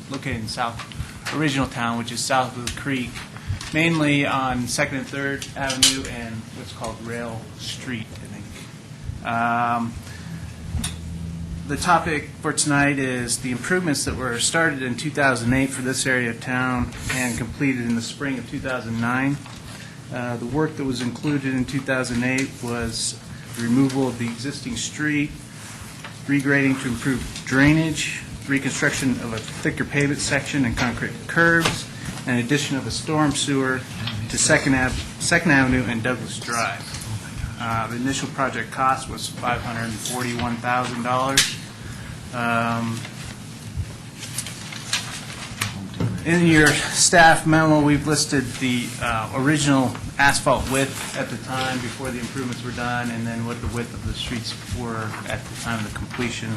located in South Original Town, which is south of the creek, mainly on 2nd and 3rd Avenue and what's called Rail Street, I think. The topic for tonight is the improvements that were started in 2008 for this area of town and completed in the spring of 2009. The work that was included in 2008 was the removal of the existing street, regrading to improve drainage, reconstruction of a thicker pavement section and concrete curbs, and addition of a storm sewer to 2nd Avenue and Douglas Drive. The initial project cost was $541,000. In your staff memo, we've listed the original asphalt width at the time before the improvements were done, and then what the width of the streets were at the time of the completion.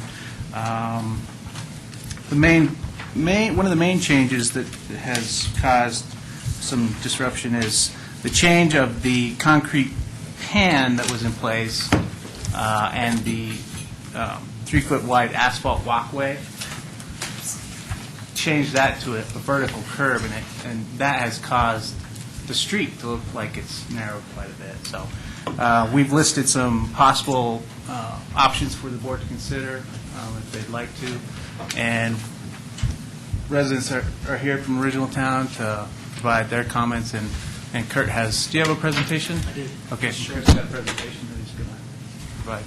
One of the main changes that has caused some disruption is the change of the concrete pan that was in place and the 3-foot wide asphalt walkway. Changed that to a vertical curb, and that has caused the street to look like it's narrowed quite a bit. So we've listed some possible options for the board to consider if they'd like to. And residents are here from Original Town to provide their comments. And Kurt has, do you have a presentation? I did. Okay, sure. Kurt's got a presentation that he's going to provide.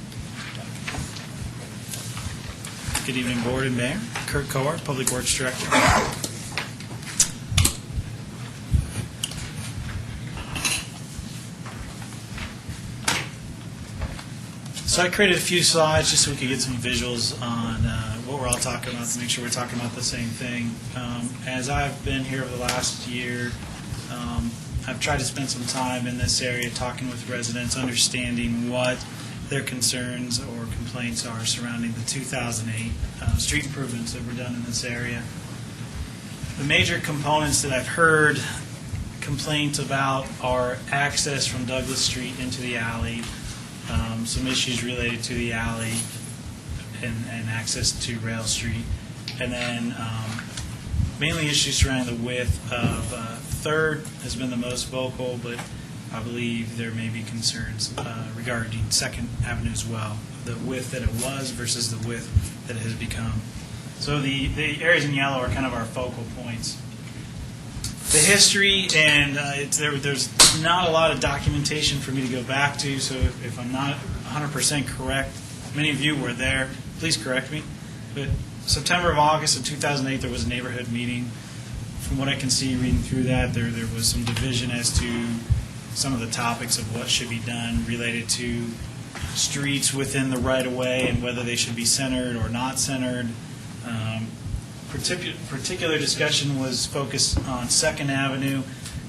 Good evening, Board and Mayor. Kurt Cohart, Public Works Director. So I created a few slides just so we could get some visuals on what we're all talking about to make sure we're talking about the same thing. As I've been here over the last year, I've tried to spend some time in this area talking with residents, understanding what their concerns or complaints are surrounding the 2008 street improvements that were done in this area. The major components that I've heard complaints about are access from Douglas Street into the alley, some issues related to the alley and access to Rail Street, and then mainly issues surrounding the width of 3rd has been the most vocal, but I believe there may be concerns regarding 2nd Avenue as well, the width that it was versus the width that it has become. So the areas in yellow are kind of our focal points. The history, and there's not a lot of documentation for me to go back to, so if I'm not 100% correct, many of you were there, please correct me. But September of August of 2008, there was a neighborhood meeting. From what I can see reading through that, there was some division as to some of the topics of what should be done related to streets within the right-of-way and whether they should be centered or not centered. Particular discussion was focused on 2nd Avenue.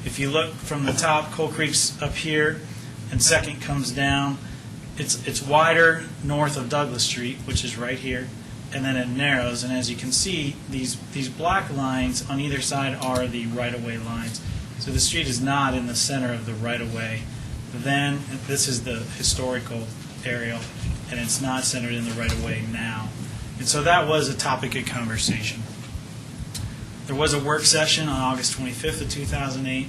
If you look from the top, Coal Creek's up here, and 2nd comes down. It's wider north of Douglas Street, which is right here, and then it narrows. And as you can see, these black lines on either side are the right-of-way lines. So the street is not in the center of the right-of-way. Then this is the historical aerial, and it's not centered in the right-of-way now. And so that was a topic of conversation. There was a work session on August 25th of 2008,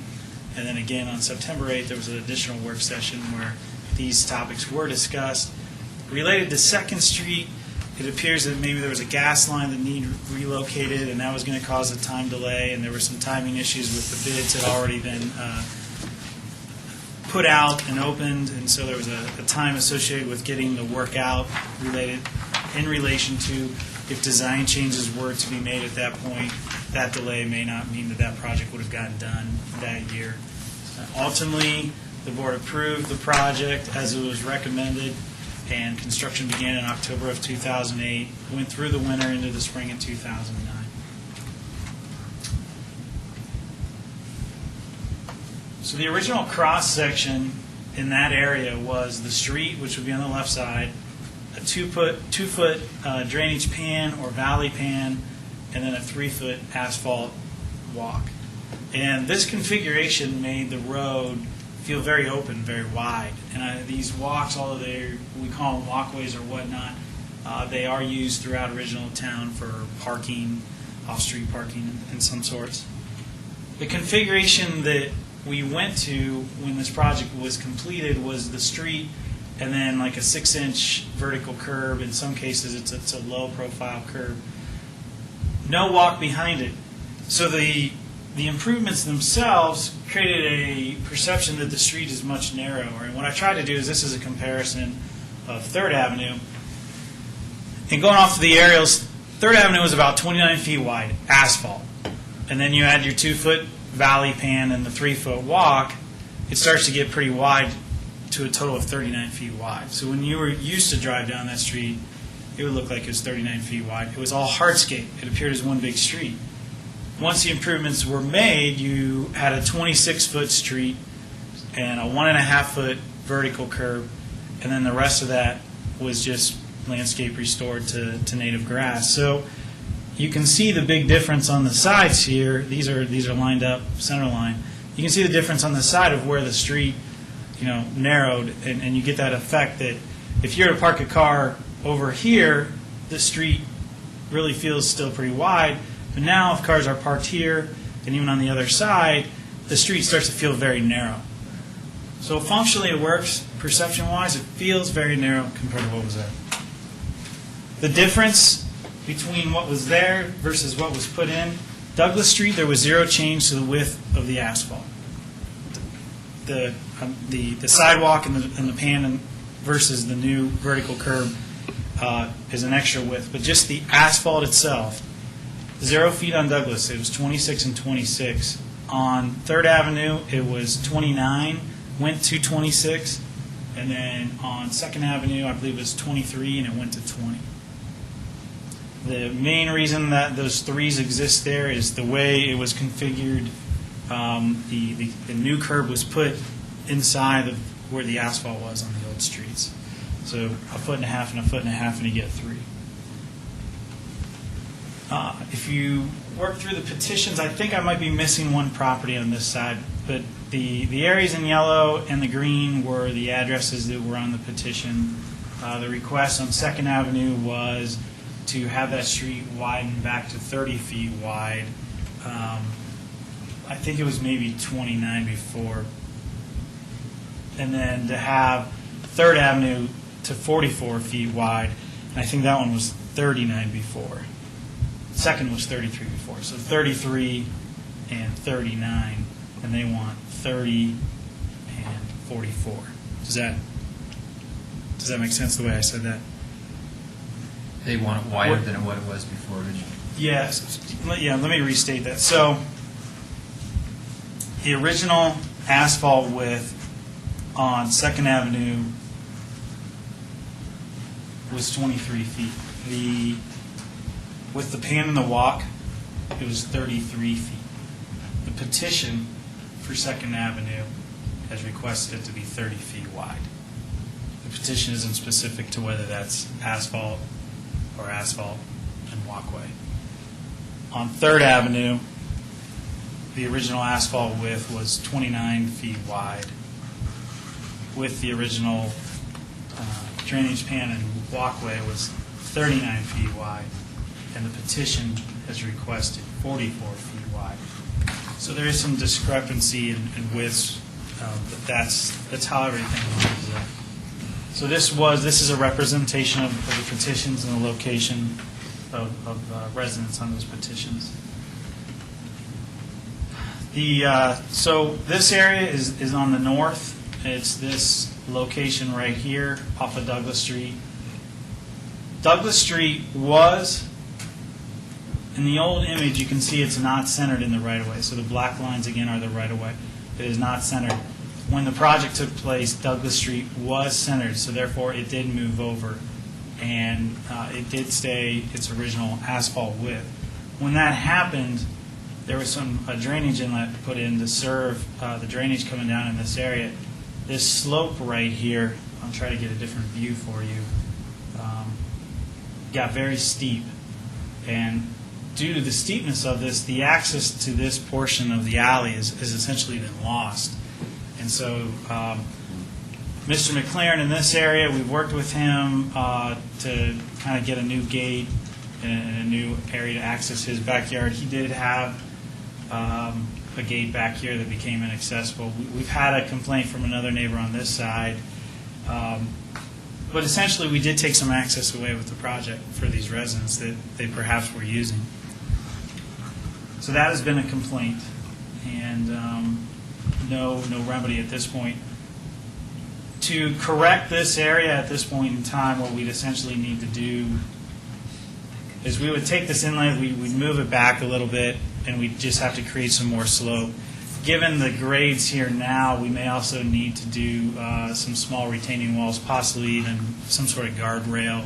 and then again on September 8th there was an additional work session where these topics were discussed. Related to 2nd Street, it appears that maybe there was a gas line that needed relocated, and that was going to cause a time delay, and there were some timing issues with the bids that had already been put out and opened, and so there was a time associated with getting the work out in relation to if design changes were to be made at that point. That delay may not mean that project would have gotten done that year. Ultimately, the board approved the project as it was recommended, and construction began in October of 2008, went through the winter into the spring of 2009. So the original cross-section in that area was the street, which would be on the left side, a two-foot drainage pan or valley pan, and then a 3-foot asphalt walk. And this configuration made the road feel very open, very wide. And these walks, although we call them walkways or whatnot, they are used throughout Original Town for parking, off-street parking in some sorts. The configuration that we went to when this project was completed was the street and then like a 6-inch vertical curb. In some cases, it's a low-profile curb. No walk behind it. So the improvements themselves created a perception that the street is much narrower. And what I tried to do is, this is a comparison of 3rd Avenue. And going off of the aerials, 3rd Avenue was about 29 feet wide, asphalt. And then you add your 2-foot valley pan and the 3-foot walk, it starts to get pretty wide to a total of 39 feet wide. So when you were used to drive down that street, it would look like it was 39 feet wide. It was all hardscape. It appeared as one big street. Once the improvements were made, you had a 26-foot street and a 1.5-foot vertical curb, and then the rest of that was just landscape restored to native grass. So you can see the big difference on the sides here. These are lined up center line. You can see the difference on the side of where the street, narrowed, and you get that effect that if you're to park a car over here, the street really feels still pretty wide. But now, if cars are parked here and even on the other side, the street starts to feel very narrow. So functionally, it works. Perception-wise, it feels very narrow compared to what was there. The difference between what was there versus what was put in, Douglas Street, there was zero change to the width of the asphalt. The sidewalk and the pan versus the new vertical curb is an extra width, but just the asphalt itself, 0 feet on Douglas, it was 26 and 26. On 3rd Avenue, it was 29, went to 26, and then on 2nd Avenue, I believe it was 23, and it went to 20. The main reason that those threes exist there is the way it was configured. The new curb was put inside of where the asphalt was on the old streets. So 1.5 foot and 1.5 foot, and you get 3. If you work through the petitions, I think I might be missing one property on this side, but the areas in yellow and the green were the addresses that were on the petition. The request on 2nd Avenue was to have that street widen back to 30 feet wide. I think it was maybe 29 before. And then to have 3rd Avenue to 44 feet wide, and I think that one was 39 before. Second was 33 before. So 33 and 39, and they want 30 and 44. Does that make sense the way I said that? They want it wider than what it was before originally. Yes. Yeah, let me restate that. So the original asphalt width on 2nd Avenue was 23 feet. With the pan and the walk, it was 33 feet. The petition for 2nd Avenue has requested it to be 30 feet wide. The petition isn't specific to whether that's asphalt or asphalt and walkway. On 3rd Avenue, the original asphalt width was 29 feet wide. With the original drainage pan and walkway was 39 feet wide. And the petition has requested 44 feet wide. So there is some discrepancy in widths, but that's how everything lines up. So this is a representation of the petitions and the location of residents on those petitions. So this area is on the north. It's this location right here off of Douglas Street. Douglas Street was, in the old image, you can see it's not centered in the right-of-way. So the black lines, again, are the right-of-way. It is not centered. When the project took place, Douglas Street was centered, so therefore it did move over, and it did stay its original asphalt width. When that happened, there was a drainage inlet put in to serve the drainage coming down in this area. This slope right here, I'll try to get a different view for you, got very steep, and due to the steepness of this, the access to this portion of the alley has essentially been lost. And so Mr. McLaren in this area, we've worked with him to kind of get a new gate and a new area to access his backyard. He did have a gate back here that became inaccessible. We've had a complaint from another neighbor on this side. But essentially, we did take some access away with the project for these residents that they perhaps were using. So that has been a complaint, and no remedy at this point. To correct this area at this point in time, what we'd essentially need to do is we would take this inlet, we'd move it back a little bit, and we'd just have to create some more slope. Given the grades here now, we may also need to do some small retaining walls, possibly even some sort of guardrail.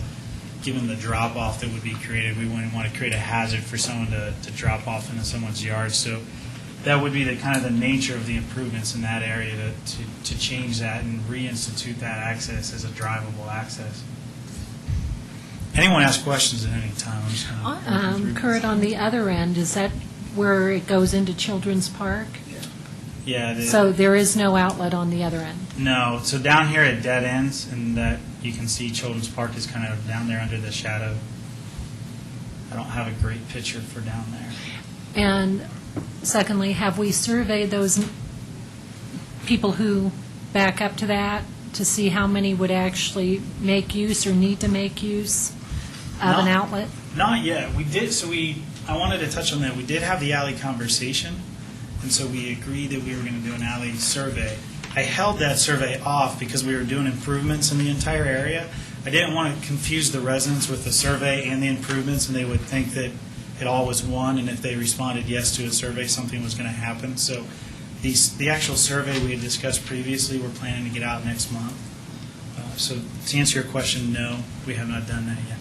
Given the drop-off that would be created, we wouldn't want to create a hazard for someone to drop off into someone's yard. So that would be the kind of the nature of the improvements in that area to change that and reinstitute that access as a drivable access. Anyone ask questions at any time? I'm just gonna Kurt, on the other end, is that where it goes into Children's Park? Yeah. So there is no outlet on the other end? No. So down here it dead ends, and that you can see Children's Park is kind of down there under the shadow. I don't have a great picture for down there. And secondly, have we surveyed those people who back up to that to see how many would actually make use or need to make use of an outlet? Not yet. We did. So I wanted to touch on that. We did have the alley conversation, and so we agreed that we were going to do an alley survey. I held that survey off because we were doing improvements in the entire area. I didn't want to confuse the residents with the survey and the improvements, and they would think that it all was one, and if they responded yes to a survey, something was going to happen. So the actual survey we had discussed previously, we're planning to get out next month. So to answer your question, no, we have not done that yet.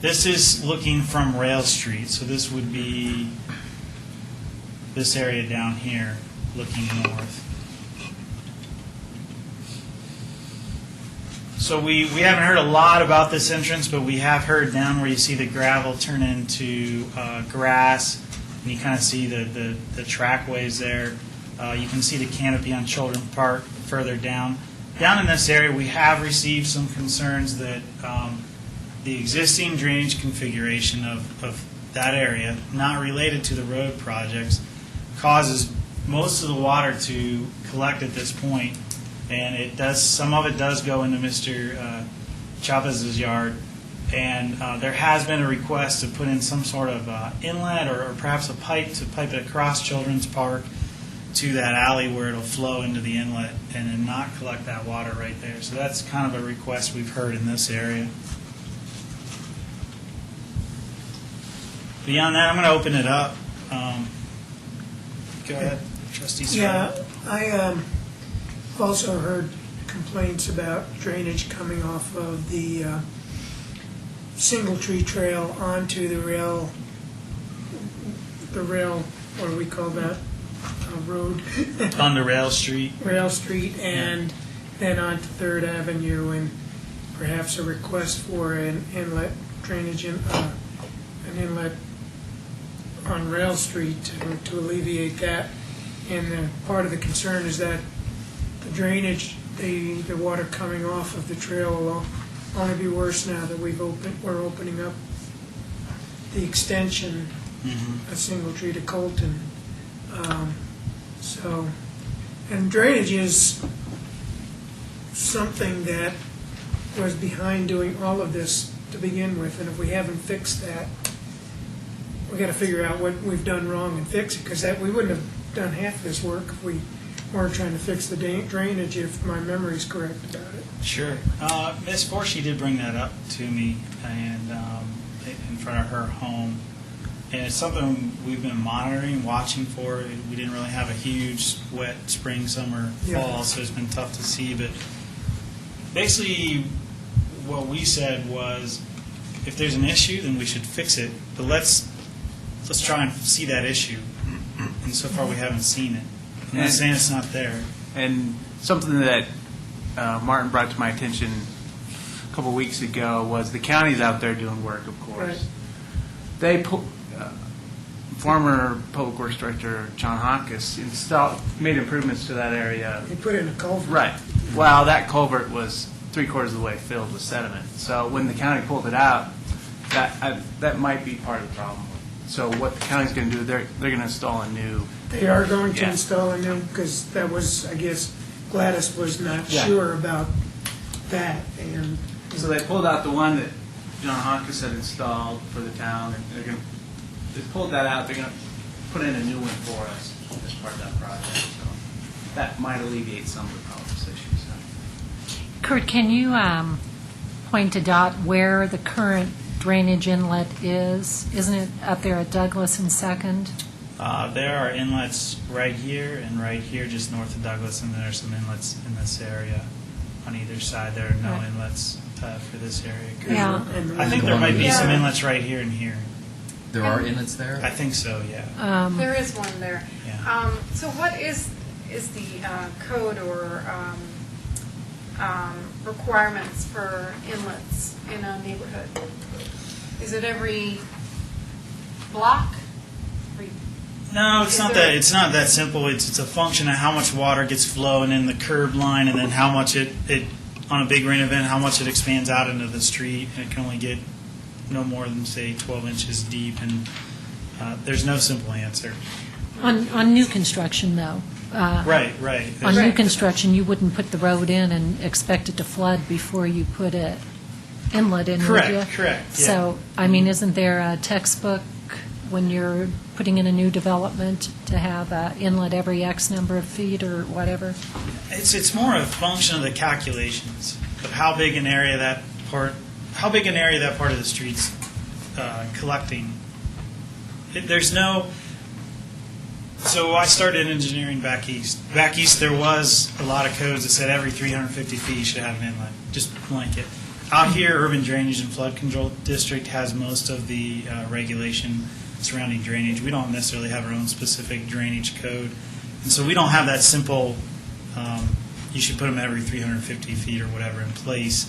This is looking from Rail Street, so this would be this area down here looking north. So we haven't heard a lot about this entrance, but we have heard down where you see the gravel turn into grass, and you kind of see the trackways there. You can see the canopy on Children's Park further down. Down in this area, we have received some concerns that the existing drainage configuration of that area, not related to the road projects, causes most of the water to collect at this point. And it does. Some of it does go into Mr. Chavez's yard, and there has been a request to put in some sort of inlet or perhaps a pipe to pipe it across Children's Park to that alley where it'll flow into the inlet and then not collect that water right there. So that's kind of a request we've heard in this area. Beyond that, I'm going to open it up. Go ahead, Trustee Stroh. Yeah, I also heard complaints about drainage coming off of the Single Tree Trail onto the rail, what do we call that, road? On Rail Street. Rail Street, and then onto Third Avenue, and perhaps a request for an inlet drainage, an inlet on Rail Street to alleviate that. And part of the concern is that the drainage, the water coming off of the trail will only be worse now that we're opening up the extension of Single Tree to Colton. And drainage is something that was behind doing all of this to begin with, and if we haven't fixed that, we got to figure out what we've done wrong and fix it, because we wouldn't have done half this work if we weren't trying to fix the drainage, if my memory's correct about it. Sure. Ms. Forsey did bring that up to me and in front of her home. And it's something we've been monitoring, watching for. We didn't really have a huge wet spring, summer, fall, so it's been tough to see. But basically what we said was, if there's an issue, then we should fix it. But let's try and see that issue. And so far we haven't seen it. I'm not saying it's not there. And something that Martin brought to my attention a couple weeks ago was the county's out there doing work, of course. Right. They former Public Works Director John Hawkes made improvements to that area. They put in a culvert. Right. Well, that culvert was 3/4 of the way filled with sediment. So when the county pulled it out, that might be part of the problem. So what the county's going to do, they're going to install a new. They are going to Yeah. install a new, because that was, I guess, Gladys was not Yeah. sure about that, and So they pulled out the one that John Hawkins had installed for the town, and they're going to. They pulled that out. They're going to put in a new one for us as part of that project. So that might alleviate some of the problems issues. Kurt, can you point to Dot where the current drainage inlet is? Isn't it up there at Douglas and Second? There are inlets right here and right here, just north of Douglas, and there are some inlets in this area on either side. There are no Right. inlets for this area. Yeah. and I think there might be some Yeah. inlets right here and here. There are inlets there? I think so, yeah. There is one there. Yeah. So what is the code or requirements for inlets in a neighborhood? Is it every block? No, it's Is not there- that. It's not that simple. It's a function of how much water gets flowing in the curb line, and then how much it on a big rain event, how much it expands out into the street. And it can only get no more than say 12 inches deep, and there's no simple answer. On new construction, though. Right. On new Right. construction, you wouldn't put the road in and expect it to flood before you put an inlet in, would you? Correct. Yeah. So, I mean, isn't there a textbook when you're putting in a new development to have an inlet every X number of feet or whatever? It's more a function of the calculations of how big an area that part of the street's collecting. There's no. So I started engineering back east. Back east, there was a lot of codes that said every 350 feet you should have an inlet, just blanket. Out here, Urban Drainage and Flood Control District has most of the regulation surrounding drainage. We don't necessarily have our own specific drainage code, and so we don't have that simple. You should put them every 350 feet or whatever in place.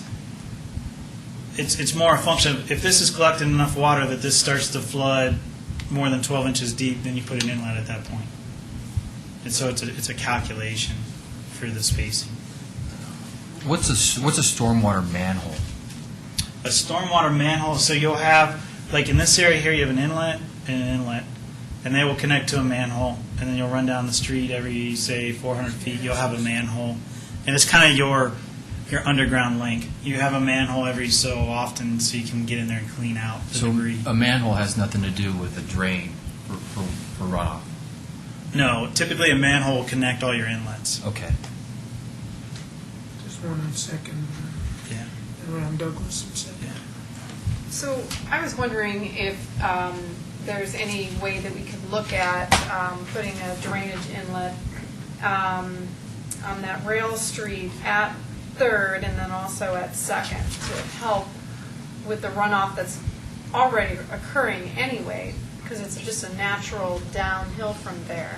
It's more a function of if this is collecting enough water that this starts to flood more than 12 inches deep, then you put an inlet at that point. And so it's a calculation for the spacing. What's a stormwater manhole? A stormwater manhole, so you'll have, like in this area here, you have an inlet and an inlet, and they will connect to a manhole, and then you'll run down the street every, say, 400 feet, you'll have a manhole. And it's kind of your underground link. You have a manhole every so often so you can get in there and clean out the So debris. a manhole has nothing to do with a drain for runoff? No, typically a manhole will connect all your inlets. Okay. just one on Second, Yeah. around Douglas and Second. So I was wondering if there's any way that we could look at putting a drainage inlet on that rail street at Third and then also at Second to help with the runoff that's already occurring anyway, because it's just a natural downhill from there,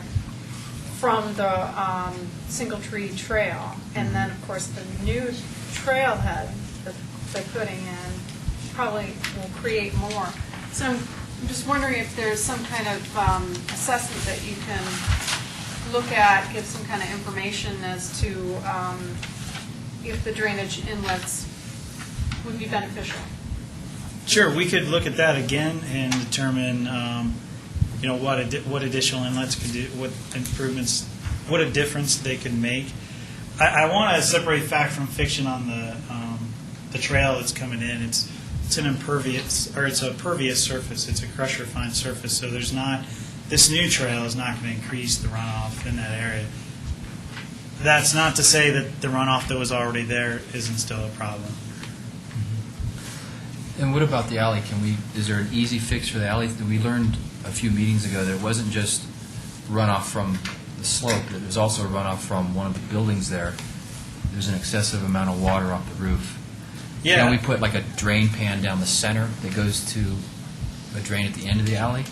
from the Single Tree Trail. And then, of course, the new trailhead that they're putting in probably will create more. So I'm just wondering if there's some kind of assessment that you can look at, give some kind of information as to if the drainage inlets would be beneficial. Sure, we could look at that again and determine, what additional inlets could do, what improvements, what a difference they could make. I want to separate fact from fiction on the trail that's coming in. It's an impervious, or it's a pervious surface. It's a crusher fine surface. So there's not. This new trail is not going to increase the runoff in that area. That's not to say that the runoff that was already there isn't still a problem. And what about the alley? Is there an easy fix for the alley? We learned a few meetings ago that it wasn't just runoff from the slope, that it was also runoff from one of the buildings there. There's an excessive amount of water off the roof. Yeah. Can we put like a drain pan down the center that goes to a drain at the end of the alley?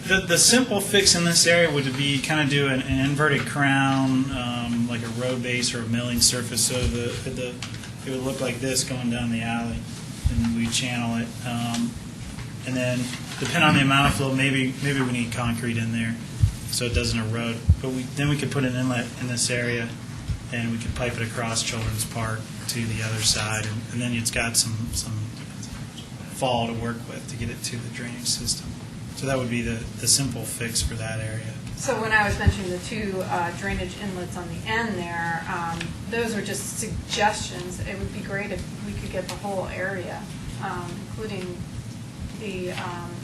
The simple fix in this area would be kind of do an inverted crown, like a road base or a milling surface, so it would look like this going down the alley, and we channel it. And then, depending on the amount of flow, maybe we need concrete in there so it doesn't erode. But then we could put an inlet in this area and we could pipe it across Children's Park to the other side, and then it's got some fall to work with to get it to the drainage system. So that would be the simple fix for that area. So when I was mentioning the two drainage inlets on the end there, those are just suggestions. It would be great if we could get the whole area, including the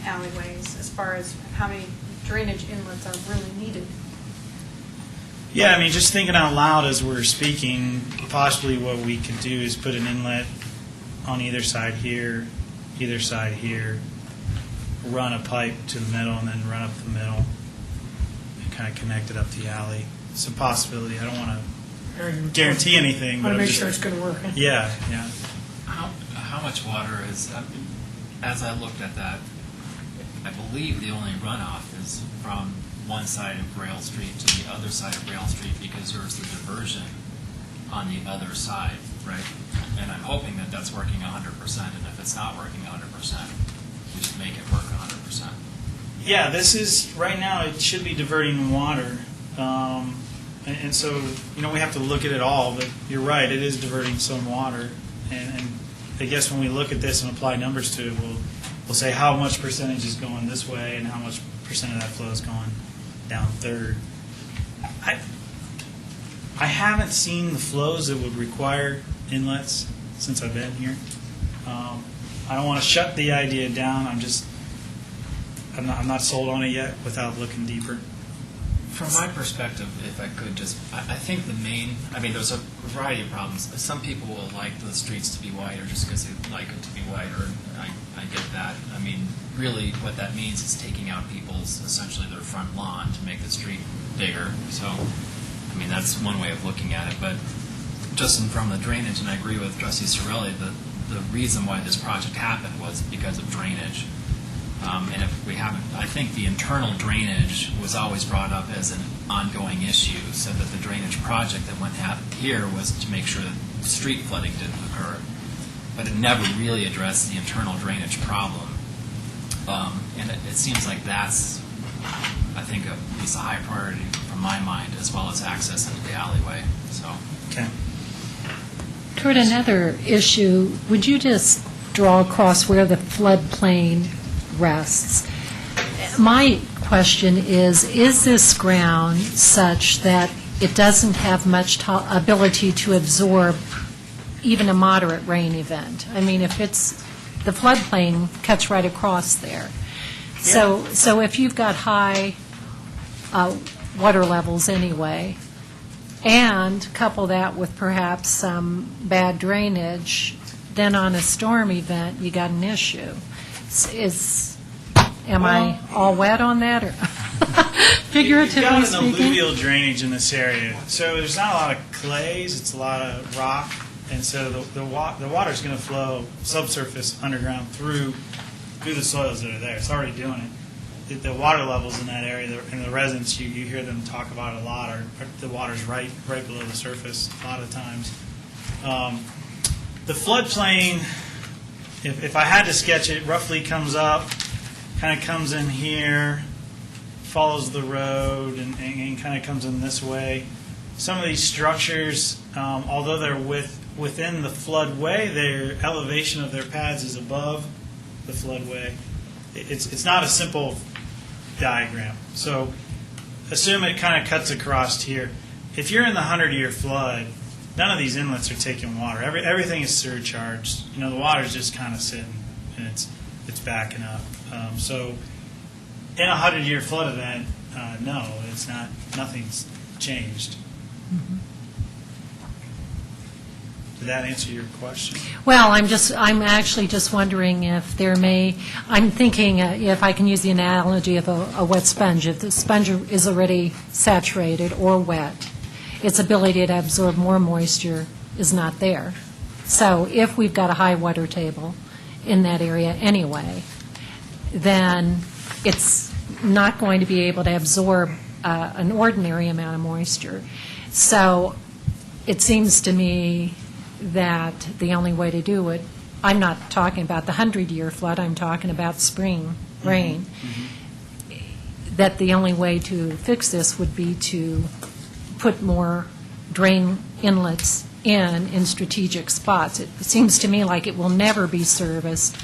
alleyways, as far as how many drainage inlets are really needed. Yeah, I mean, just thinking out loud as we're speaking, possibly what we could do is put an inlet on either side here, run a pipe to the middle, and then run up the middle and kind of connect it up the alley. It's a possibility. I don't want to guarantee anything, but Want to I'm make just- sure it's going to work. Yeah, yeah. How much water is, as I looked at that, I believe the only runoff is from one side of Rail Street to the other side of Rail Street because there's the diversion on the other side, right? And I'm hoping that that's working 100%, and if it's not working 100%, we should make it work 100%. Yeah, this is, right now, it should be diverting water. And so, we have to look at it all, but you're right, it is diverting some water. And I guess when we look at this and apply numbers to it, we'll say how much percentage is going this way and how much percent of that flow is going down Third. I haven't seen the flows that would require inlets since I've been here. I don't want to shut the idea down. I'm not sold on it yet without looking deeper. From my perspective, if I could just, I think there's a variety of problems. Some people will like the streets to be wider just because they like it to be wider, and I get that. I mean, really what that means is taking out essentially their front lawn to make the street bigger. So, I mean, that's one way of looking at it. But just from the drainage, and I agree with Trustee Sorelli, the reason why this project happened was because of drainage. And if we haven't, I think the internal drainage was always brought up as an ongoing issue, so that the drainage project that went here was to make sure that street flooding didn't occur. But it never really addressed the internal drainage problem. And it seems like that's, I think, at least a high priority from my mind, as well as access into the alleyway. So. Okay. Toward another issue, would you just draw across where the floodplain rests? My question is this ground such that it doesn't have much ability to absorb even a moderate rain event? I mean, if the floodplain cuts right across there. So if you've got high water levels anyway, and couple that with perhaps some bad drainage, then on a storm event, you got an issue. Am I all wet on that, or figuratively You've got an speaking? alluvial drainage in this area, so there's not a lot of clays, it's a lot of rock, and so the water's going to flow subsurface underground through the soils that are there. It's already doing it. The water levels in that area, and the residents, you hear them talk about it a lot, are the water's right below the surface a lot of times. The floodplain, if I had to sketch it, roughly comes up, kind of comes in here, follows the road, and kind of comes in this way. Some of these structures, although they're within the floodway, their elevation of their pads is above the floodway. It's not a simple diagram. So assume it kind of cuts across here. If you're in the 100-year flood, none of these inlets are taking water. Everything is surcharged. The water's just kind of sitting, and it's backing up. So in a 100-year flood event, no, it's not. Nothing's changed. Mm-hmm. Did that answer your question? Well, I'm actually just wondering if I'm thinking if I can use the analogy of a wet sponge. If the sponge is already saturated or wet, its ability to absorb more moisture is not there. So if we've got a high water table in that area anyway, then it's not going to be able to absorb an ordinary amount of moisture. So it seems to me that the only way to do it, I'm not talking about the 100-year flood, I'm talking about spring rain, that the only way to fix this would be to put more drain inlets in strategic spots. It seems to me like it will never be serviced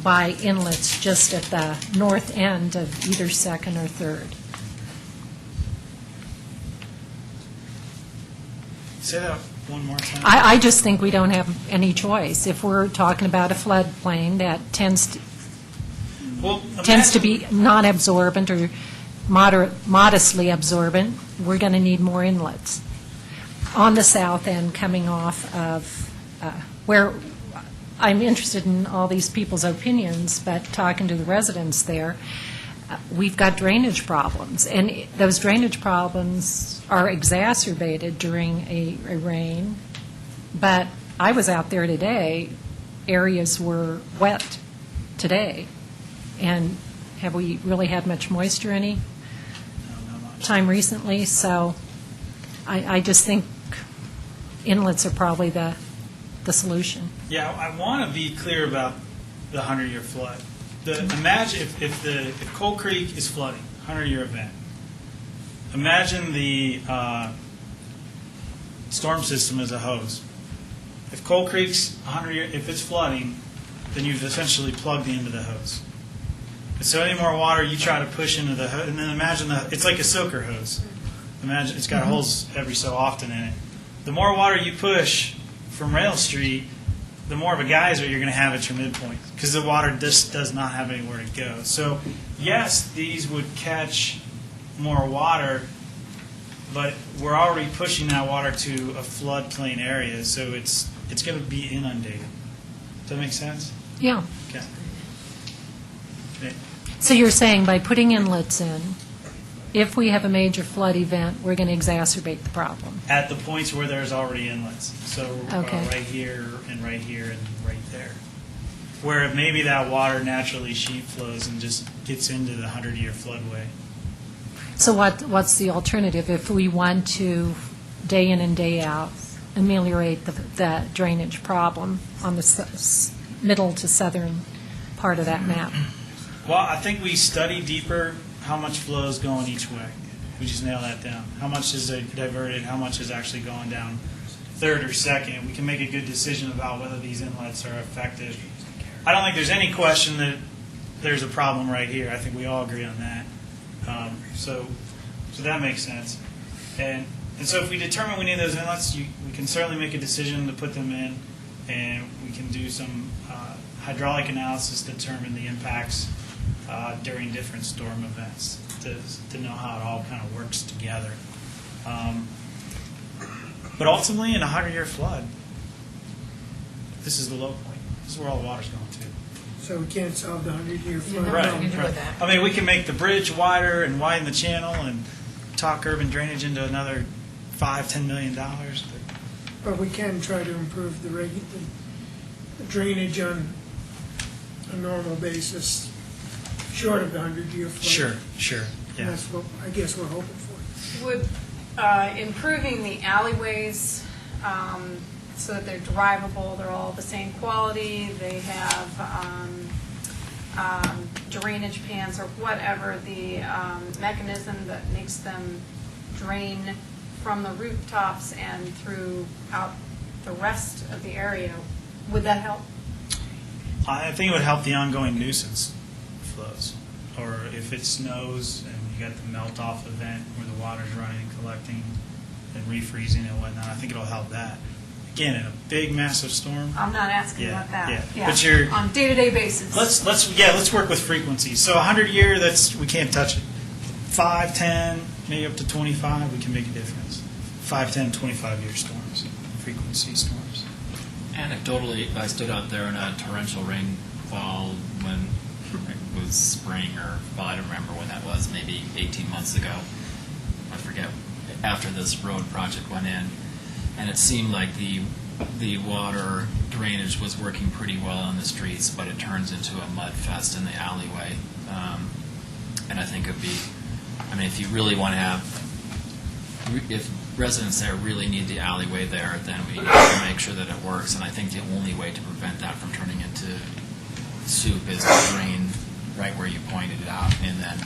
by inlets just at the north end of either Second or Third. Say that one more time. I just think we don't have any choice. If we're talking about a floodplain that tends Well, to imagine- be non-absorbent or modestly absorbent, we're going to need more inlets. On the south end, coming off of where I'm interested in all these people's opinions, but talking to the residents there, we've got drainage problems, and those drainage problems are exacerbated during a rain. But I was out there today, areas were wet today, and have we really had much moisture any No, not much. time recently? So I just think inlets are probably the solution. Yeah, I want to be clear about the 100-year flood. Imagine if Coal Creek is flooding, 100-year event. Imagine the storm system as a hose. If Coal Creek's 100-year, if it's flooding, then you've essentially plugged the end of the hose. And so any more water you try to push into the hose, and then imagine it's like a soaker hose. Imagine it's got holes every so often in it. The more water you push from Rail Street, the more of a geyser you're going to have at your midpoint because the water just does not have anywhere to go. So, yes, these would catch more water, but we're already pushing that water to a floodplain area, so it's going to be inundated. Does that make sense? Yeah. Okay. Okay. So you're saying by putting inlets in, if we have a major flood event, we're going to exacerbate the problem? At the points where there's already inlets. So Okay. right here and right there. Where maybe that water naturally sheet flows and just gets into the 100-year floodway. So what's the alternative if we want to, day in and day out, ameliorate the drainage problem on the middle to southern part of that map? Well, I think we study deeper how much flow is going each way. We just nail that down. How much is diverted, how much is actually going down Third or Second. We can make a good decision about whether these inlets are effective. I don't think there's any question that there's a problem right here. I think we all agree on that. So that makes sense. And so if we determine we need those inlets, we can certainly make a decision to put them in, and we can do some hydraulic analysis to determine the impacts during different storm events to know how it all kind of works together. But ultimately, in a 100-year flood, this is the low point. This is where all the water's going to. So we can't solve the 100-year flood. Right. problem. Right. I mean, we can make the bridge wider and widen the channel and talk urban drainage into another $5-10 million. But we can try to improve the drainage on a normal basis, short of the 100-year flood. Sure. Yeah. That's what I guess we're hoping for. Would improving the alleyways so that they're drivable, they're all the same quality, they have drainage pans or whatever the mechanism that makes them drain from the rooftops and throughout the rest of the area, would that help? I think it would help the ongoing nuisance flows. Or if it snows and you got the melt-off event where the water's running and collecting and refreezing and whatnot, I think it'll help that. Again, in a big, massive storm, I'm not asking Yeah, about that. yeah. But you're- On day-to-day basis. let's work with frequency. So 100-year, we can't touch it. 5, 10, maybe up to 25, we can make a difference. 5, 10, 25-year storms, frequency storms. Anecdotally, I stood out there in a torrential rainfall when it was spring or, well, I don't remember when that was, maybe 18 months ago. I forget, after this road project went in. And it seemed like the water drainage was working pretty well on the streets, but it turns into a mud fest in the alleyway. And I think it'd be, I mean, if you really want to have, if residents there really need the alleyway there, then we need to make sure that it works. And I think the only way to prevent that from turning into soup is to drain right where you pointed it out, and then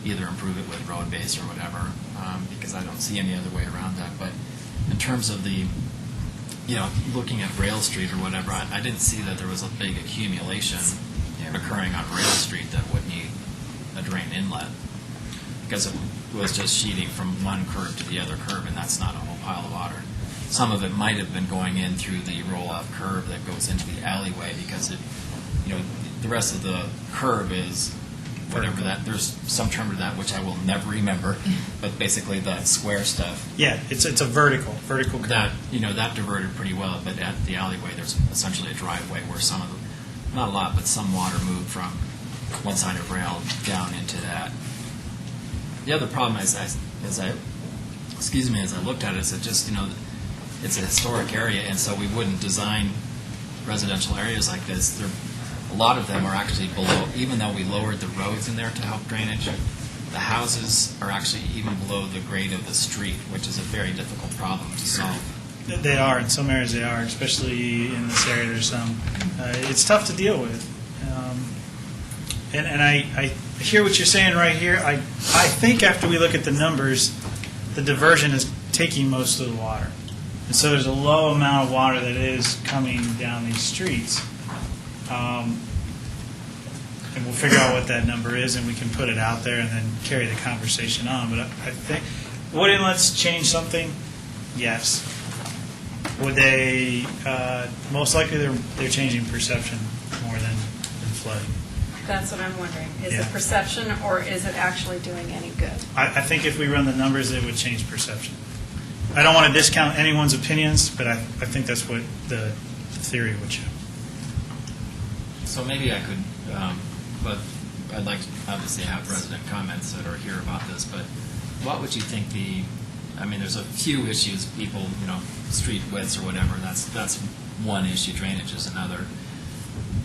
either improve it with road base or whatever, because I don't see any other way around that. But in terms of the, looking at Rail Street or whatever, I didn't see that there was a big accumulation occurring on Rail Street that would need a drain inlet, because it was just sheeting from one curb to the other curb, and that's not a whole pile of water. Some of it might have been going in through the roll-off curb that goes into the alleyway, because the rest of the curb is whatever that, there's some term to that which I will never remember, but basically that square stuff. Yeah, it's a vertical curve. That diverted pretty well, but at the alleyway there's essentially a driveway where some of the, not a lot, but some water moved from one side of rail down into that. The other problem as I looked at it is that just, it's a historic area, and so we wouldn't design residential areas like this. A lot of them are actually below, even though we lowered the roads in there to help drainage, the houses are actually even below the grade of the street, which is a very difficult problem to solve. They are, in some areas they are, especially in this area there's some. It's tough to deal with. And I hear what you're saying right here. I think after we look at the numbers, the diversion is taking most of the water. And so there's a low amount of water that is coming down these streets. And we'll figure out what that number is, and we can put it out there and then carry the conversation on. But I think, would inlets change something? Yes. Would they? Most likely, they're changing perception more than flooding. That's what I'm wondering. Is Yeah. it perception, or is it actually doing any good? I think if we run the numbers, it would change perception. I don't want to discount anyone's opinions, but I think that's what the theory would show. So maybe I could, but I'd like to obviously have resident comments that are here about this, but what would you think there's a few issues, people, street widths or whatever, that's one issue, drainage is another.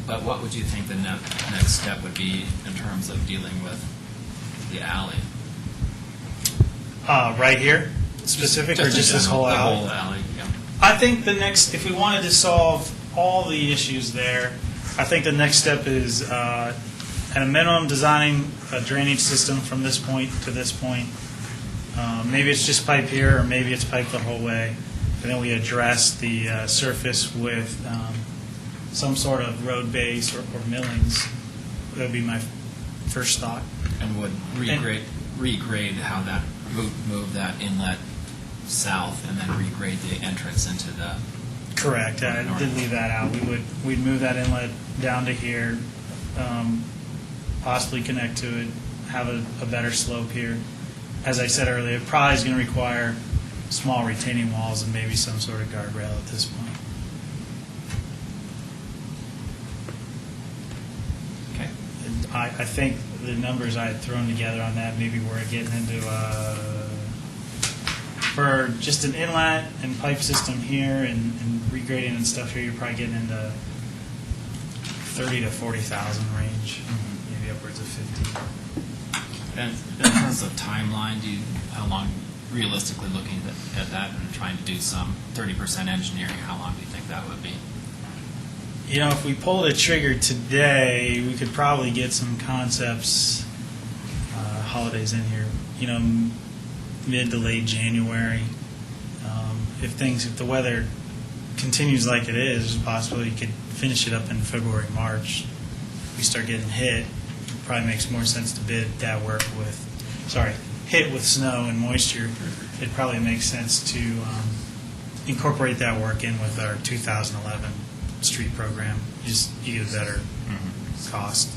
But what would you think the next step would be in terms of dealing with the alley? Right here, specific, or just this whole alley? The whole alley, yeah. I think the next, if we wanted to solve all the issues there, I think the next step is, at a minimum, designing a drainage system from this point to this point. Maybe it's just pipe here, or maybe it's pipe the whole way. And then we address the surface with some sort of road base or millings. That would be my first thought. And would regrade how that, move that inlet south and then regrade the entrance into the... Correct. I did leave that out. We'd move that inlet down to here, possibly connect to it, have a better slope here. As I said earlier, it probably is going to require small retaining walls and maybe some sort of guardrail at this point. Okay. And I think the numbers I had thrown together on that, maybe we're getting into for just an inlet and pipe system here and regrading and stuff here, you're probably getting into 30 to 40,000 range, maybe upwards of 50. And in terms of timeline, how long, realistically looking at that and trying to do some 30% engineering, how long do you think that would be? If we pulled a trigger today, we could probably get some concepts, holidays in here, mid to late January. If the weather continues like it is, possibly you could finish it up in February, March. If we start getting hit, it probably makes more sense to bid that work hit with snow and moisture. It probably makes sense to incorporate that work in with our 2011 street program. You get a better cost.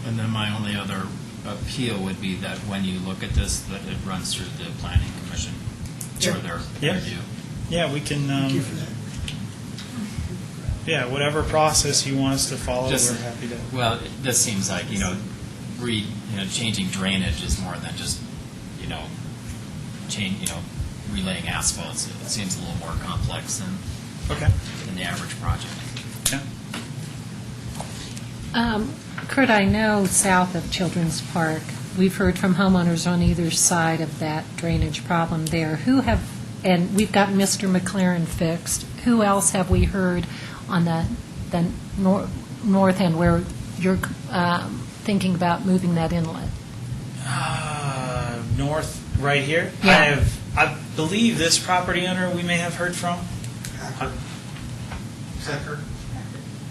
And then my only other appeal would be that when you look at this, that it runs through the planning commission for their review. Yeah, we can. Thank you for that. Yeah, whatever process you want us to follow, Just- we're happy to. Well, this seems like, changing drainage is more than just, relaying asphalt. It seems a little more complex than Okay. the average project. Yeah. Kurt, I know south of Children's Park, we've heard from homeowners on either side of that drainage problem there. And we've got Mr. McLaren fixed. Who else have we heard on the north end where you're thinking about moving that inlet? North, right here. Yeah. I have I believe this property owner we may have heard from. Sacker?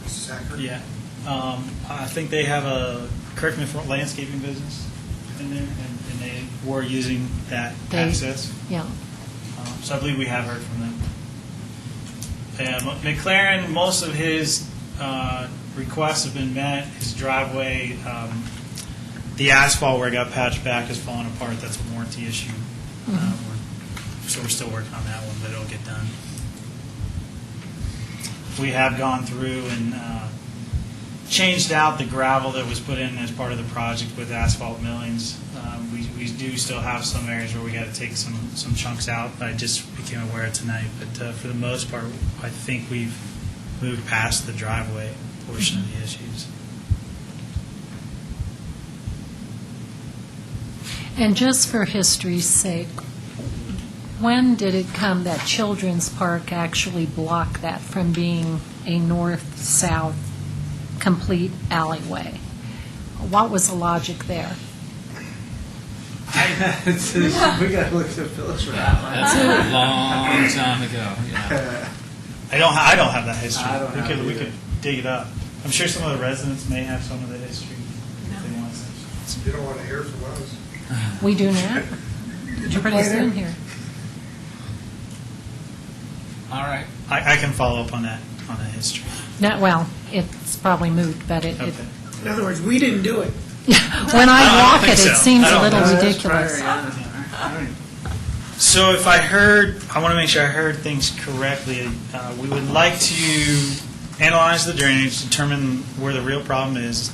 Sacker? Yeah. I think they have a, correct me if I'm wrong, landscaping business in there, and they were using that access. Yeah. So I believe we have heard from them. And McLaren, most of his requests have been met. His driveway, the asphalt where it got patched back is falling apart. That's a warranty issue. So we're still working on that one, but it'll get done. We have gone through and changed out the gravel that was put in as part of the project with asphalt millings. We do still have some areas where we got to take some chunks out. I just became aware tonight, but for the most part, I think we've moved past the driveway portion of the issues. And just for history's sake, when did it come that Children's Park actually blocked that from being a north-south complete alleyway? What was the logic there? We got to look to Phyllis for that one. That's a long time ago. Yeah. I don't have that history. I don't have it We either. could dig it up. I'm sure some of the residents may have some of the history. If they want to. You don't want to hear from us. We do not. Pretty soon here. All right. I can follow up on that history. Not, well, it's probably moot, but it, Okay. In other words, we didn't do it. when I I walk don't it, think it so. seems I a don't little know. That's ridiculous. prior, yeah. So if I want to make sure I heard things correctly. We would like to analyze the drainage, determine where the real problem is.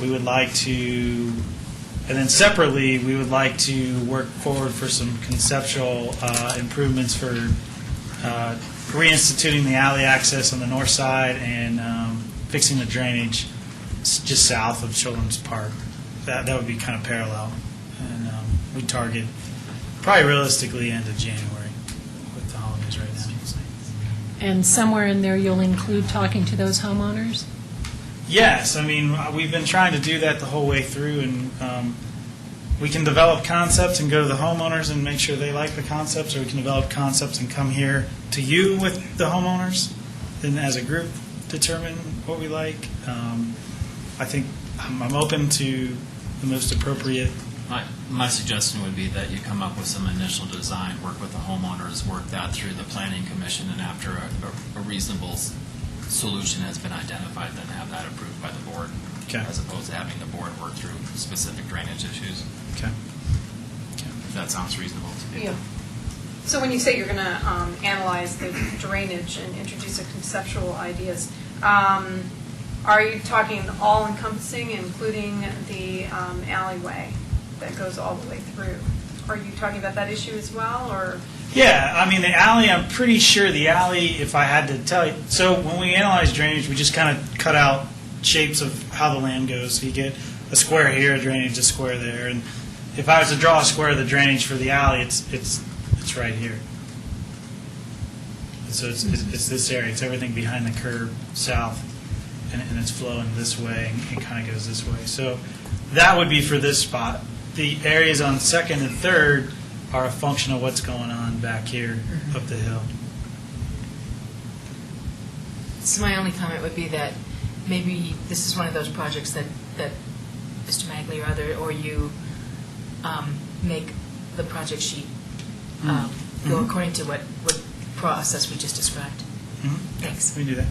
We would like to, and then separately, we would like to work forward for some conceptual improvements for reinstituting the alley access on the north side and fixing the drainage just south of Children's Park. That would be kind of parallel. And we target probably realistically end of January with the holidays right now. And somewhere in there, you'll include talking to those homeowners? Yes, I mean, we've been trying to do that the whole way through, and we can develop concepts and go to the homeowners and make sure they like the concepts, or we can develop concepts and come here to you with the homeowners, and as a group determine what we like. I think I'm open to the most appropriate. My suggestion would be that you come up with some initial design, work with the homeowners, work that through the planning commission, and after a reasonable solution has been identified, then have that approved by the board, Okay. as opposed to having the board work through specific drainage issues. Okay. If that sounds reasonable to me. Yeah. So when you say you're going to analyze the drainage and introduce a conceptual ideas, are you talking all-encompassing, including the alleyway that goes all the way through? Are you talking about that issue as well, or? Yeah, I mean, the alley, I'm pretty sure the alley, if I had to tell you, so when we analyze drainage, we just kind of cut out shapes of how the land goes. So you get a square here, a drainage, a square there. And if I was to draw a square of the drainage for the alley, it's right here. So it's this area. It's everything behind the curb south, and it's flowing this way and kind of goes this way. So that would be for this spot. The areas on second and third are a function of what's going on back here up the hill. So my only comment would be that maybe this is one of those projects that Mr. Magley or you make the project sheet go according to what process we just described. Thanks. We can do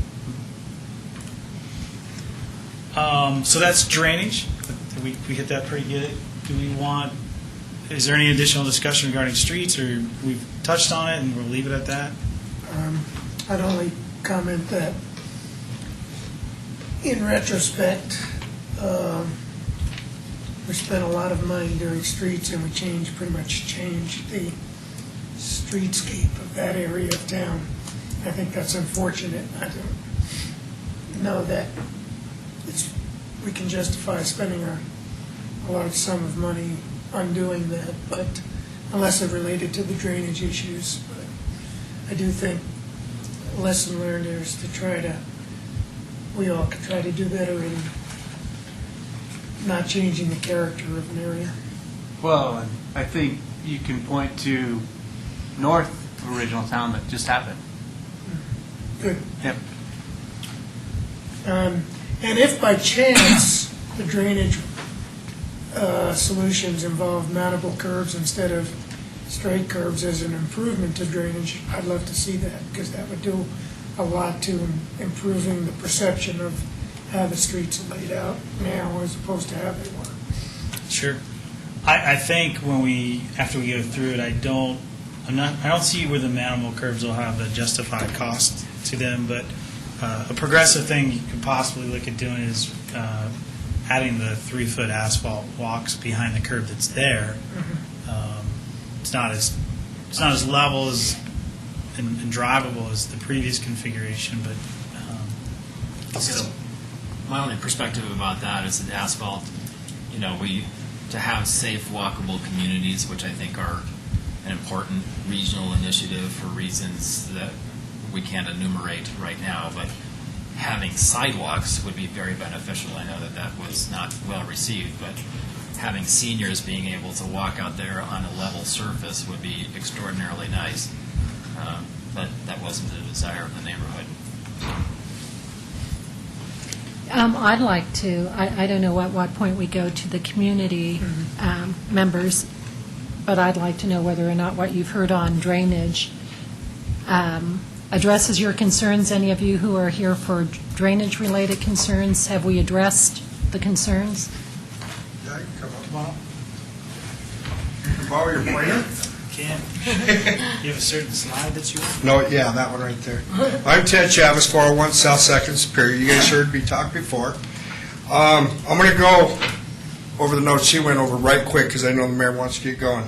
that. So that's drainage. We hit that pretty good. Do we want, is there any additional discussion regarding streets, or we've touched on it and we'll leave it at that? I'd only comment that in retrospect, we spent a lot of money doing streets, and we pretty much changed the streetscape of that area of town. I think that's unfortunate. I don't know that we can justify spending a large sum of money on doing that, but unless it related to the drainage issues. But I do think a lesson learned is we all could try to do better in not changing the character of an area. Well, and I think you can point to north of original town that just happened. Good. Yep. And if by chance the drainage solutions involve mountable curbs instead of straight curbs as an improvement to drainage, I'd love to see that, because that would do a lot to improving the perception of how the streets are laid out now as opposed to how they were. Sure. I think after we go through it, I don't see where the mountable curbs will have a justified cost to them, but a progressive thing you could possibly look at doing is adding the 3-foot asphalt walks behind the curb that's there. It's not as level as and drivable as the previous configuration, but So, my only perspective about that is that asphalt, to have safe, walkable communities, which I think are an important regional initiative for reasons that we can't enumerate right now, but having sidewalks would be very beneficial. I know that was not well received, but having seniors being able to walk out there on a level surface would be extraordinarily nice. But that wasn't the desire of the neighborhood. I'd like to, I don't know at what point we go to the community members, but I'd like to know whether or not what you've heard on drainage addresses your concerns. Any of you who are here for drainage-related concerns, have we addressed the concerns? Yeah, you can come up. You can borrow your pointer? can. You have a certain slide that you want? No, yeah, that one right there. I'm Ted Chavez, 401 South 2nd Superior. You guys heard me talk before. I'm going to go over the notes he went over right quick because I know the mayor wants to get going.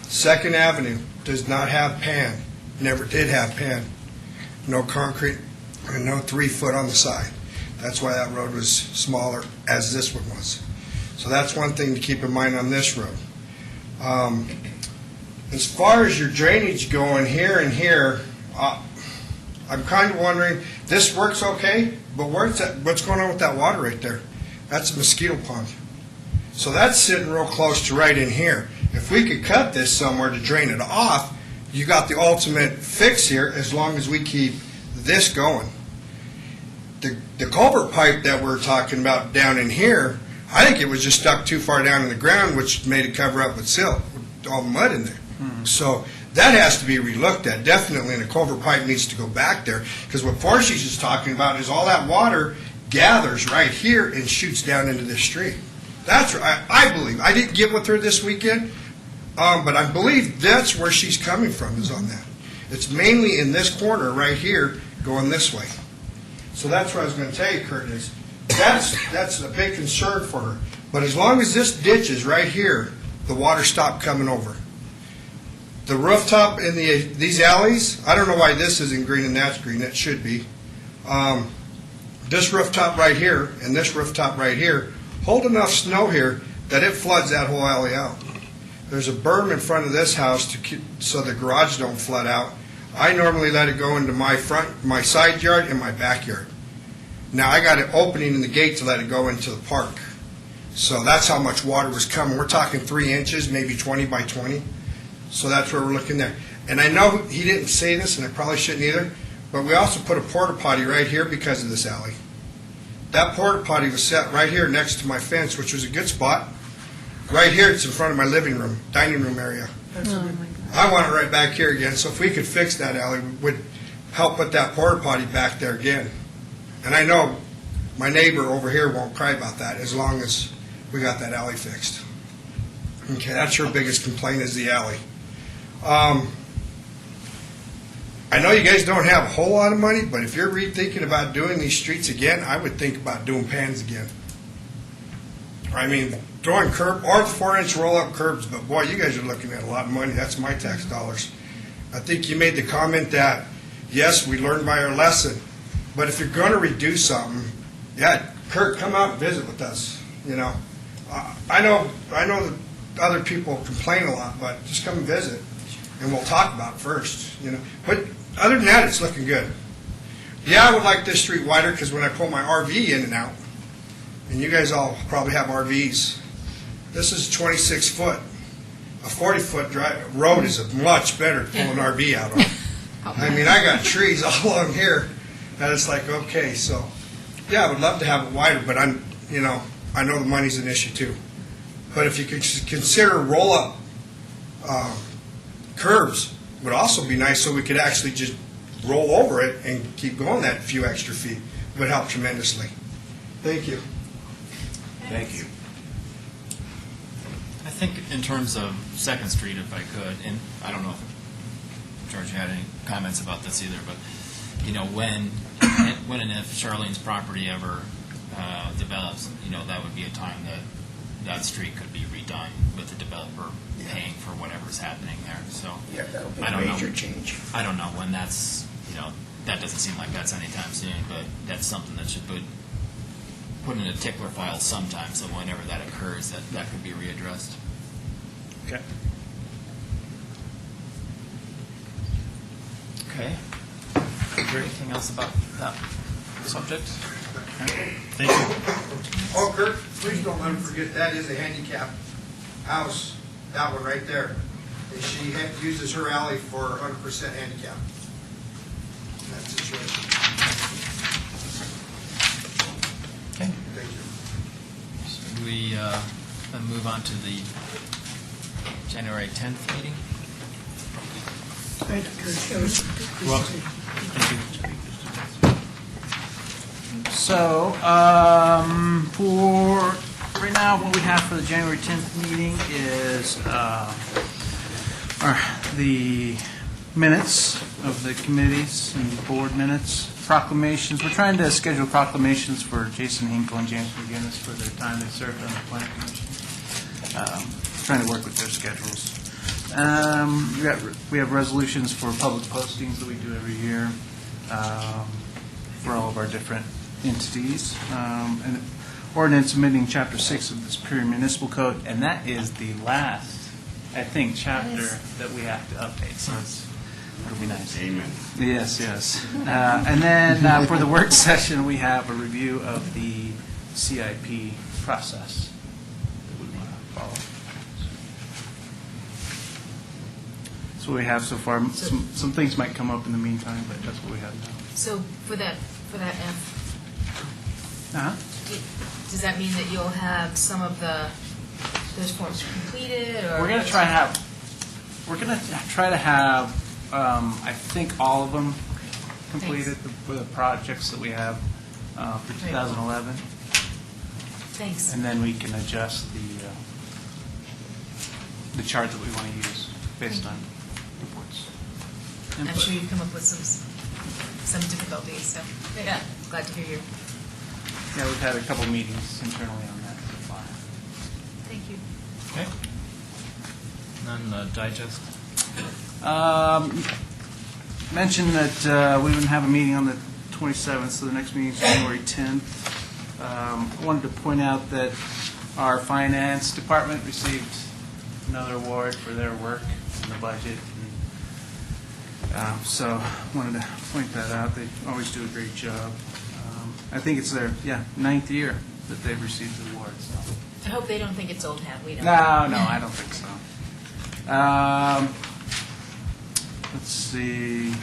2nd Avenue does not have pan, never did have pan. No concrete and no 3-foot on the side. That's why that road was smaller as this one was. So that's one thing to keep in mind on this road. As far as your drainage going here and here, I'm kind of wondering, this works okay, but what's going on with that water right there? That's a mosquito pond. So that's sitting real close to right in here. If we could cut this somewhere to drain it off, you got the ultimate fix here as long as we keep this going. The culvert pipe that we're talking about down in here, I think it was just stuck too far down in the ground, which made it cover up with silt, with all the mud in there. So that has to be relooked at, definitely, and the culvert pipe needs to go back there, because what Forsy's is talking about is all that water gathers right here and shoots down into this stream. That's right, I believe. I didn't get with her this weekend, but I believe that's where she's coming from, is on that. It's mainly in this corner right here, going this way. So that's what I was going to tell you, Kurt, is that's a big concern for her. But as long as this ditch is right here, the water stopped coming over. The rooftop in these alleys, I don't know why this isn't green and that's green. It should be. This rooftop right here and this rooftop right here hold enough snow here that it floods that whole alley out. There's a berm in front of this house so the garage don't flood out. I normally let it go into my side yard and my backyard. Now I got an opening in the gate to let it go into the park. So that's how much water was coming. We're talking 3 inches, maybe 20 by 20. So that's where we're looking there. And I know he didn't say this, and I probably shouldn't either, but we also put a porta potty right here because of this alley. That porta potty was set right here next to my fence, which was a good spot. Right here, it's in front of my living room, dining room area. Oh, my God. I want it right back here again, so if we could fix that alley, it would help put that porta potty back there again. And I know my neighbor over here won't cry about that as long as we got that alley fixed. Okay, that's your biggest complaint is the alley. I know you guys don't have a whole lot of money, but if you're rethinking about doing these streets again, I would think about doing pans again. I mean, throwing curb or 4-inch roll-up curbs, but boy, you guys are looking at a lot of money. That's my tax dollars. I think you made the comment that, yes, we learned by our lesson, but if you're going to redo something, yeah, Kurt, come out and visit with us. You know, I know that other people complain a lot, but just come and visit, and we'll talk about it first. You know, but other than that, it's looking good. Yeah, I would like this street wider because when I pull my RV in and out, and you guys all probably have RVs, this is 26 foot. a 40-foot road is much better to pull an RV out on. I mean, I got trees all along here, and it's like, okay, so, yeah, I would love to have it wider, but I know the money's an issue too. But if you could consider roll-up curbs would also be nice, so we could actually just roll over it and keep going that few extra feet. Would help tremendously. Thank you. Thank you. I think in terms of Second Street, if I could, and I don't know if George had any comments about this either, but when and if Charlene's property ever develops, that would be a time that street could be redone with the developer paying for whatever's happening there. So Yeah, that'll be I a don't major know. change. I don't know when that's that doesn't seem like that's anytime soon, but that's something that should put in a tickler file sometime. So whenever that occurs, that could be readdressed. Okay. Okay. Is there anything else about that subject? Thank you. Oh, Kurt, please don't let him forget that is a handicapped house, that one right there. And she uses her alley for 100% handicap. That's it, right. Okay. Thank you. Should we then move on to the January 10th meeting? Thank you, Kurt. That was a good presentation. So, for right now, what we have for the January 10th meeting is the minutes of the committees and board minutes, proclamations. We're trying to schedule proclamations for Jason Hinkle and James McGinnis for their time they served on the planning commission. Trying to work with their schedules. We have resolutions for public postings that we do every year for all of our different entities. And ordinance amending Chapter 6 of the Superior Municipal Code, and that is the last, I think, chapter that we have to update, so it'll be nice. Amen. Yes, yes. And then for the work session, we have a review of the CIP process that we want to follow. That's what we have so far. Some things might come up in the meantime, but that's what we have now. So for that F, Uh-huh. does that mean that you'll have some of those forms completed, or? We're going to try to have, I think, all of them completed for the projects that we have for 2011. Thanks. And then we can adjust the chart that we want to use based on reports. I'm Input. sure you've come up with some difficulties, so, yeah, glad to hear you. Yeah, we've had a couple meetings internally on that so far. Thank you. Okay. And then digest. Mentioned that we wouldn't have a meeting on the 27th, so the next meeting is January 10th. I wanted to point out that our finance department received another award for their work in the budget. So I wanted to point that out. They always do a great job. I think it's their 9th year that they've received the award. So. I hope they don't think it's old hat, we don't. No, I don't think so. Let's see.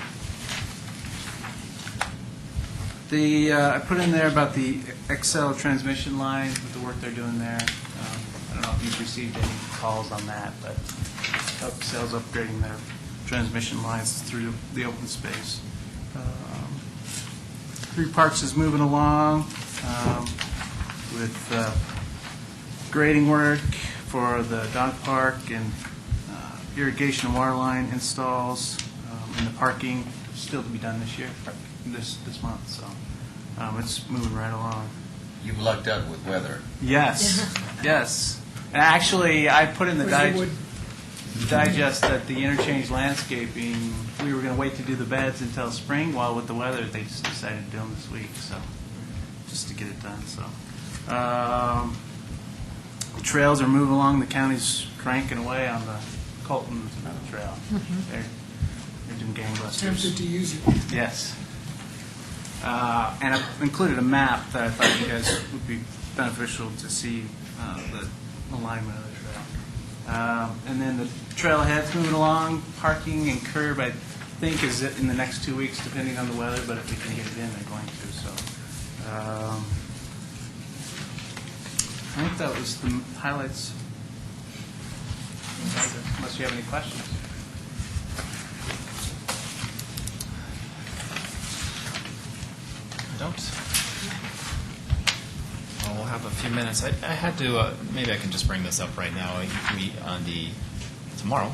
I put in there about the Excel transmission line with the work they're doing there. I don't know if you've received any calls on that, but Excel's upgrading their transmission lines through the open space. Three Parks is moving along with grading work for the dog park and irrigation and water line installs and the parking still to be done this year, this month. So it's moving right along. You've lucked out with weather. Yes, yes. And actually, I put in the digest that the interchange landscaping, we were going to wait to do the beds until spring. While with the weather, they just decided to do them this week, so just to get it done. So the trails are moving along. The county's cranking away on the Colton Trail. They're doing gangbusters. Tempted to use it. Yes. And I've included a map that I thought you guys would be beneficial to see the alignment of the trail. And then the trailhead's moving along, parking and curb, I think, is in the next 2 weeks, depending on the weather, but if we can get it in, they're going to, so. I think that was the highlights. Unless you have any questions. I don't. Well, we'll have a few minutes. I had to, maybe I can just bring this up right now. Tomorrow,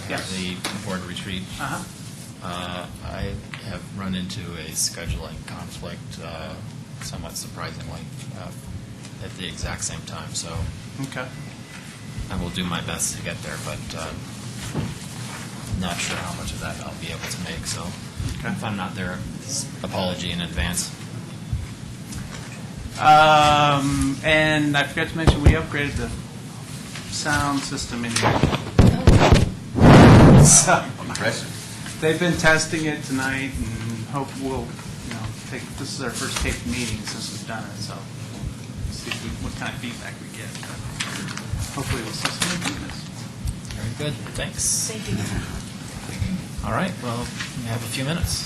Yes. the board retreat, Uh-huh. I have run into a scheduling conflict, somewhat surprisingly, at the exact same time. So Okay. I will do my best to get there, but not sure how much of that I'll be able to make. So Okay. if I'm not there, apology in advance. And I forgot to mention, we upgraded the sound system in here. So, Impressive. they've been testing it tonight, and hope we'll, this is our first taped meeting since we've done it, so we'll see what kind of feedback we get. Hopefully we'll see some improvements. Very good. Thanks. Thank you. All right. Well, we have a few minutes.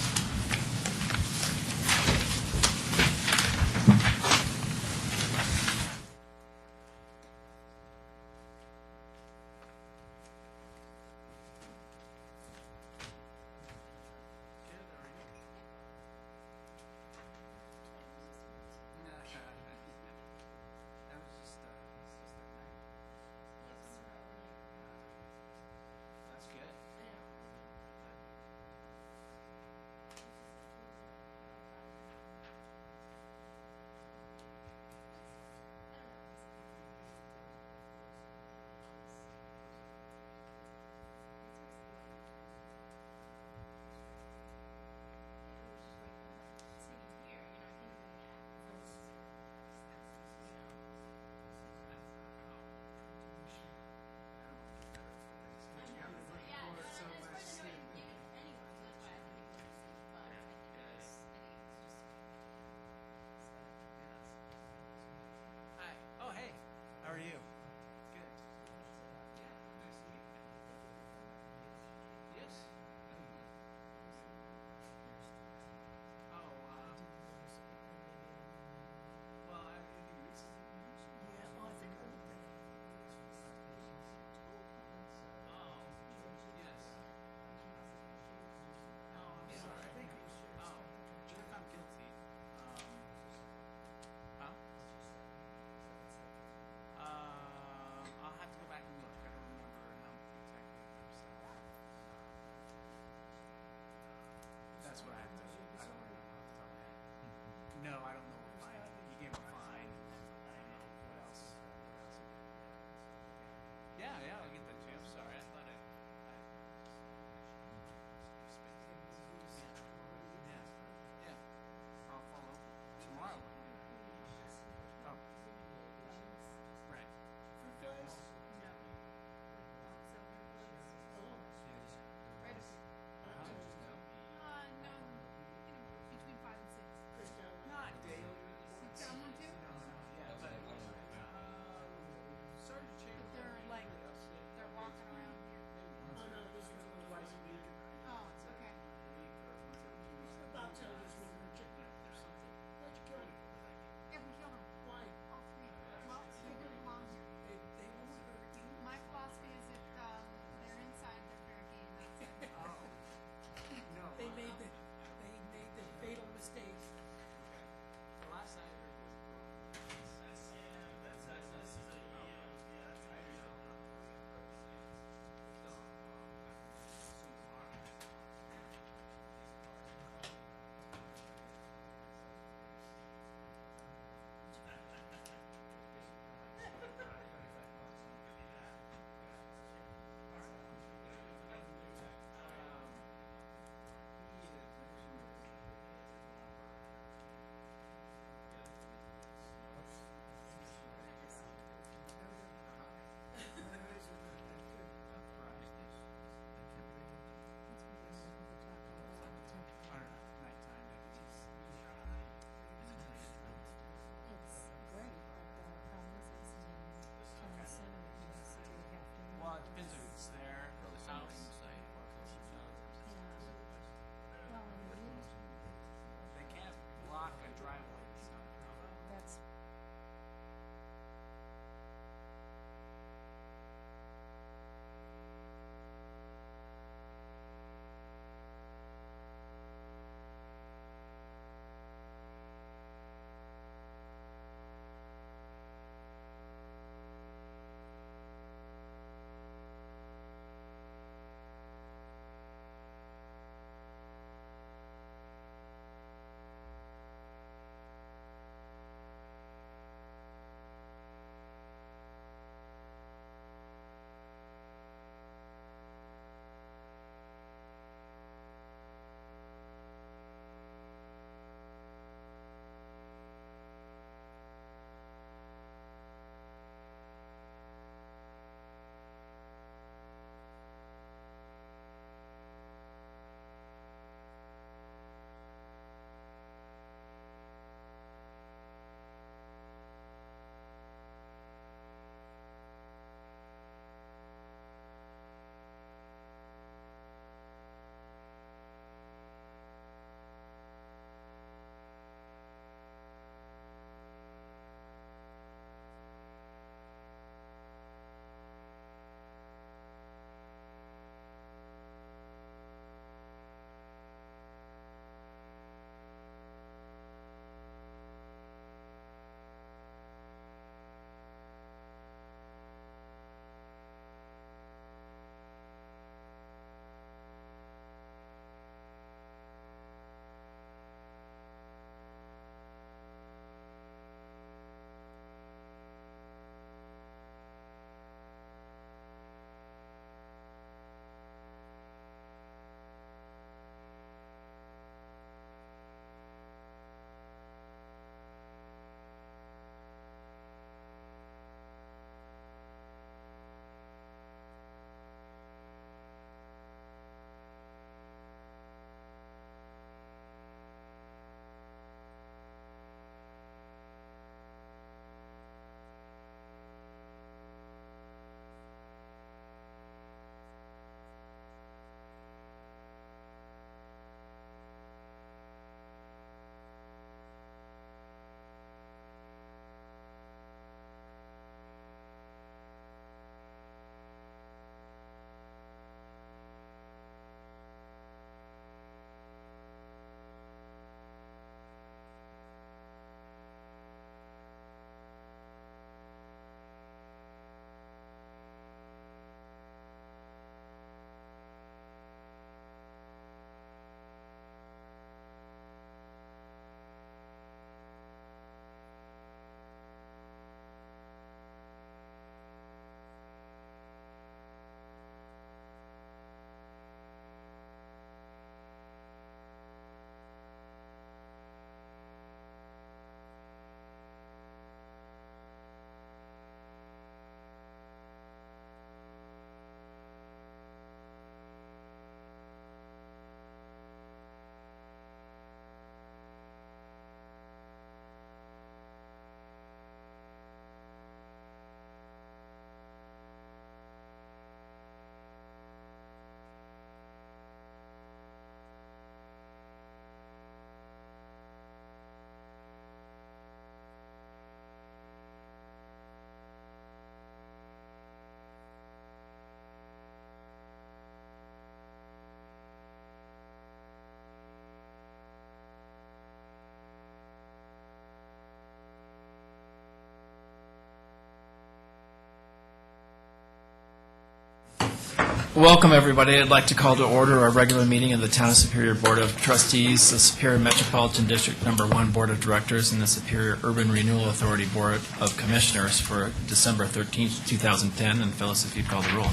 Welcome, everybody. I'd like to call to order our regular meeting of the Town of Superior Board of Trustees, the Superior Metropolitan District Number 1 Board of Directors, and the Superior Urban Renewal Authority Board of Commissioners for December 13th, 2010. And Phyllis, if you'd call the roll.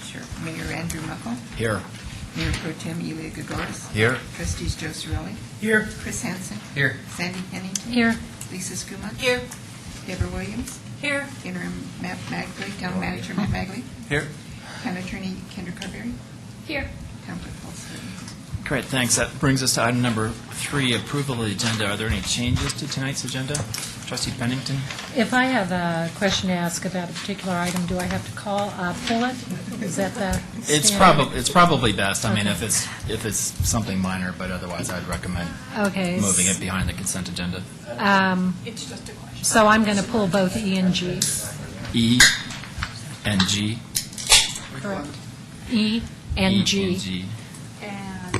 Sure. Mayor Andrew Muckle, Here. Mayor Pro Tem Elia Gagoras, Here. Trustees Joe Cirelli, Here. Chris Hansen, Here. Sandy Pennington, Here. Lisa Skuma, Here. Deborah Williams, Here. Interim Matt Magley, Town Manager Matt Magley, Here. Town Attorney Kendra Carberry, Here. Town Clerk Paul Slade. Great, thanks. That brings us to item number 3, approval of the agenda. Are there any changes to tonight's agenda? Trustee Pennington? If I have a question to ask about a particular item, do I have to pull it? Is that the It's standard? probably best. I mean, Okay. if it's something minor, but otherwise I'd recommend Okay. moving it behind the consent agenda. It's just a question. So I'm going to pull both E and G. E and G. Correct. E and E G. and G. And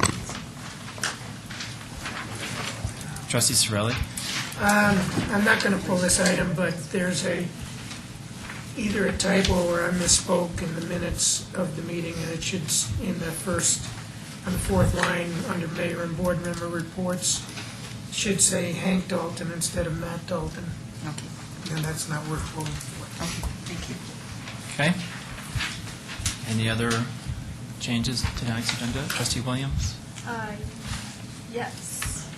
Trustee Cirelli? I'm not going to pull this item, but there's either a typo or I misspoke in the minutes of the meeting, and it should, on the fourth line, under mayor and board member reports, should say Hank Dalton instead of Matt Dalton, Okay, and that's not worth pulling for. okay, thank you. Okay. Any other changes to tonight's agenda? Trustee Williams? Yes.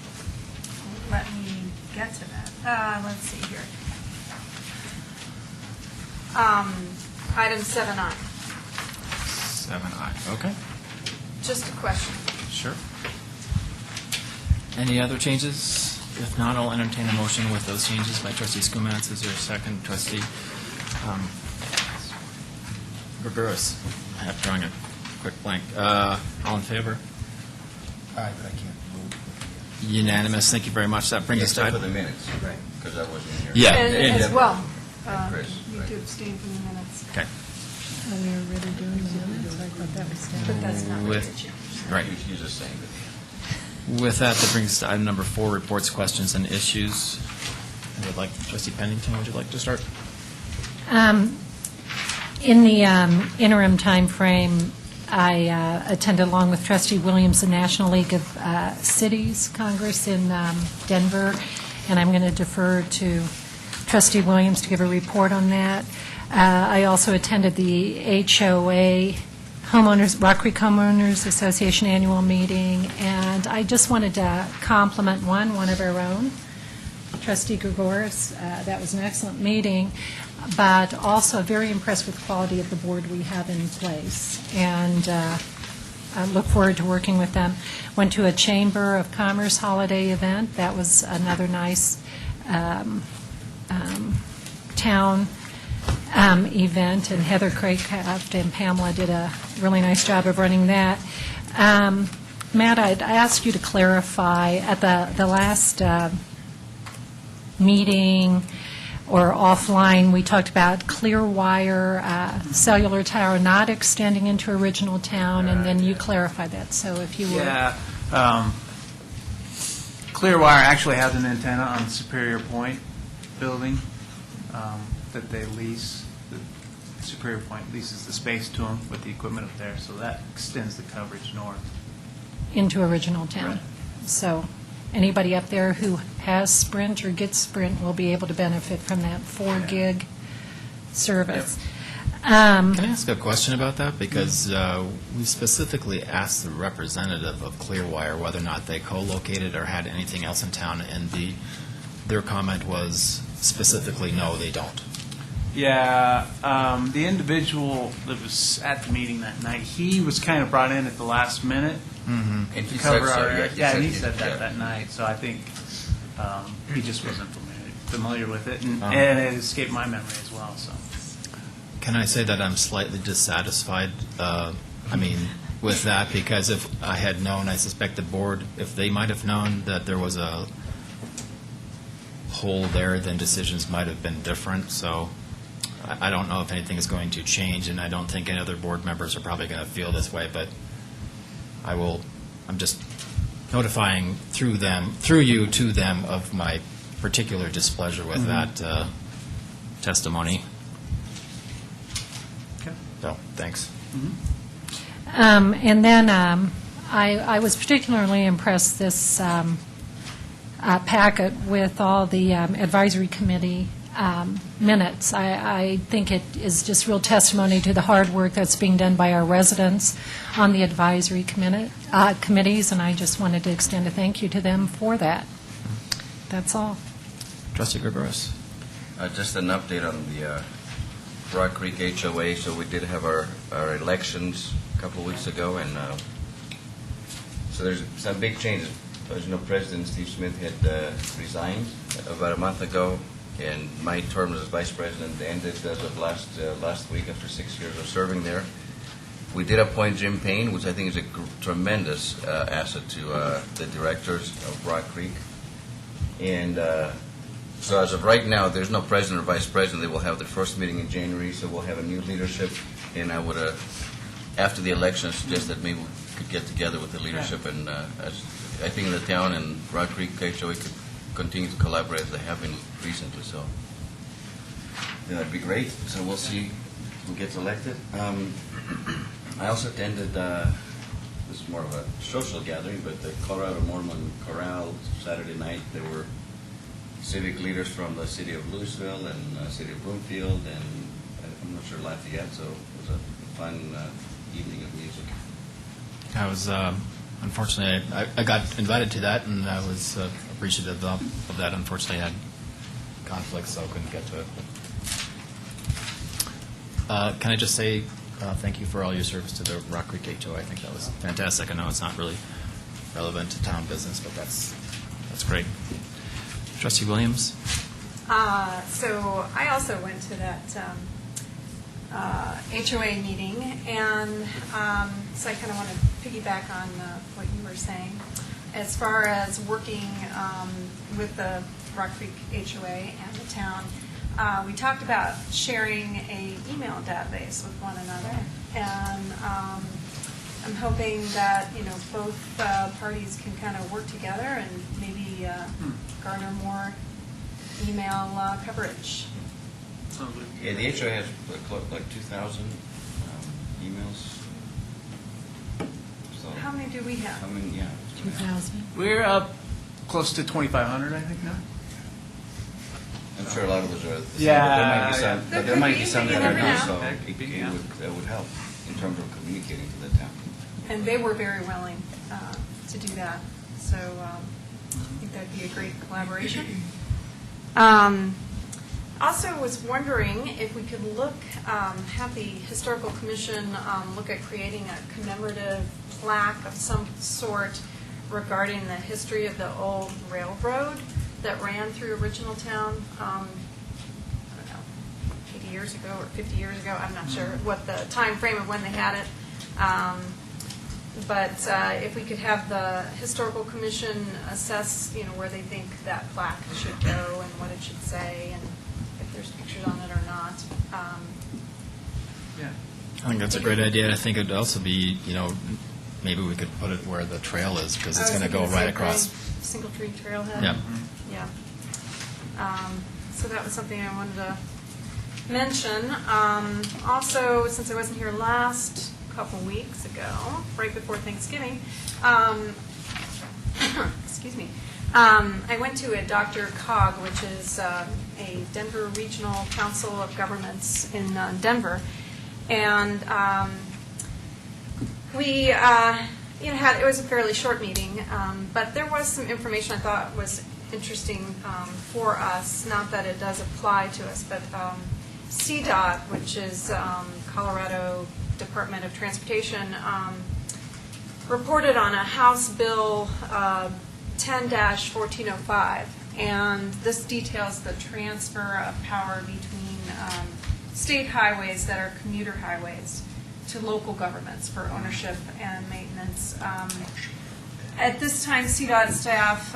Let me get to that. Let's see here. item 7I, 7I. Okay. just a question. Sure. Any other changes? If not, I'll entertain a motion with those changes by Trustee Skumatz. Is there a second? Trustee Gregoris? I'm drawing a quick blank. All in favor? Aye, but I can't move. Unanimous. Thank you very much. That brings us to Except for item. the minutes. Right. Because I wasn't here. Yeah. And as well, Chris, you right. do abstain from the minutes. Okay. Oh, we were really doing the minutes? I thought that was down. But that's not what With- did you. Right. He's just saying that. With that brings us to item number 4, reports, questions, and issues. I would like, Trustee Pennington, would you like to start? In the interim timeframe, I attended along with Trustee Williams the National League of Cities Congress in Denver, and I'm going to defer to Trustee Williams to give a report on that. I also attended the HOA Rock Creek Homeowners Association annual meeting, and I just wanted to compliment one of our own, Trustee Gregoris. That was an excellent meeting, but also very impressed with the quality of the board we have in place, and I look forward to working with them. Went to a Chamber of Commerce holiday event. That was another nice town event, and Heather Craycraft and Pamela did a really nice job of running that. Matt, I'd ask you to clarify, at the last meeting or offline, we talked about Clearwire cellular tower not extending into original town, and then you clarified that, so if you would. Yeah. Clearwire actually has an antenna on Superior Point building that they lease. The Superior Point leases the space to them with the equipment up there, so that extends the coverage north. Into original town. Right. So anybody up there who has Sprint or gets Sprint will be able to benefit from that 4 gig service. Can I ask a question about that? Because we specifically asked the representative of Clearwire whether or not they co-located or had anything else in town, and their comment was specifically, no, they don't. Yeah, the individual that was at the meeting that night, he was kind of brought in at the last minute And to he cover said so, our area. Yeah, and he he said yeah. that night, so I think he just wasn't familiar with it, and Uh-huh. and it escaped my memory as well, so. Can I say that I'm slightly dissatisfied, with that, because if I had known, I suspect the board, if they might have known that there was a hole there, then decisions might have been different, so I don't know if anything is going to change, and I don't think any other board members are probably going to feel this way, but I'm just notifying through you to them of my particular displeasure with that testimony. Okay. So, thanks. And then I was particularly impressed this packet with all the advisory committee minutes. I think it is just real testimony to the hard work that's being done by our residents on the advisory committees, and I just wanted to extend a thank you to them for that. That's all. Trustee Gregorius. Just an update on the Rock Creek HOA. So we did have our elections a couple of weeks ago, and so there's some big changes. As you know, President Steve Smith had resigned about a month ago, and my term as vice president ended as of last week after 6 years of serving there. We did appoint Jim Payne, which I think is a tremendous asset to the directors of Rock Creek. And so as of right now, there's no president or vice president. They will have their first meeting in January, so we'll have a new leadership. And I would, after the election, suggest that maybe we could get together with the leadership, and I think the town and Rock Creek HOA could continue to collaborate as they have been recently. So that'd be great. So we'll see who gets elected. I also attended, this is more of a social gathering, but the Colorado Mormon Chorale Saturday night. There were civic leaders from the city of Louisville and city of Broomfield, and I'm not sure Lafayette, so it was a fun evening of music. I was, unfortunately, I got invited to that, and I was appreciative of that. Unfortunately, I had conflicts, so I couldn't get to it. Can I just say thank you for all your service to the Rock Creek HOA. I think that was fantastic. I know it's not really relevant to town business, but that's great. Trustee Williams? So I also went to that HOA meeting, and so I kind of want to piggyback on what you were saying. As far as working with the Rock Creek HOA and the town, we talked about sharing a email database with one another, and I'm hoping that both parties can kind of work together and maybe garner more email coverage. Yeah, the HOA has like 2,000 emails. So How many do we have? how many? Yeah. 2,000. We're up close to 2,500, I think, now. I'm sure a lot of those are. The same, Yeah, but there might be some, There but there could might be, be some you that are never new, so know. it would help in terms of communicating to the town. And they were very willing to do that. So I think that'd be a great collaboration. Also was wondering if we could have the Historical Commission look at creating a commemorative plaque of some sort regarding the history of the old railroad that ran through original town, I don't know, 80 years ago or 50 years ago. I'm not sure what the time frame of when they had it. But if we could have the Historical Commission assess, where they think that plaque should go and what it should say, and if there's pictures on it or not. Yeah. I think that's a great idea. I think it would also be, maybe we could put it where the trail is, because it's going to go right across. Single Tree Trailhead. Yeah. Yeah. So that was something I wanted to mention. Also, since I wasn't here last couple weeks ago, right before Thanksgiving, excuse me, I went to a Dr. COG, which is a Denver Regional Council of Governments in Denver, and we it was a fairly short meeting, but there was some information I thought was interesting for us. Not that it does apply to us, but CDOT, which is Colorado Department of Transportation, reported on a House Bill 10-1405, and this details the transfer of power between state highways that are commuter highways to local governments for ownership and maintenance. At this time, CDOT staff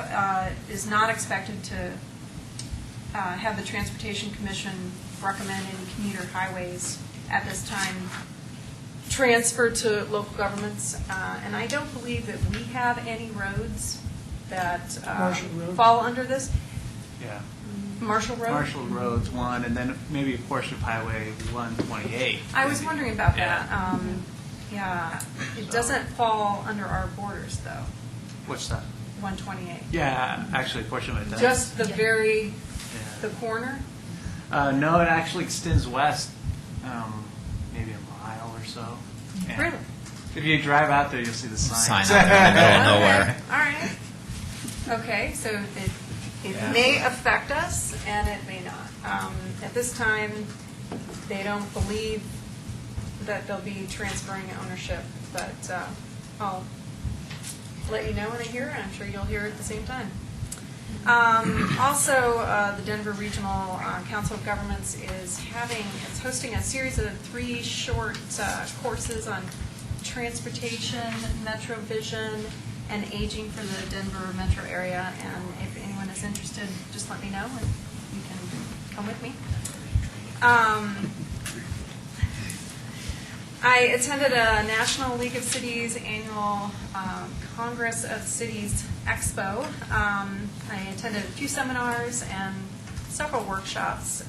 is not expected to have the Transportation Commission recommend any commuter highways at this time transfer to local governments. And I don't believe that we have any roads that Marshall Road? fall under this. Yeah. Marshall Road? Marshall Road's one, and then maybe a portion of Highway 128. I was wondering about Yeah. that. Yeah, it doesn't fall under our borders, though, What's that? 128. Yeah, actually, a portion of it does. Just the very, Yeah. the corner? No, it actually extends west, maybe a mile or so. Yeah. Really? If you drive out there, you'll see the sign. Sign out there in the middle of nowhere. All right. Okay, so it Yeah. may affect us and it may not. At this time, they don't believe that they'll be transferring ownership, but I'll let you know when I hear it. I'm sure you'll hear it at the same time. Also, the Denver Regional Council of Governments is hosting a series of 3 short courses on transportation, Metro Vision, and aging for the Denver metro area. And if anyone is interested, just let me know and you can come with me. I attended a National League of Cities annual Congress of Cities Expo. I attended a few seminars and several workshops.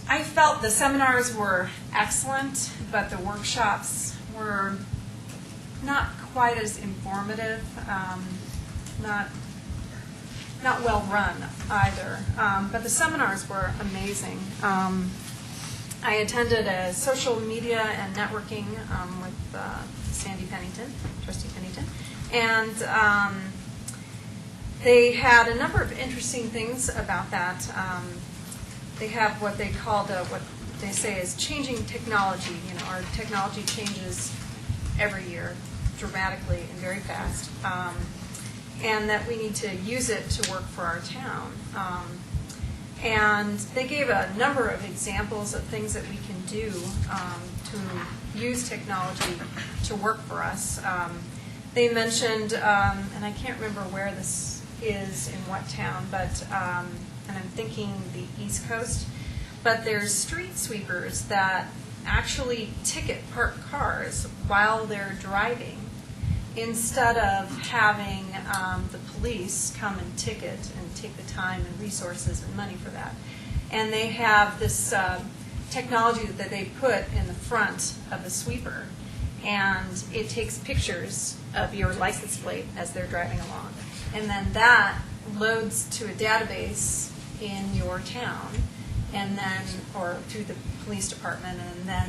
I felt the seminars were excellent, but the workshops were not quite as informative, not well run either. But the seminars were amazing. I attended a social media and networking with Trustee Pennington, and they had a number of interesting things about that. They have what they called what they say is changing technology. You know, our technology changes every year dramatically and very fast, and that we need to use it to work for our town. And they gave a number of examples of things that we can do to use technology to work for us. They mentioned, and I can't remember where this is in what town, but and I'm thinking the East Coast, but there's street sweepers that actually ticket parked cars while they're driving, instead of having the police come and ticket and take the time and resources and money for that. And they have this technology that they put in the front of the sweeper, and it takes pictures of your license plate as they're driving along. And then that loads to a database in your town, and then, or through the police department, and then,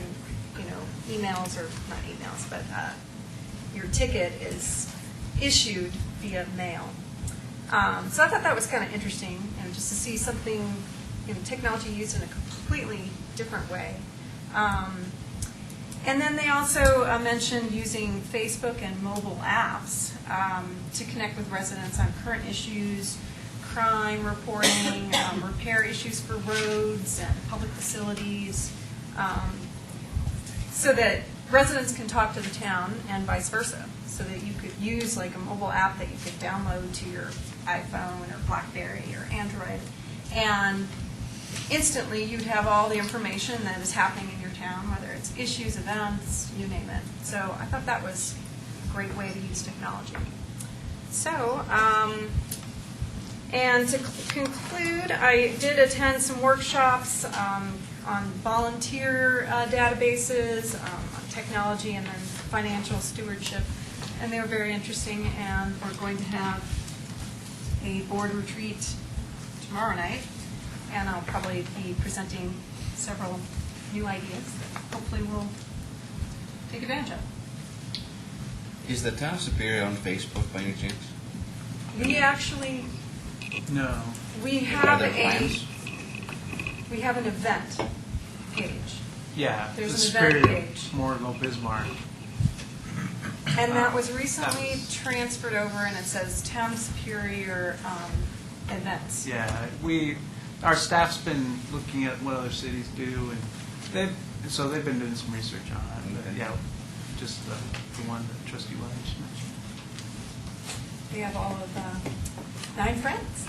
you know, emails, or not emails, but your ticket is issued via mail. So I thought that was kind of interesting, you know, just to see something, you know, technology used in a completely different way. And then they also mentioned using Facebook and mobile apps to connect with residents on current issues, crime reporting, repair issues for roads and public facilities, so that residents can talk to the town and vice versa, so that you could use like a mobile app that you could download to your iPhone or BlackBerry or Android, and instantly you'd have all the information that is happening in your town, whether it's issues, events, you name it. So I thought that was a great way to use technology. So, and to conclude, I did attend some workshops on volunteer databases, on technology, and then financial stewardship, and they were very interesting. And we're going to have a board retreat tomorrow night, and I'll probably be presenting several new ideas that hopefully we'll take advantage of. Is the town superior on Facebook by any chance? We actually, No. we Are have there plans? we have an event page, Yeah. There's the an event Superior page. Morganville Bismarck. and that was recently transferred over, and it says Town Superior events. Yeah, our staff's been looking at what other cities do, and they've been doing some research on it. But Okay. yeah, just the one that Trustee Williams mentioned. We have all of 9 friends.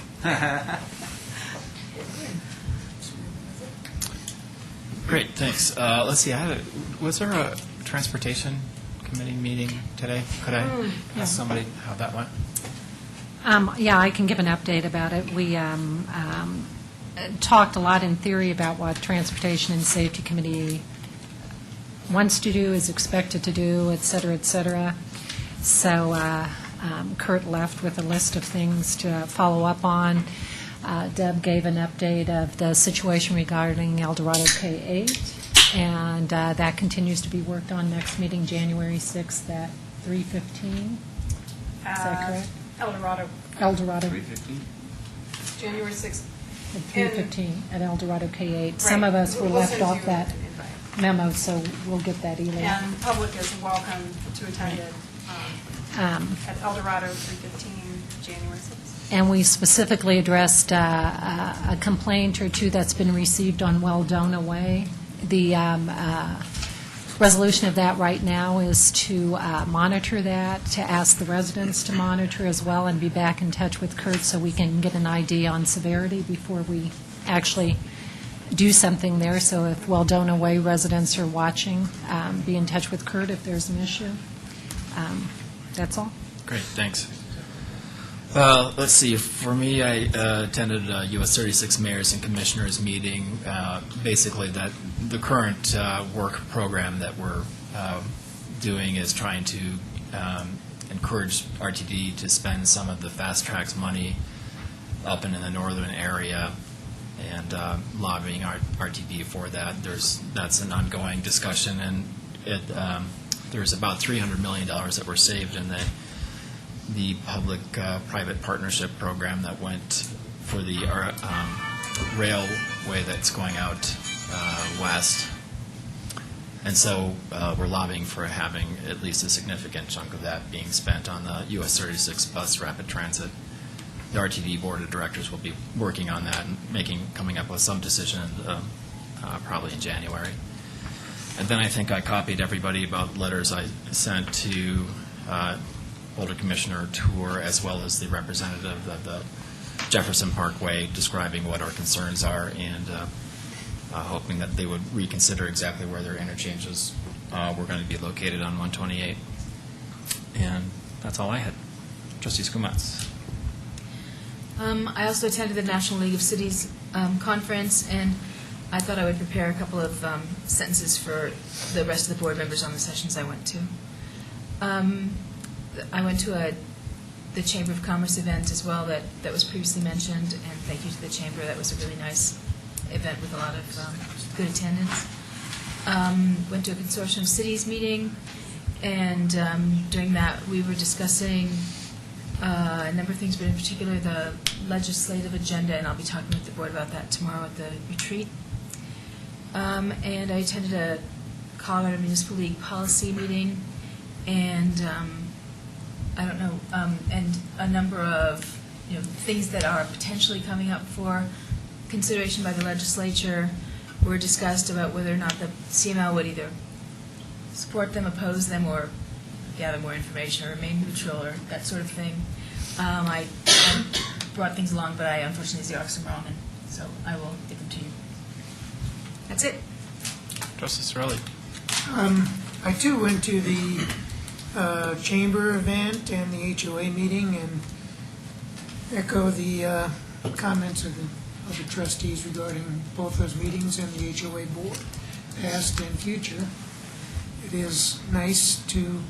Great, thanks. Let's see, was there a transportation committee meeting today? Could I ask somebody how that went? Yeah, I can give an update about it. We talked a lot in theory about what Transportation and Safety Committee wants to do, is expected to do, et cetera, et cetera. So Kurt left with a list of things to follow up on. Deb gave an update of the situation regarding El Dorado K-8, and that continues to be worked on. Next meeting, January 6th at 3:15. Is that correct? El Dorado, El Dorado, January 6th. at 3:15 at El Dorado K-8. Some Right. of us were We'll left send off you that an invite. memo, so we'll get that email. And the public is welcome to attend it at El Dorado, 3:15, January 6th. And we specifically addressed a complaint or two that's been received on Weldona Way. The resolution of that right now is to monitor that, to ask the residents to monitor as well, and be back in touch with Kurt so we can get an idea on severity before we actually do something there. So if Weldona Way residents are watching, be in touch with Kurt if there's an issue. That's all. Great, thanks. Let's see, for me, I attended a US 36 Mayors and Commissioners meeting. Basically, that the current work program that we're doing is trying to encourage RTD to spend some of the fast tracks money up in the northern area, and lobbying RTD for that. That's an ongoing discussion, and there's about $300 million that were saved in the public-private partnership program that went for the railway that's going out west. And so we're lobbying for having at least a significant chunk of that being spent on the US 36 bus rapid transit. The RTD Board of Directors will be working on that and coming up with some decision probably in January. And then I think I copied everybody about letters I sent to Boulder Commissioner Tour, as well as the representative of the Jefferson Parkway, describing what our concerns are, and hoping that they would reconsider exactly where their interchanges were going to be located on 128. And that's all I had. Trustee Skumatz. I also attended the National League of Cities conference, and I thought I would prepare a couple of sentences for the rest of the board members on the sessions I went to. I went to the Chamber of Commerce event as well that was previously mentioned, and thank you to the Chamber. That was a really nice event with a lot of good attendance. Went to a consortium of cities meeting, and during that we were discussing a number of things, but in particular the legislative agenda, and I'll be talking with the board about that tomorrow at the retreat. And I attended a Colorado Municipal League policy meeting, and and a number of things that are potentially coming up for consideration by the legislature were discussed about whether or not the CML would either support them, oppose them, or gather more information, or remain neutral, or that sort of thing. I brought things along, but I unfortunately xeroxed them wrong, and so I will give them to you. That's it. Trustee Sorelli. I too went to the chamber event and the HOA meeting, and echo the comments of the trustees regarding both those meetings and the HOA board, past and future. It is nice to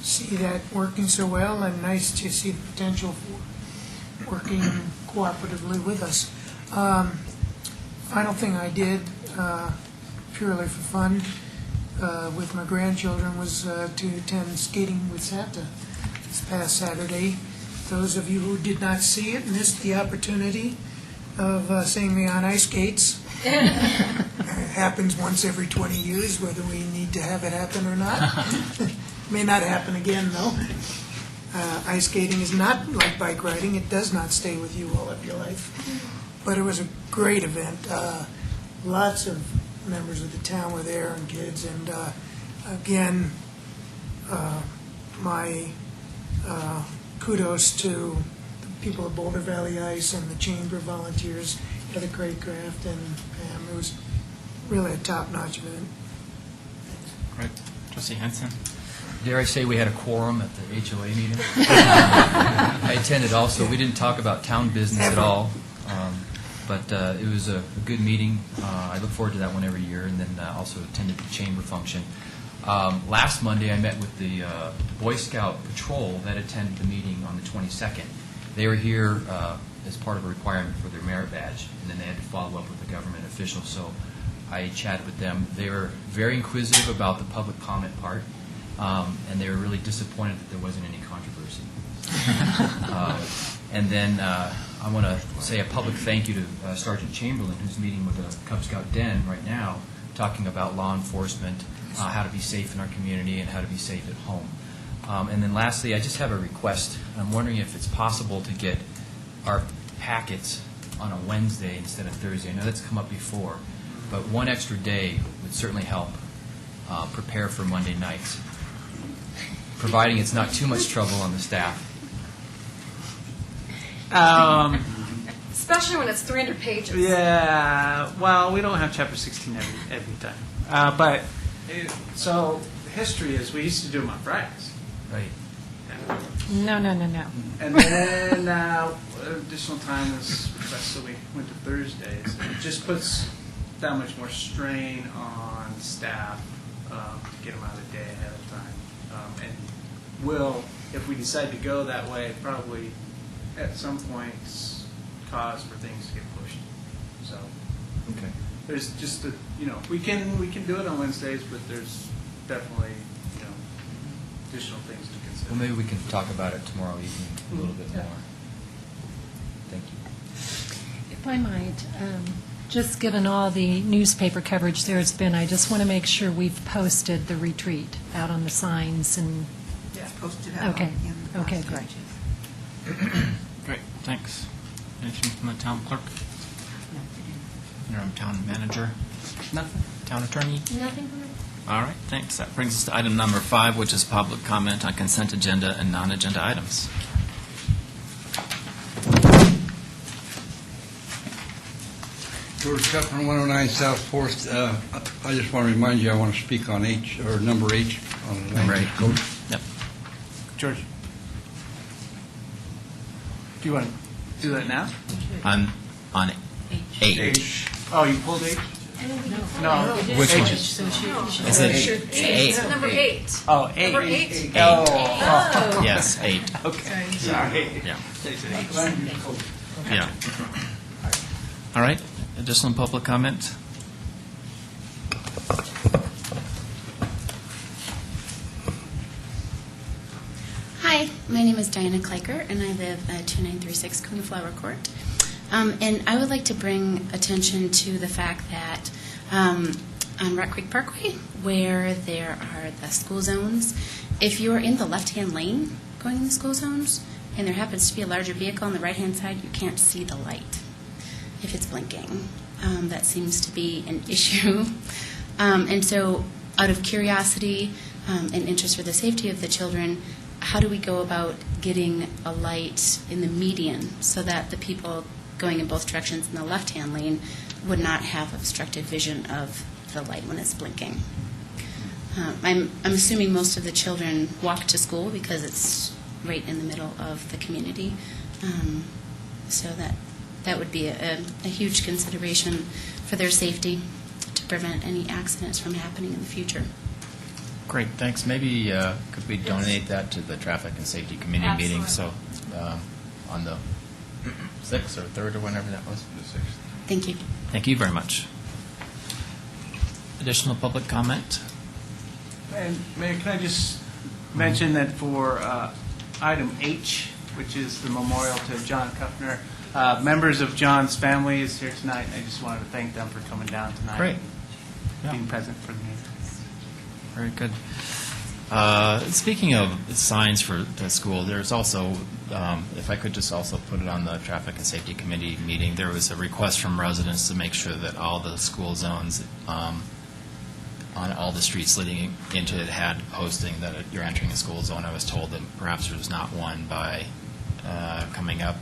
see that working so well, and nice to see the potential for working cooperatively with us. Final thing I did, purely for fun, with my grandchildren, was to attend Skating with Santa this past Saturday. Those of you who did not see it missed the opportunity of seeing me on ice skates. It happens once every 20 years, whether we need to have it happen or not. May not happen again, though. Ice skating is not like bike riding. It does not stay with you all of your life. But it was a great event. Lots of members of the town were there, and kids. And again, my kudos to the people of Boulder Valley Ice and the Chamber volunteers, Heather Craycraft and Pam. It was really a top-notch event. Great. Trustee Henson. Dare I say we had a quorum at the HOA meeting? I attended also. We didn't talk about town business at all, but it was a good meeting. I look forward to that one every year, and then also attended the chamber function. Last Monday, I met with the Boy Scout Patrol that attended the meeting on the 22nd. They were here as part of a requirement for their merit badge, and then they had to follow up with the government official, so I chatted with them. They were very inquisitive about the public comment part, and they were really disappointed that there wasn't any controversy. And then I want to say a public thank you to Sergeant Chamberlain, who's meeting with the Cub Scout Den right now, talking about law enforcement, how to be safe in our community, and how to be safe at home. And then lastly, I just have a request. I'm wondering if it's possible to get our packets on a Wednesday instead of Thursday. I know that's come up before, but one extra day would certainly help prepare for Monday nights, providing it's not too much trouble on the staff. Especially when it's 300 pages. Yeah, well, we don't have Chapter 16 every time. But, so, the history is, we used to do them on Fridays. Right. No. And then additional time was requested, so we went to Thursdays. It just puts that much more strain on staff to get them out a day ahead of time. And will, if we decide to go that way, probably at some points cause for things to get pushed. So Okay. there's just a, we can do it on Wednesdays, but there's definitely additional things to consider. Well, maybe we can talk about it tomorrow evening a little bit more. Thank you. If I might, just given all the newspaper coverage there's been, I just want to make sure we've posted the retreat out on the signs and, It's posted out. okay, in the okay, last great. pages. Great, thanks. Anything from the town clerk? Interim town manager? Nothing. Town attorney? Nothing from All right, thanks. That brings us to item number 5, which is public comment on consent agenda and non-agenda items. George Cuthman, 109 South Fourth. I just want to remind you, I want to speak on H, or number H, on the Number land use 8. code. Yep. George, do you want to do that now? On 8. Oh, you pulled H? No. Which one? So she Is it 8? Number 8. Oh, 8. Number 8. Oh, Yes, 8. okay. Sorry. Yeah. Land use code. Yeah. All right, additional public comment? Hi, my name is Diana Kleiker, and I live at 2936 Coneflower Court. And I would like to bring attention to the fact that on Rock Creek Parkway, where there are the school zones, if you're in the left-hand lane going in the school zones, and there happens to be a larger vehicle on the right-hand side, you can't see the light if it's blinking. That seems to be an issue. And so, out of curiosity and interest for the safety of the children, how do we go about getting a light in the median so that the people going in both directions in the left-hand lane would not have obstructed vision of the light when it's blinking? I'm assuming most of the children walk to school because it's right in the middle of the community. So that would be a huge consideration for their safety to prevent any accidents from happening in the future. Great, thanks. Maybe could we donate that to the Traffic and Safety Committee meeting? So on the 6th or 3rd or whenever that was? The 6th. Thank you. Thank you very much. Additional public comment? And Mayor, can I just mention that for item H, which is the memorial to John Kuffner, members of John's family is here tonight, and I just wanted to thank them for coming down tonight. Great. and Being present for the meeting. Very good. Speaking of signs for the school, there's also, if I could just also put it on the Traffic and Safety Committee meeting, there was a request from residents to make sure that all the school zones on all the streets leading into it had posting that you're entering a school zone. I was told that perhaps there's not one by coming up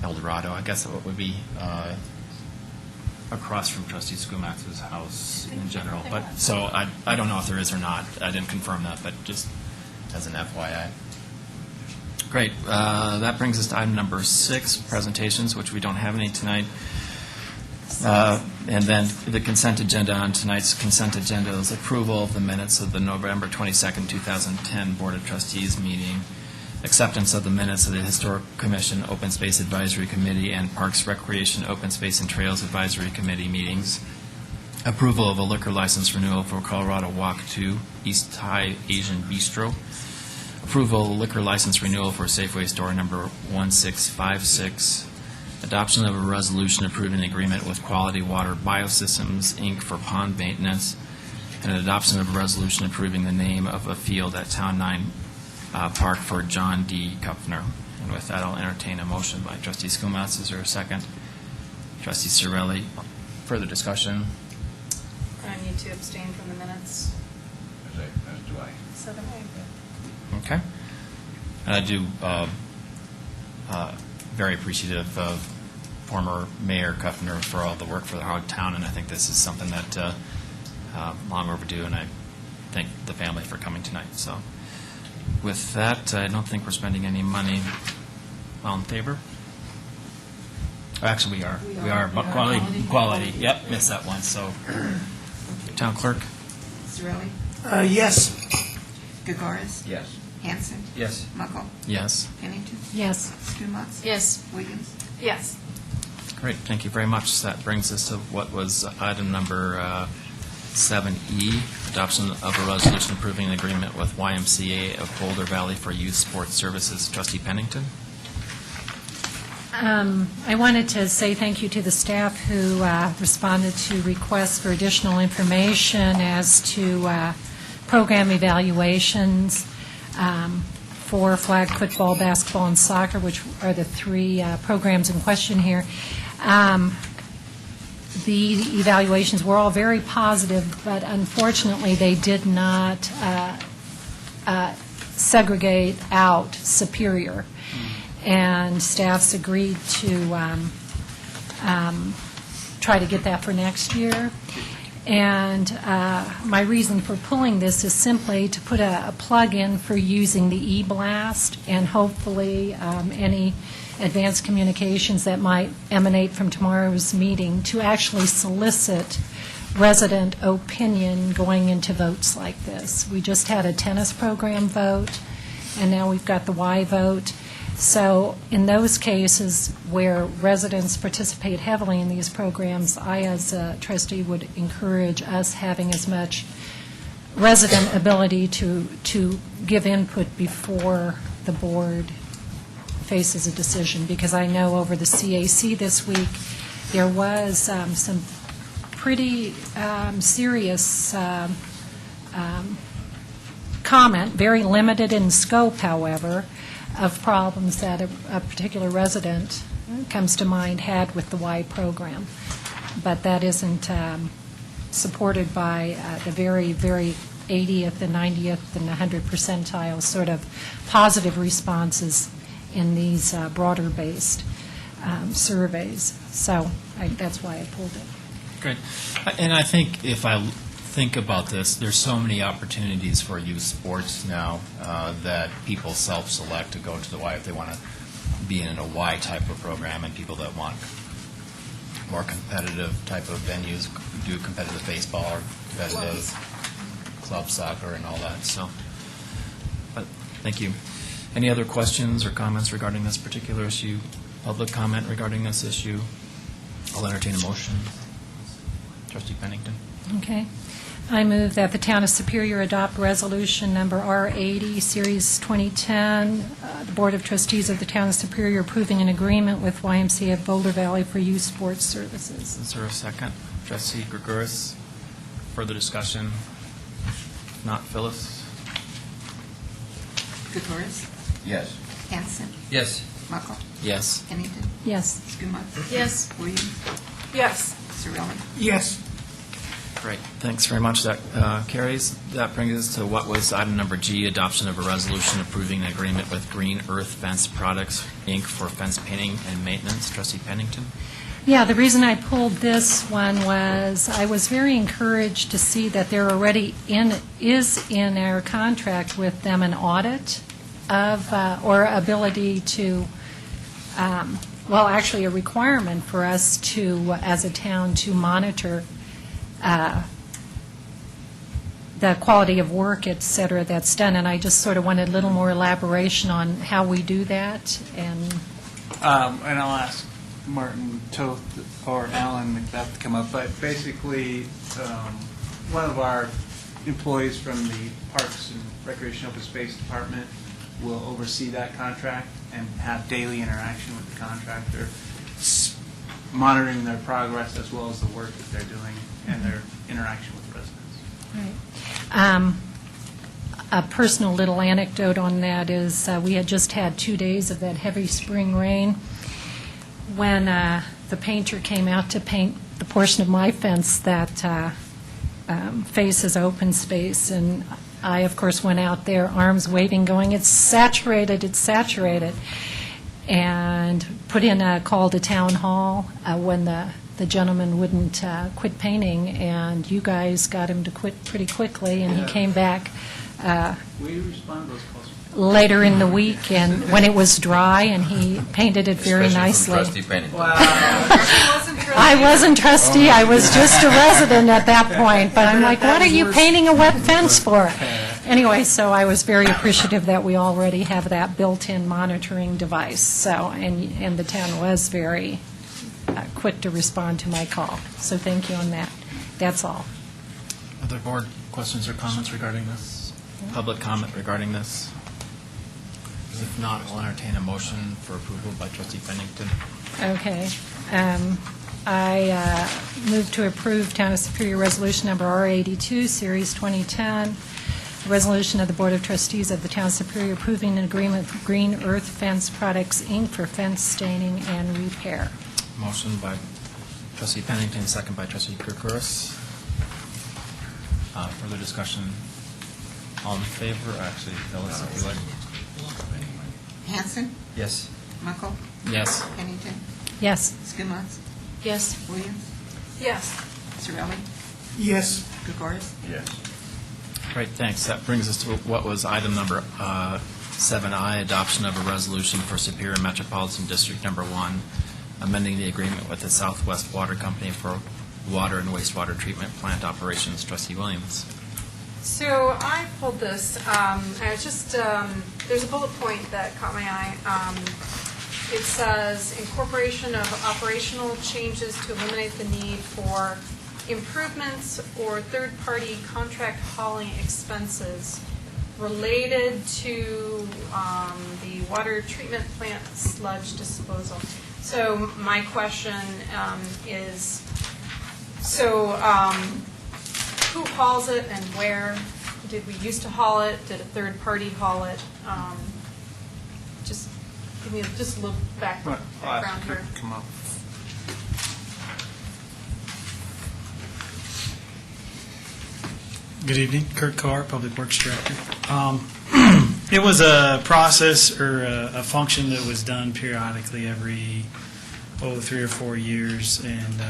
El Dorado, I guess it would be across from Trustee Skumax's house in general. But so I don't know if there is or not. I didn't confirm that, but just as an FYI. Great. That brings us to item number 6, presentations, which we don't have any tonight. And then the consent agenda on tonight's consent agenda is approval of the minutes of the November 22nd, 2010 Board of Trustees meeting, acceptance of the minutes of the Historic Commission, Open Space Advisory Committee, and Parks, Recreation, Open Space, and Trails Advisory Committee meetings, approval of a liquor license renewal for Colorado Walk 2, East High Asian Bistro, approval of liquor license renewal for Safeway store number 1656, adoption of a resolution approving an agreement with Quality Water Biosystems, Inc. for pond maintenance, and adoption of a resolution approving the name of a field at Town 9 Park for John D. Kupfner. And with that, I'll entertain a motion by Trustee Skumatz. Is there a second? Trustee Cirelli. Further discussion? I need to abstain from the minutes. As do I. So do I. Okay. And I do very appreciative of former Mayor Kupfner for all the work for our town, and I think this is something that long overdue, and I thank the family for coming tonight. So with that, I don't think we're spending any money. All in favor? Oh, actually, we are. We are. But quality. Yep, missed that one. So, Town Clerk? Cirelli? Yes. Gagaris? Yes. Hanson? Yes. Muckle? Yes. Pennington? Yes. Skumatz? Yes. Williams? Yes. Great, thank you very much. That brings us to what was item number 7E, adoption of a resolution approving an agreement with YMCA of Boulder Valley for youth sports services. Trustee Pennington? I wanted to say thank you to the staff who responded to requests for additional information as to program evaluations for flag football, basketball, and soccer, which are the three programs in question here. The evaluations were all very positive, but unfortunately, they did not segregate out Superior. And staffs agreed to try to get that for next year. And my reason for pulling this is simply to put a plug in for using the e-blast, and hopefully any advanced communications that might emanate from tomorrow's meeting to actually solicit resident opinion going into votes like this. We just had a tennis program vote, and now we've got the Y vote. So in those cases where residents participate heavily in these programs, I, as a trustee, would encourage us having as much resident ability to give input before the board faces a decision, because I know over the CAC this week there was some pretty serious comment, very limited in scope, however, of problems that a particular resident comes to mind had with the Y program. But that isn't supported by the very, very 80th and 90th and 100th percentile sort of positive responses in these broader-based surveys. So that's why I pulled it. Great. And I think if I think about this, there's so many opportunities for youth sports now that people self-select to go to the Y if they want to be in a Y type of program, and people that want more competitive type of venues do competitive baseball or competitive club soccer and all that. So, but thank you. Any other questions or comments regarding this particular issue? Public comment regarding this issue? I'll entertain a motion. Trustee Pennington. Okay. I move that the Town of Superior adopt Resolution Number R80, Series 2010, the Board of Trustees of the Town of Superior approving an agreement with YMCA of Boulder Valley for youth sports services. Is there a second? Trustee Gregoris. Further discussion? Not Phyllis? Gagaris? Yes. Hanson? Yes. Muckle? Yes. Pennington? Yes. Skumatz? Yes. Williams? Yes. Cirelli? Yes. Great. Thanks very much. That carries. That brings us to what was item number G, adoption of a resolution approving an agreement with Green Earth Fence Products, Inc. for fence painting and maintenance. Trustee Pennington. Yeah, the reason I pulled this one was I was very encouraged to see that there already is in our contract with them an audit of, or ability to well, actually a requirement for us to, as a town, to monitor the quality of work, et cetera, that's done. And I just sort of wanted a little more elaboration on how we do that. And I'll ask Martin Toth or Alan Macbeth to come up, but basically, one of our employees from the Parks and Recreation Open Space Department will oversee that contract and have daily interaction with the contractor, monitoring their progress as well as the work that they're doing and their interaction with residents. right. A personal little anecdote on that is we had just had 2 days of that heavy spring rain. When the painter came out to paint the portion of my fence that faces open space, and I, of course, went out there, arms waving, going, it's saturated, and put in a call to town hall when the gentleman wouldn't quit painting, and you guys got him to quit pretty quickly, and he came back We respond to those calls. later in the week, and when it was dry, and he painted it very Especially from nicely. trustee Pennington. I wasn't trustee, I was just a resident at that point, but I'm like, what are you painting a wet fence for? Anyway, so I was very appreciative that we already have that built-in monitoring device, so, and the town was very quick to respond to my call, so thank you on that. That's all. Other board questions or comments regarding this? Public comment regarding this? If not, I'll entertain a motion for approval by trustee Pennington. Okay. I move to approve Town of Superior Resolution Number R82, Series 2010, a resolution of the Board of Trustees of the Town of Superior approving an agreement with Green Earth Fence Products, Inc. for fence staining and repair. Motion by trustee Pennington, second by trustee Kirkouris. Further discussion? All in favor? Actually, Phyllis, if you like. Hanson, Yes. Muckle, Yes. Pennington, Yes. Skidmore, Yes. Williams, Yes. Cirelli, Yes. Gregoris. Yes. Great, thanks. That brings us to what was item number 7I, adoption of a resolution for Superior Metropolitan District Number 1, amending the agreement with the Southwest Water Company for water and wastewater treatment plant operations. Trustee Williams. So I pulled this, I was just, there's a bullet point that caught my eye. It says incorporation of operational changes to eliminate the need for improvements or third-party contract hauling expenses related to the water treatment plant sludge disposal. So my question is, who hauls it and where? Did we used to haul it? Did a third party haul it? Just give me just a little background here. Come up. Good evening, Kurt Carr, Public Works Director. It was a process or a function that was done periodically every 3 or 4 years, and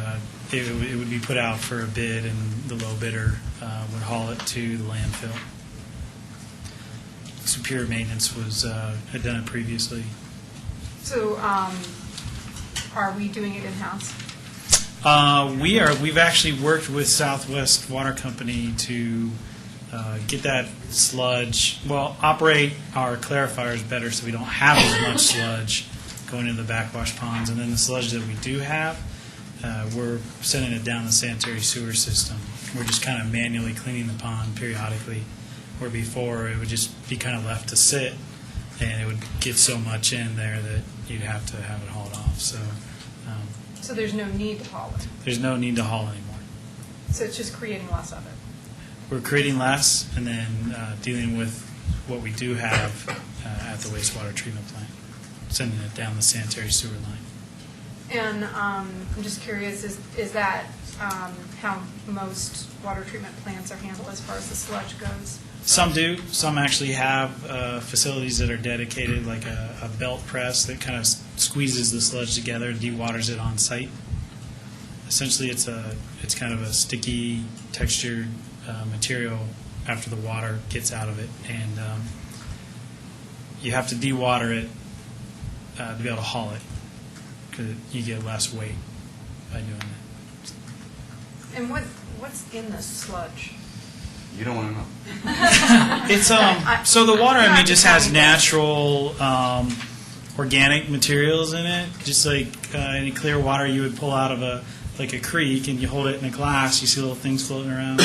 it would be put out for a bid, and the low bidder would haul it to the landfill. Superior Maintenance had done it previously. So are we doing it in-house? We've actually worked with Southwest Water Company to get that sludge, operate our clarifiers better so we don't have as much sludge going into the backwash ponds. And then the sludge that we do have, we're sending it down the sanitary sewer system. We're just kind of manually cleaning the pond periodically, where before it would just be kind of left to sit, and it would get so much in there that you'd have to have it hauled off. So So there's no need to haul it. there's no need to haul anymore. So it's just creating less of it. We're creating less and then dealing with what we do have at the wastewater treatment plant, sending it down the sanitary sewer line. And I'm just curious, is that how most water treatment plants are handled as far as the sludge goes? Some do. Some actually have facilities that are dedicated, like a belt press that kind of squeezes the sludge together and dewaters it on site. Essentially, it's kind of a sticky, textured material after the water gets out of it, and you have to dewater it to be able to haul it, You get less weight by doing that. And what's in the sludge? You don't want to know. It's so the water I mean just has natural organic materials in it, just like any clear water you would pull out of a creek, and you hold it in a glass, you see little things floating around.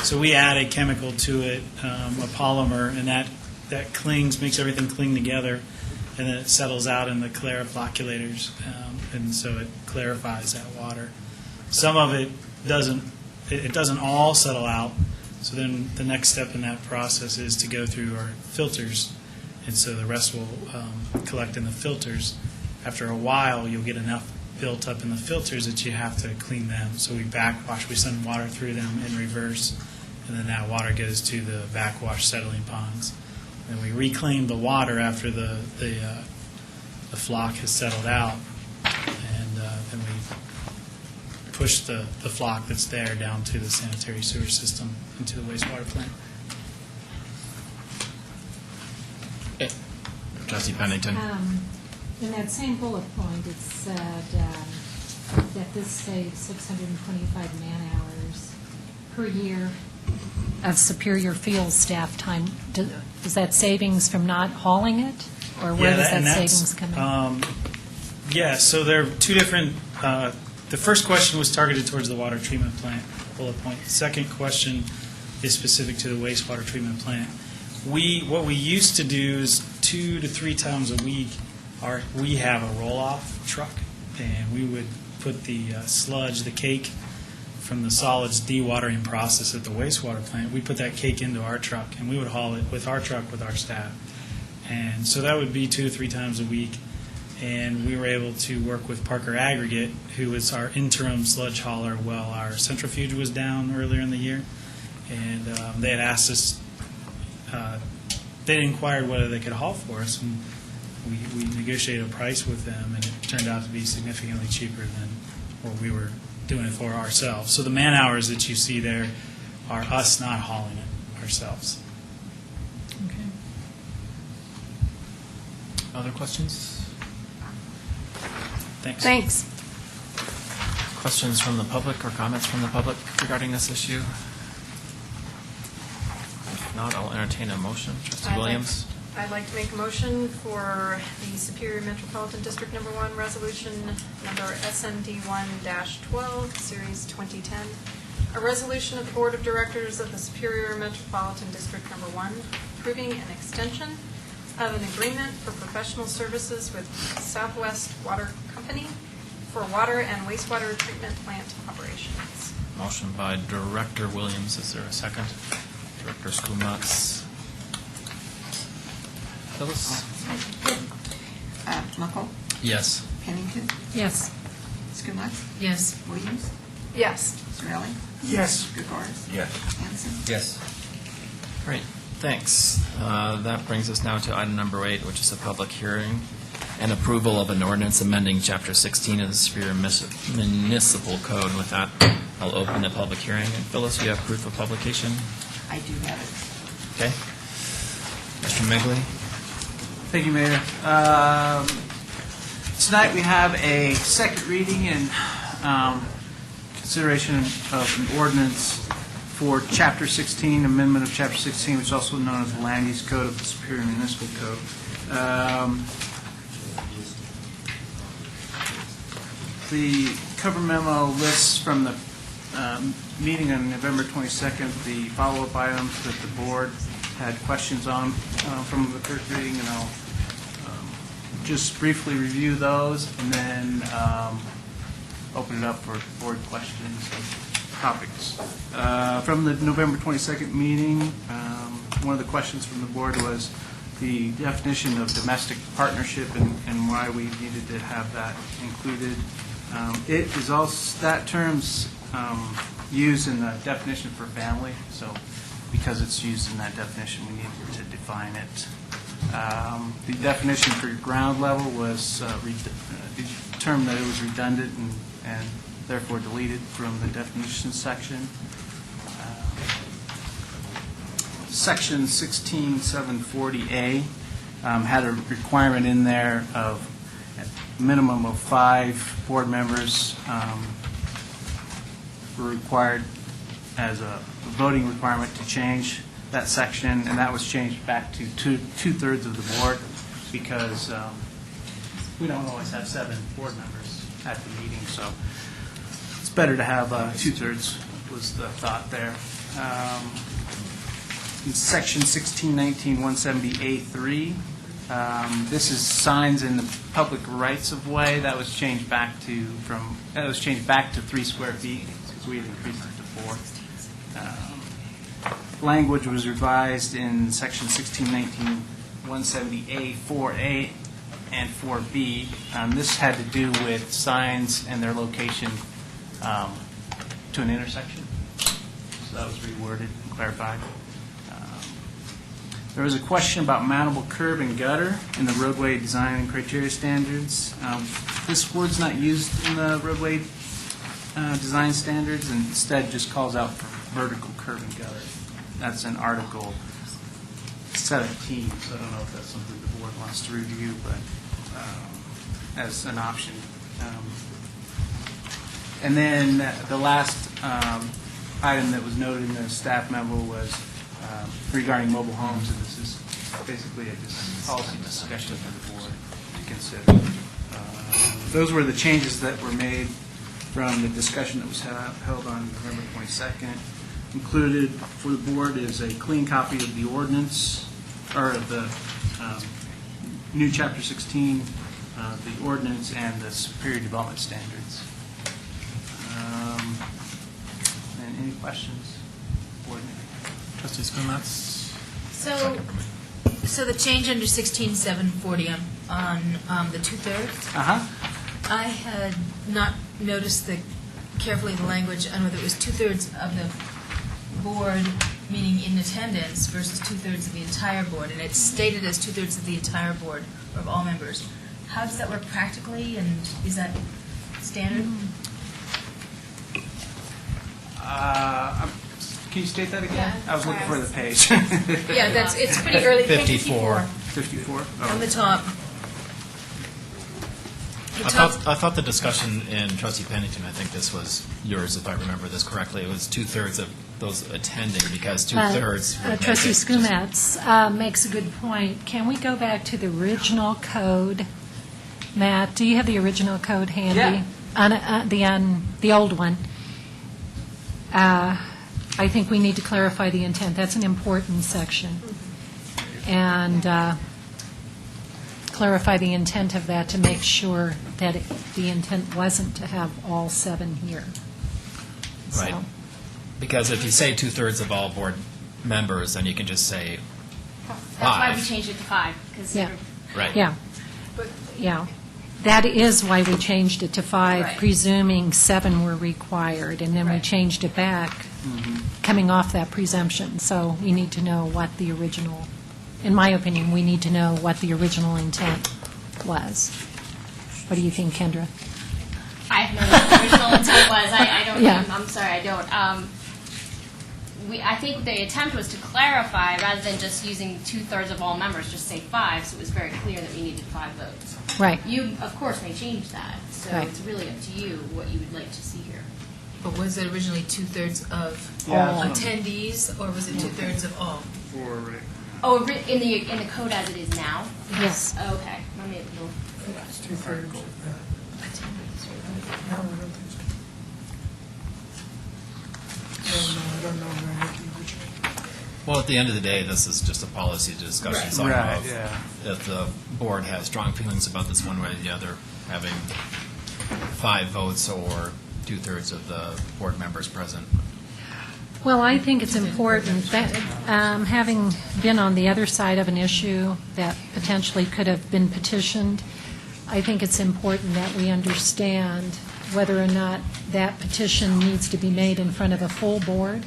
So we add a chemical to it, a polymer, and that clings, makes everything cling together, and then it settles out in the clariflocculators, and so it clarifies that water. Some of it doesn't. It doesn't all settle out. So then the next step in that process is to go through our filters, and so the rest will collect in the filters. After a while, you'll get enough built up in the filters that you have to clean them. So we backwash, we send water through them in reverse, and then that water goes to the backwash settling ponds. And we reclaim the water after the flock has settled out, and then we push the flock that's there down to the sanitary sewer system into the wastewater plant. Trustee Pennington. In that same bullet point, it said that this saves 625 man-hours per year of Superior field staff time. Is that savings from not hauling it? Or where does that savings come in? Yeah, so there are two different, the first question was targeted towards the water treatment plant, bullet point. The second question is specific to the wastewater treatment plant. What we used to do is 2 to 3 times a week, we have a roll-off truck, and we would put the sludge, the cake from the solids dewatering process at the wastewater plant. We put that cake into our truck, and we would haul it with our truck with our staff. And so that would be 2 to 3 times a week. And we were able to work with Parker Aggregate, who was our interim sludge hauler while our centrifuge was down earlier in the year. And they had asked us, they had inquired whether they could haul for us, and we negotiated a price with them, and it turned out to be significantly cheaper than what we were doing it for ourselves. So the man hours that you see there are us not hauling it ourselves. Okay. Other questions? Thanks. Thanks. Questions from the public or comments from the public regarding this issue? If not, I'll entertain a motion. Trustee Williams? I'd like to make a motion for the Superior Metropolitan District Number 1 Resolution Number SND 1-12, Series 2010. A resolution of the Board of Directors of the Superior Metropolitan District Number 1 approving an extension of an agreement for professional services with Southwest Water Company for water and wastewater treatment plant operations. Motion by Director Williams. Is there a second? Director Skumatz. Phyllis? Muckle, Yes. Pennington, Yes. Skumatz, Yes. Williams, Yes. Zarelli, Yes. Gregoris, Yes. Hanson. Yes. Great, thanks. That brings us now to item number 8, which is a public hearing and approval of an ordinance amending Chapter 16 of the Superior Municipal Code. With that, I'll open the public hearing. And Phyllis, you have proof of publication? I do have it. Okay. Mr. Migley? Thank you, Mayor. Tonight we have a second reading and consideration of an ordinance for Chapter 16, amendment of Chapter 16, which is also known as the Land Use Code of the Superior Municipal Code. The cover memo lists from the meeting on November 22nd the follow-up items that the board had questions on from the first reading, and I'll just briefly review those and then open it up for board questions and topics. From the November 22nd meeting, one of the questions from the board was the definition of domestic partnership and why we needed to have that included. It is also, that term's used in the definition for family, so because it's used in that definition, we needed to define it. The definition for ground level was determined that it was redundant and therefore deleted from the definition section. Section 16740A had a requirement in there of minimum of 5 board members were required as a voting requirement to change that section, and that was changed back to two-thirds of the board because we don't always have 7 board members at the meeting, so it's better to have two-thirds was the thought there. In Section 1619-170A3, this is signs in the public rights of way. That was changed back to 3 square feet because we had increased it to 4. Language was revised in Section 1619-170A 4A and 4B. This had to do with signs and their location to an intersection. So that was reworded and clarified. There was a question about mountable curb and gutter in the roadway design and criteria standards. This word's not used in the roadway design standards, and instead just calls out for vertical curb and gutter. That's in Article 17, so I don't know if that's something the board wants to review, but as an option. And then the last item that was noted in the staff memo was regarding mobile homes, and this is basically a policy discussion for the board to consider. Those were the changes that were made from the discussion that was held on November 22nd. Included for the board is a clean copy of the ordinance, or of the new Chapter 16, the ordinance, and the Superior Development Standards. And any questions? Board member? Trustee Schoonmatz? So the change under 16-740 on the two-thirds, I had not noticed carefully the language on whether it was two-thirds of the board, meaning in attendance, versus two-thirds of the entire board, and it's stated as two-thirds of the entire board, or of all members. How does that work practically, and is that standard? Can you state that again? Yeah, I was looking for the page. Yeah, it's pretty early. 54. 54? On the top. I thought the discussion in Trustee Pennington, I think this was yours, if I remember this correctly, it was two-thirds of those attending, because two-thirds would make Trustee it just- Skumatz makes a good point. Can we go back to the original code? Matt, do you have the original code handy? Yeah. On the old one. I think we need to clarify the intent. That's an important section. And clarify the intent of that to make sure that the intent wasn't to have all 7 here. Right. So, Because if you say two-thirds of all board members, then you can just say That's why we 5. changed it to 5, because Yeah. Right. yeah. Yeah. That is why we changed it to 5, Right. presuming 7 were required, and then we Right. changed it back, coming off that presumption. So we need to know what the original, in my opinion, we need to know what the original intent was. What do you think, Kendra? I have no idea what the original intent was. I don't. Yeah. I'm sorry, I don't. I think the attempt was to clarify rather than just using two-thirds of all members, just say 5, so it was very clear that we needed 5 votes. Right. You, of course, may change that, so Right. it's really up to you what you would like to see here. But was it originally two-thirds of Yeah, all that's attendees, or was it two-thirds of all? Oh, in the code as it is now? Yes. Oh, okay. Let me, we'll- It's two-thirds. No, I don't think so. I don't know, Nikki, which Well, at the end of the day, this is just a policy discussion. Right. So Right, if- yeah. If the board has strong feelings about this one way or the other, having 5 votes or two-thirds of the board members present. Well, I think it's important that, having been on the other side of an issue that potentially could have been petitioned, I think it's important that we understand whether or not that petition needs to be made in front of a full board,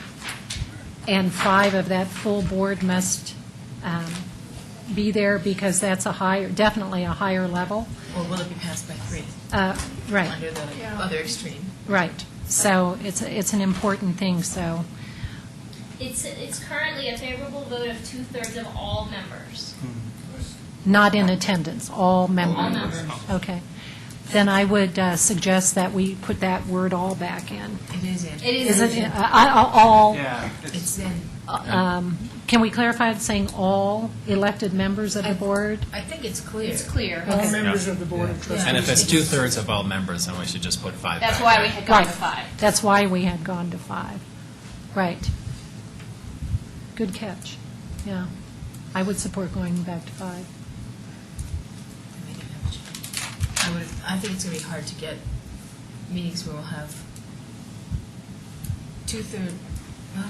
and 5 of that full board must be there because that's definitely a higher level. Or will it be passed by 3? Right. Under the other extreme. Right. So it's an important thing, so. It's currently a favorable vote of two-thirds of all members. Not in attendance, all members. All members. Okay. Then I would suggest that we put that word "all" back in. It is in. It is. Is it, all, Yeah. It's in. can we clarify it saying all elected members of the board? I think it's clear. It's clear. All members of the Board of Trustees. And if it's 2/3 of all members, then we should just put 5 That's back why there. we had gone to Right. 5. That's why we had gone to 5. Right. Good catch. Yeah. I would support going back to 5. I think it's going to be hard to get meetings where we'll have 2/3. Well,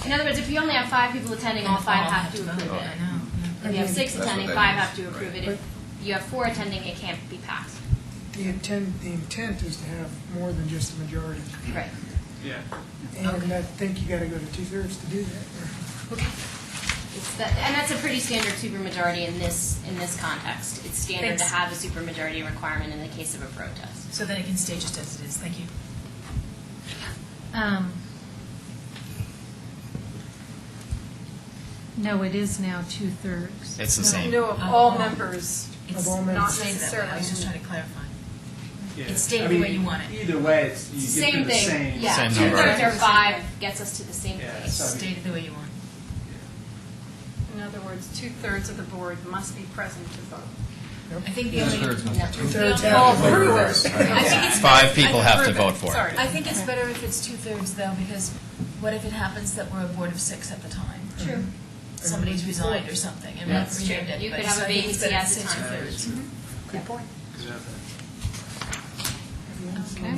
In other words, if you only have 5 people attending, all 5 have to approve vote. it. I know. If you have 6 That's attending, what 5 that have to approve it. If you have 4 attending, it can't be passed. The intent is to have more than just a majority. Right. Yeah. And I think you got to go to 2/3 to do that. And that's a pretty standard supermajority in this context. It's standard to Thanks. have a supermajority requirement in the case of a protest. So then it can stay just as it is. Thank you. No, it is now 2/3. It's the same. No, of all members, It's all not members. necessarily. I was just trying to clarify. Yeah. It's stated I the mean, way you want it. Either way, it's, you get Same to the thing. same. Yeah, Same 2/3 number. or 5 gets us to the same Yeah, place. so- Stated the way you want it. In other words, 2/3 of the board must be present to vote. I think the only. Two-thirds must- 2/3 No, have to vote. approvers. I think it's 5 better- people have to approve vote it. for it. Sorry, I think it's better if it's 2/3 though, because what if it happens that we're a board of 6 at the time? True. Somebody's resigned or something, and That's we've true. renamed You could everybody. have So a I think it's vacancy better at to the say time. 2/3. Good point. Okay.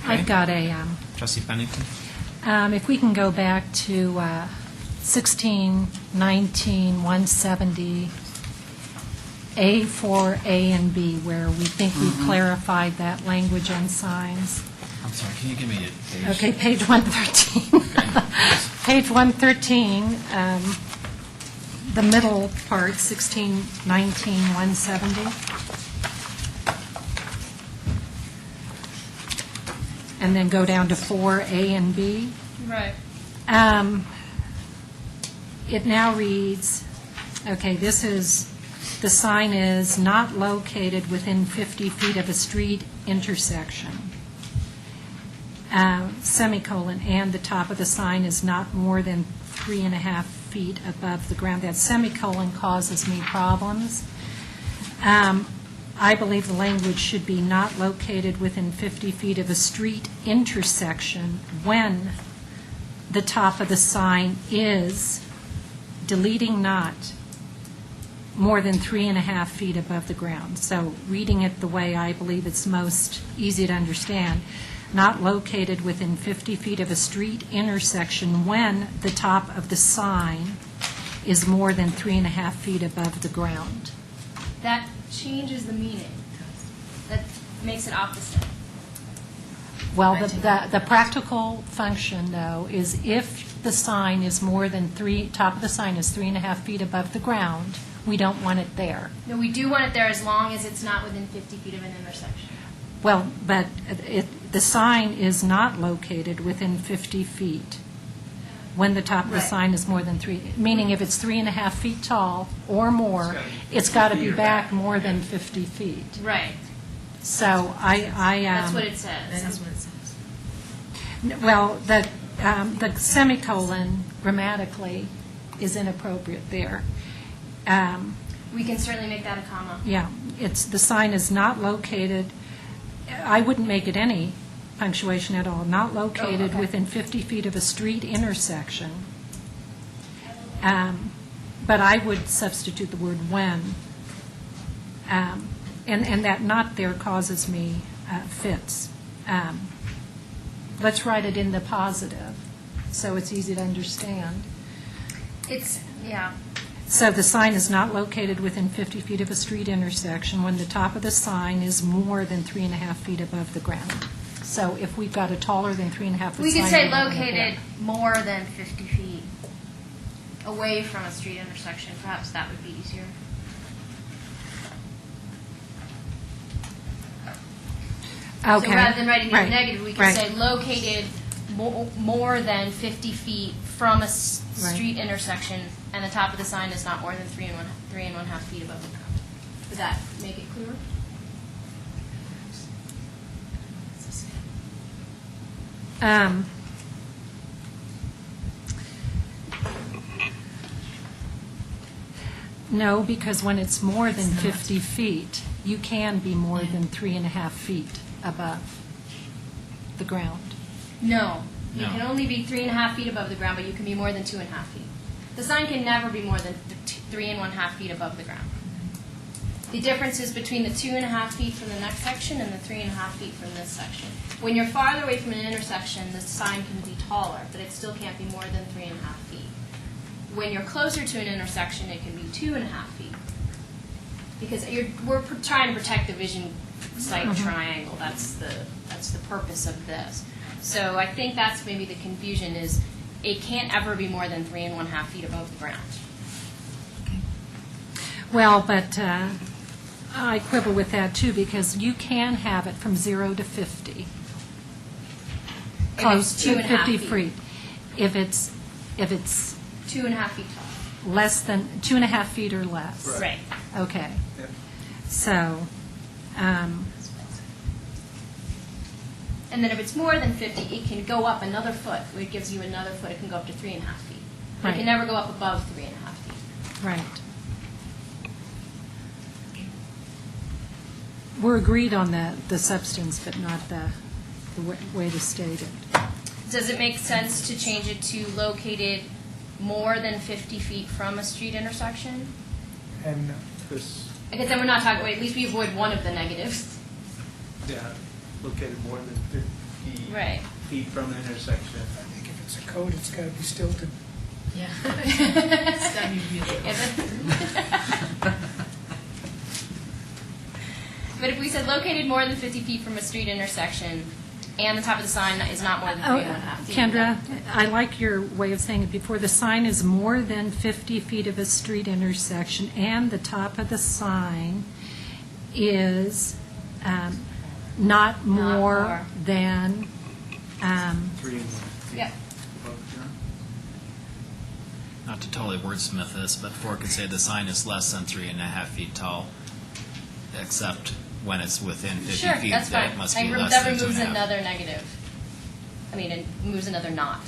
I've got a, Trustee Pennington? if we can go back to 1619-170, A4A and B, where we think we clarified that language on signs. I'm sorry, can you give me a page? Okay, page 113. Page 113, the middle part, 1619-170. And then go down to 4A and B. Right. It now reads, okay, this is, the sign is not located within 50 feet of a street intersection. Semicolon, and the top of the sign is not more than 3.5 feet above the ground. That semicolon causes me problems. I believe the language should be not located within 50 feet of a street intersection when the top of the sign is, deleting not, more than 3.5 feet above the ground. So reading it the way I believe it's most easy to understand, not located within 50 feet of a street intersection when the top of the sign is more than 3.5 feet above the ground. That changes the meaning. That makes it opposite. Well, the practical function, though, is if the sign is more than top of the sign is 3.5 feet above the ground, we don't want it there. No, we do want it there as long as it's not within 50 feet of an intersection. Well, but the sign is not located within 50 feet when the top of the Right. sign is more than 3, meaning if it's 3.5 feet tall or more, it's got to be back more than 50 feet. Right. So That's what it That says. is what it says. well, the semicolon grammatically is inappropriate there. We can certainly make that a comma. Yeah, the sign is not located, I wouldn't make it any punctuation at all, not located okay. within 50 feet of a street intersection. But I would substitute the word when. And that not there causes me fits. Let's write it in the positive, so it's easy to understand. Yeah. So the sign is not located within 50 feet of a street intersection when the top of the sign is more than 3.5 feet above the ground. So if we've got a taller than 3.5 foot We sign. could say we don't want it located there. more than 50 feet away from a street intersection. Perhaps that would be easier. Okay. So rather than writing it Right. in negative, we could Right. say located more than 50 feet from a Right. street intersection, and the top of the sign is not more than 3.5 feet above the ground. Would that make it clearer? No, because when it's more than 50 feet, you can be more than 3.5 feet above the ground. No, you No. can only be 3.5 feet above the ground, but you can be more than 2.5 feet. The sign can never be more than 3.5 feet above the ground. The difference is between the 2.5 feet from the next section and the 3.5 feet from this section. When you're farther away from an intersection, the sign can be taller, but it still can't be more than 3.5 feet. When you're closer to an intersection, it can be 2.5 feet. Because we're trying to protect the vision sight triangle. That's the purpose of this. So I think that's maybe the confusion is it can't ever be more than 3.5 feet above the ground. Well, but I quibble with that too, because you can have it from 0 to 50. Close it's to 2.5 50 feet. feet. If it's 2.5 feet tall. less than 2.5 feet or less. Right. Okay. Yep. So, And then if it's more than 50, it can go up another foot. It gives you another foot. It can go up to 3.5 feet. It Right. can never go up above 3.5 feet. right. We're agreed on the substance, but not the way to state it. Does it make sense to change it to located more than 50 feet from a street intersection? And Because, Because then we're not talking, at least we avoid one of the negatives. yeah, located more than 50 Right. feet from an intersection. I think if it's a code, it's got to be stilted. Yeah. It's gotta be really- But if we said located more than 50 feet from a street intersection, and the top of the sign is not more than 3.5 feet. Kendra, I like your way of saying it before. The sign is more than 50 feet of a street intersection, and the top of the sign is not more more. than, 3.5 feet Yep. above the ground. Not to totally wordsmith this, but Ford could say the sign is less than 3.5 feet tall, except when it's within 50 Sure, feet, that's that fine. it must be And less that than removes 2.5. another negative. I mean, it moves another not.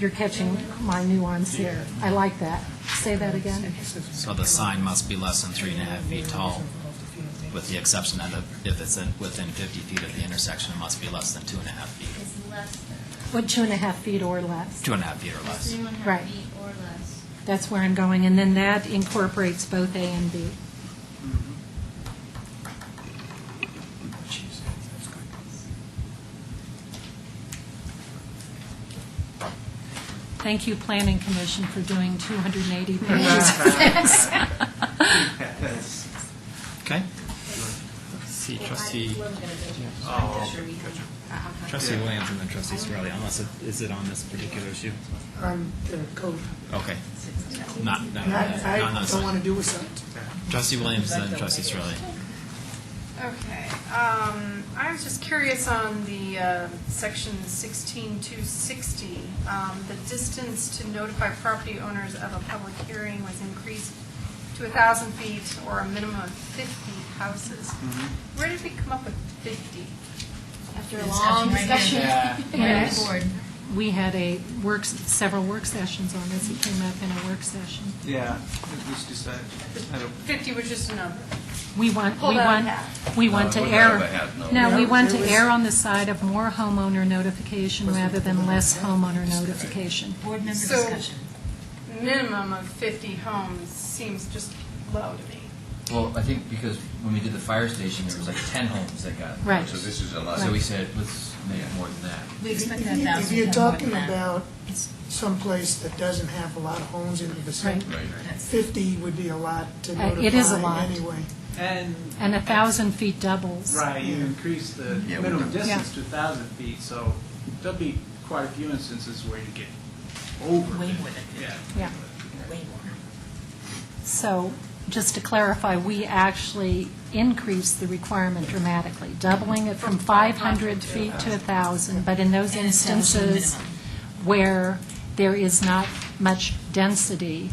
you're catching my nuance here. I like that. Say that again. So the sign must be less than 3.5 feet tall, with the exception that if it's within 50 feet of the intersection, it must be less than 2.5 feet. It's less than What, 2.5 feet or less? 2.5 feet or less. 3.5 Right. feet or less. That's where I'm going, and then that incorporates both A and B. Thank you, Planning Commission, for doing 280 pages. Yes. Okay. See, trustee Williams and then trustee Sorelli, unless is it on this particular issue? On the code. Okay. Not And on this I don't one. want to do with something. Trustee Williams and trustee Sorelli. Okay, I was just curious on the section 16260, the distance to notify property owners of a public hearing was increased to 1,000 feet or a minimum of 50 houses. Where did we come up with 50? After a long discussion. Yeah. Yes. Board. We had several work sessions on this. It came up in a work session. Yeah, it was decided. I don't- 50 was just a number. We want Pulled out a hat. we want to it was err. out of a hat, no. No, we No, want to there was- err on the side of more homeowner notification rather than less homeowner notification. Board member So- discussion. Minimum of 50 homes seems just low to me. Well, I think because when we did the fire station, there was like 10 homes that got. Right. So this is a lot. So we said, let's make it more than that. We expect If that you- 1,000 If to you're come more talking than that. about someplace that doesn't have a lot of homes in the vicinity, That's- 50 would be a lot to notify It is a lot. anyway. And, And 1,000 feet doubles. right, you increase the Yeah, minimum we- distance to 1,000 feet, so there'll be quite a few instances where you get over. Way 50. more than 50. Yeah. Yeah. Way more. So just to clarify, we actually increased the requirement dramatically, doubling it from 500 feet to 1,000. But in those And establishing a instances minimum. where there is not much density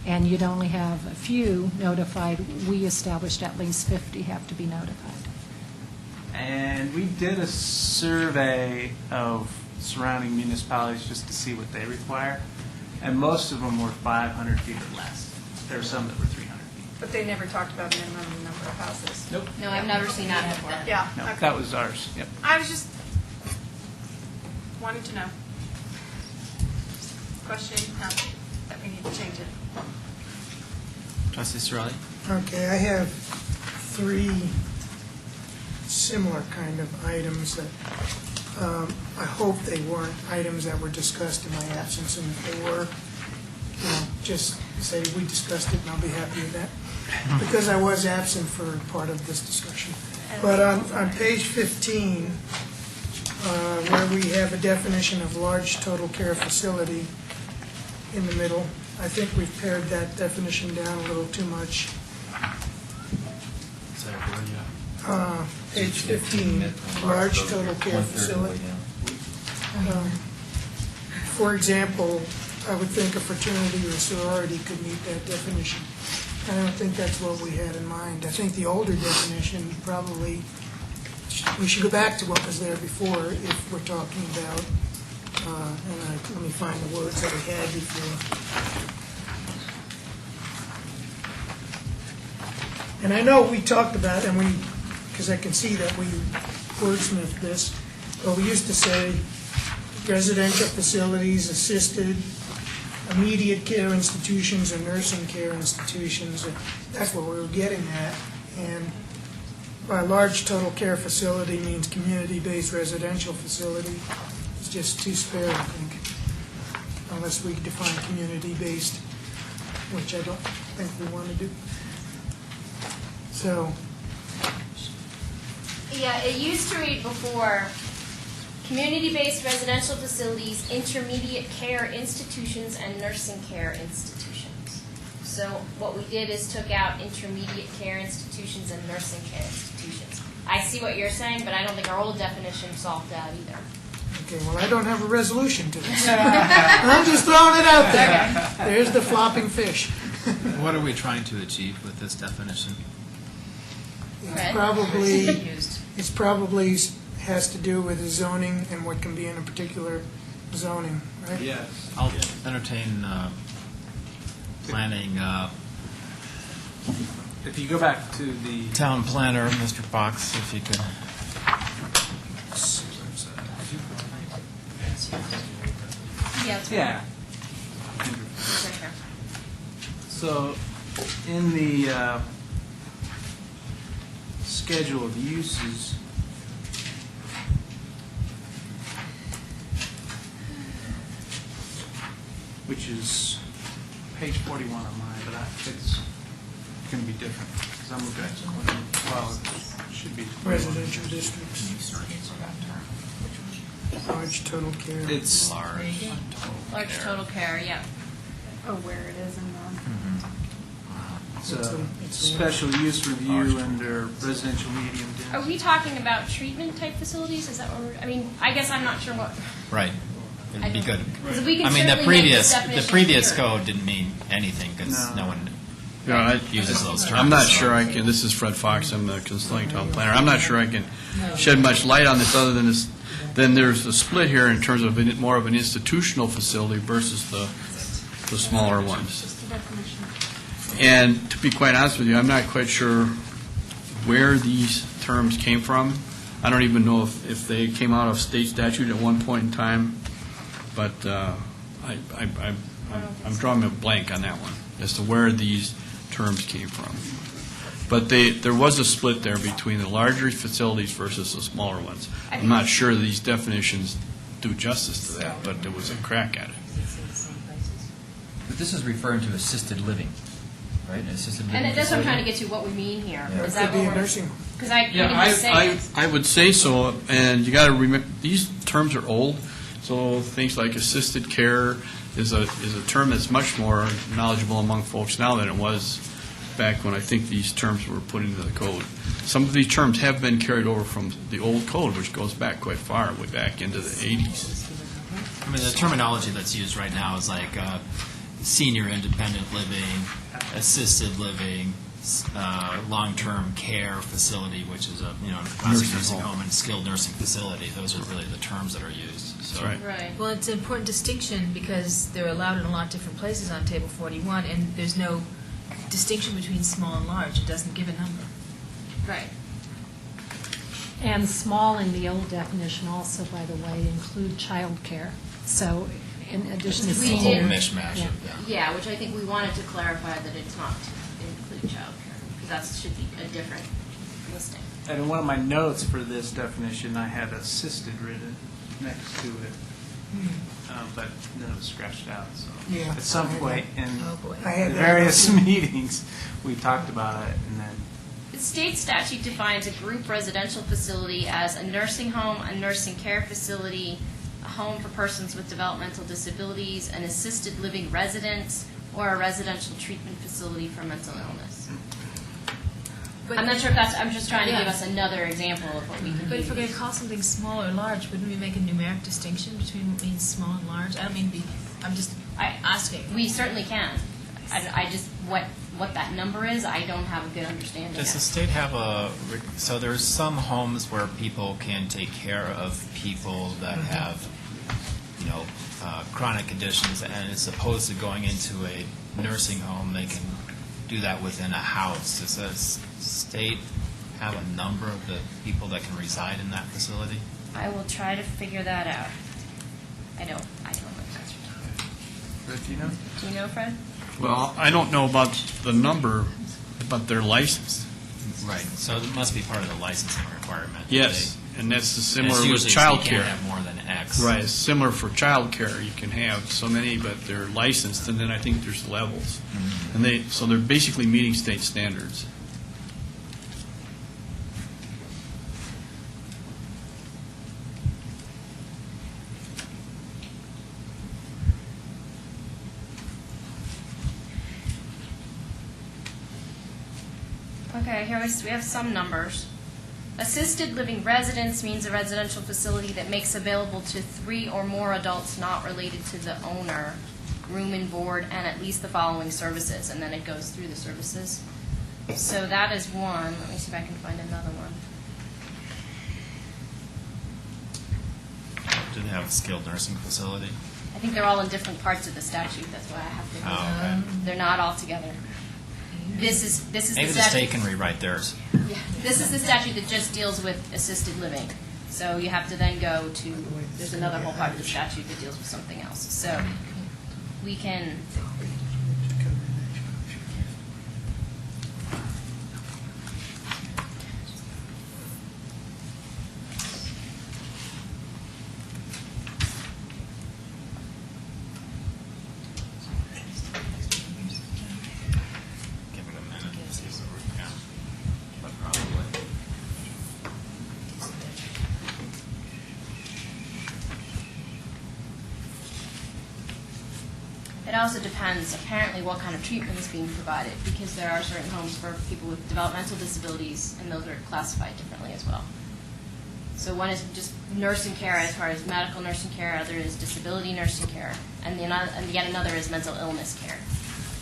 and you'd only have a few notified, we established at least 50 have to be notified. And we did a survey of surrounding municipalities just to see what they require, and most of them were 500 feet or less. There were some that were 300 feet. But they never talked about minimum number of houses. Nope. No, I've never seen that before. Yeah, No, okay. that was ours, yep. I was just wanting to know. Questioning how that we need to change it. Trustee Sorelli? Okay, I have three similar kind of items that, I hope they weren't items that were discussed in my absence, and if they were, just say we discussed it and I'll be happy with that, because I was absent for part of this discussion. But on page 15, where we have a definition of large total care facility in the middle, I think we've pared that definition down a little too much. Page 15, large total care facility. For example, I would think a fraternity or sorority could meet that definition. I don't think that's what we had in mind. I think the older definition probably, we should go back to what was there before if we're talking about, let me find the words that we had before. And I know we talked about, and because I can see that we wordsmithed this, but we used to say residential facilities, assisted, immediate care institutions, and nursing care institutions. That's what we were getting at. And by large total care facility means community-based residential facility. It's just too spare, I think, unless we define community-based, which I don't think we want to do. So, Yeah, it used to read before, community-based residential facilities, intermediate care institutions, and nursing care institutions. So what we did is took out intermediate care institutions and nursing care institutions. I see what you're saying, but I don't think our old definition solved that either. okay, well, I don't have a resolution to this. I'm just throwing it out there. There's the flopping fish. What are we trying to achieve with this definition? It's probably has to do with the zoning and what can be in a particular zoning, right? Yes. I'll entertain planning, If you go back to the town planner, Mr. Fox, if you could. Yeah, it's Yeah. right here. So, in the schedule of uses, which is page 41 on mine, but it's going to be different, because I'm looking at, well, it should be. Residential districts. Large total care. It's Large total care, yeah. Oh, where it is in It's a special use review under residential medium Are density. we talking about treatment type facilities? Is that what we're, I mean, I guess I'm not sure what. Right. It'd be good. 'Cause we can I mean, certainly make this the definition previous clearer. code didn't mean anything because no one Yeah, uses those terms. I'm not so- sure I can, this is Fred Fox, I'm the consulting town planner. I'm not sure I can shed much light on this other than this, then there's a split here in terms of more of an institutional facility versus the smaller ones. And to be quite honest with you, I'm not quite sure where these terms came from. I don't even know if they came out of state statute at one point in time, but I'm drawing a blank on that one as to where these terms came from. But there was a split there between the larger facilities versus the smaller ones. I'm not sure these definitions do justice to that, but there was a crack at it. But this is referring to assisted living, right? Assisted living. And that's what I'm trying to facility? get to, what we mean here. Yeah. Is that Could be a what we're? nursing home. Because I Yeah, couldn't just say it. I would say so, and you got to remember, these terms are old, so things like assisted care is a term that's much more knowledgeable among folks now than it was back when I think these terms were put into the code. Some of these terms have been carried over from the old code, which goes back quite far, way back into the 80s. I mean, the terminology that's used right now is like senior independent living, assisted living, long-term care facility, which is a, classic nursing home and skilled nursing facility. Those are really the terms that are used. So. That's right. Right. Well, it's an important distinction because they're allowed in a lot of different places on Table 41, and there's no distinction between small and large. It doesn't give a number. Right. And small in the old definition also, by the way, include childcare. So in addition to We It's a whole senior. mishmash Yeah. of, yeah. Yeah, which I think we wanted to clarify that it's not to include childcare, because that should be a different listing. And in one of my notes for this definition, I had assisted written next to it, but then it was scratched out, so. Yeah. At some point in Oh, boy. I had the that various note too. meetings, we talked about it, and then The state statute defines a group residential facility as a nursing home, a nursing care facility, a home for persons with developmental disabilities, an assisted living residence, or a residential treatment facility for mental illness. But I'm not sure if that's, I'm just trying to give Yeah. us another example of what we can But use. if we're going to call something small or large, wouldn't we make a numeric distinction between what means small and large? I don't mean to be, I'm just asking. We certainly can. I just, what that number is, I don't have a good understanding Does the of. state have so there's some homes where people can take care of people that have, chronic conditions, and as opposed to going into a nursing home, they can do that within a house. Does the state have a number of the people that can reside in that facility? I will try to figure that out. I don't know the answer to that. Fred, do you know? Do you know, Fred? Well, I don't know about the number, but they're licensed. Right. So it must be part of the licensing requirement. Yes, and that's the And it's similar with usually you child can't care. have more than X. Right, it's similar for child care. You can have so many, but they're licensed, and then I think there's levels. And so they're basically meeting state standards. Okay, here we have some numbers. Assisted living residence means a residential facility that makes available to 3 or more adults not related to the owner, room and board, and at least the following services, and then it goes through the services. So that is one. Let me see if I can find another one. Did it have a skilled nursing facility? I think they're all in different parts of the statute, that's why I have to. Oh, okay. They're not all together. This is Maybe the the state statute. can rewrite theirs. Yeah, this is the statute that just deals with assisted living. So you have to then go to, there's another whole part of the statute that deals with something else. So we can, Give it a minute and see what we can. But probably. it also depends apparently what kind of treatment is being provided, because there are certain homes for people with developmental disabilities, and those are classified differently as well. So one is just nursing care as far as medical nursing care, other is disability nursing care, and yet another is mental illness care.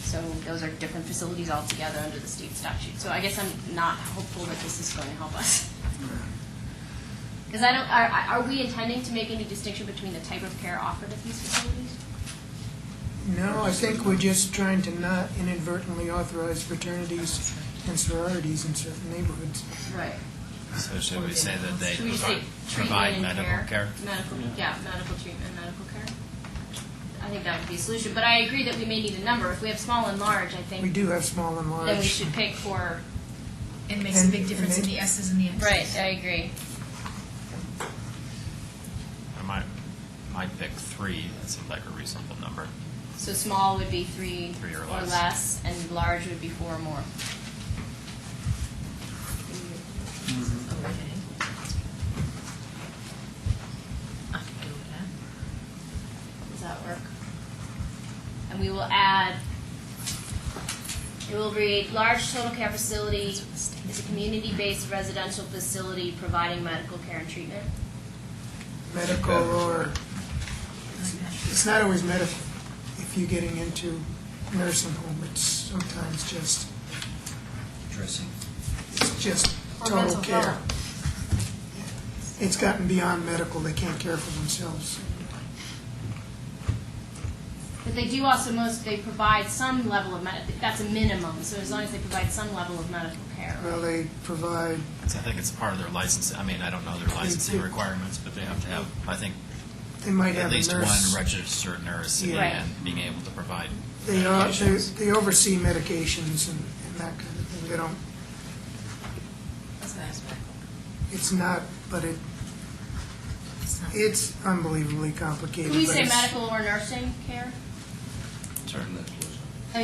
So those are different facilities altogether under the state statute. So I guess I'm not hopeful that this is going to help us. Because I don't, are we intending to make any distinction between the type of care offered at these facilities? No, I think we're just trying to not inadvertently authorize fraternities and sororities in certain neighborhoods. Right. So should we say that they Should we say provide treatment and medical care? Medical, yeah, medical treatment, medical care. I think that would be a solution, but I agree that we may need a number. If we have small and large, I think. We do have small and large. Then we should pick for. It makes a big difference in the S's and the X's. Right, I agree. I might pick 3. That seems like a reasonable number. So small would be 3 3 or or less. less, and large would be 4 or more. Okay. I can go with that. Does that work? And we will add, it will read, large total care facility is a community-based residential facility providing medical care and treatment. Medical or, it's not always medical. If you're getting into nursing home, it's sometimes just Interesting. It's just Or total mental care. health. It's gotten beyond medical, they can't care for themselves. But they do also they provide some level of, that's a minimum, so as long as they provide some level of medical care. Well, they provide, So I think it's part of their license. I mean, I don't know their licensing requirements, but they have to have, I think, they might at have a least one nurse. registered nurse Yeah. and being able to provide They medications. oversee medications and that kind of thing. They don't, That's an aspect. it's not, but it's unbelievably complicated. Can we but say it's- medical or nursing care?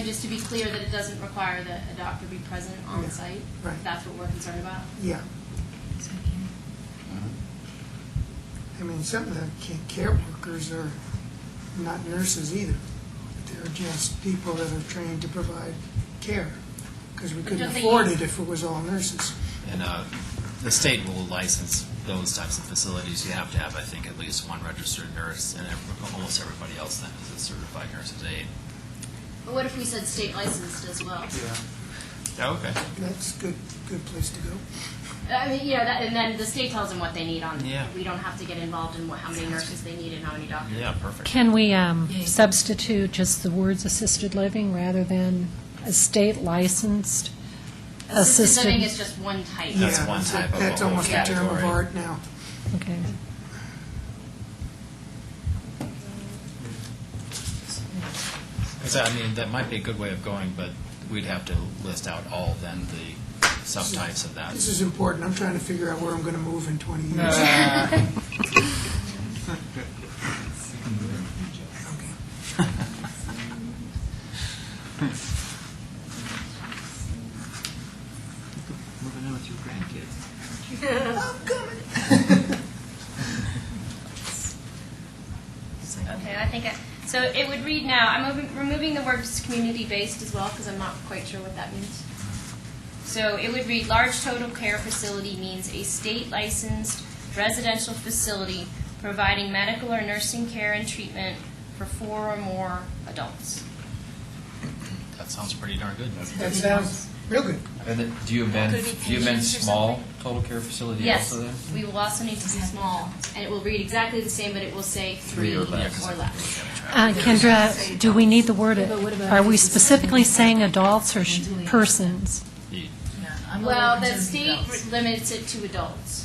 Just to be clear that it doesn't require that a doctor be present on Yeah, site? right. That's what we're concerned about? Yeah. I mean, some of the care workers are not nurses either. They're just people that are trained to provide care, because we couldn't don't they afford use- it if it was all nurses. And the state will license those types of facilities. You have to have, I think, at least one registered nurse, and almost everybody else then is a certified nurse's aide. But what if we said state licensed as well? Oh, okay. That's good place to go. I mean, and then the state tells them what they need on, Yeah. we don't have to get involved in how many nurses they need and how many doctors. Yeah, perfect. Can we substitute just the words assisted living rather than a state licensed Assisted living is assisted? just one type. That's Yeah, one type of That's a whole almost a term of category. art now. Okay. I mean, that might be a good way of going, but we'd have to list out all then the subtypes of that. This is important. I'm trying to figure out where I'm going to move in 20 years. Moving on with your grandkids. Okay, I think, so it would read now, I'm removing the words community-based as well, because I'm not quite sure what that means. So it would read, large total care facility means a state-licensed residential facility providing medical or nursing care and treatment for 4 or more adults. That sounds pretty darn good. That sounds real good. And then, do you amend small total care facility Yes, also then? we will also need to be small, and it will read exactly the same, but it will say 3 or less. Kendra, do we need the word, are we specifically saying adults or persons? Well, the state limits it to adults.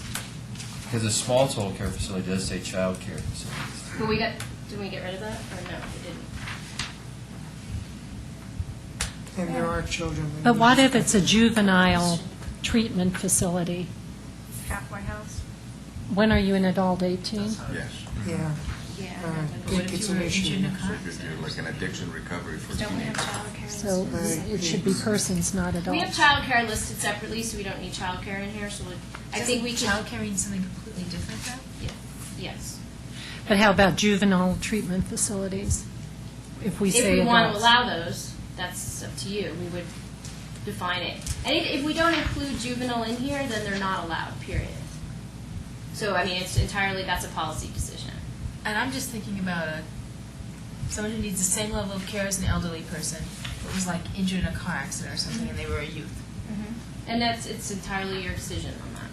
Because a small total care facility does say child care facilities. But didn't we get rid of that, or no, we didn't? And there are children. that But need what this if it's a juvenile treatment facility? Halfway house. When are you an adult, 18? Yes. Yeah. Yeah. I think it's an issue. You're like an addiction recovery for Don't we have teenagers. childcare? So it should be persons, not We have adults. childcare listed separately, so we don't need childcare in here, so I think we can. Childcare mean something completely different though? Yes. But how about juvenile treatment facilities? If we If say we want to adults. allow those, that's up to you. We would define it. And if we don't include juvenile in here, then they're not allowed, period. So, I mean, it's entirely, that's a policy decision. And I'm just thinking about someone who needs the same level of care as an elderly person, but was like injured in a car accident or something, and they were a youth. And it's entirely your decision on that.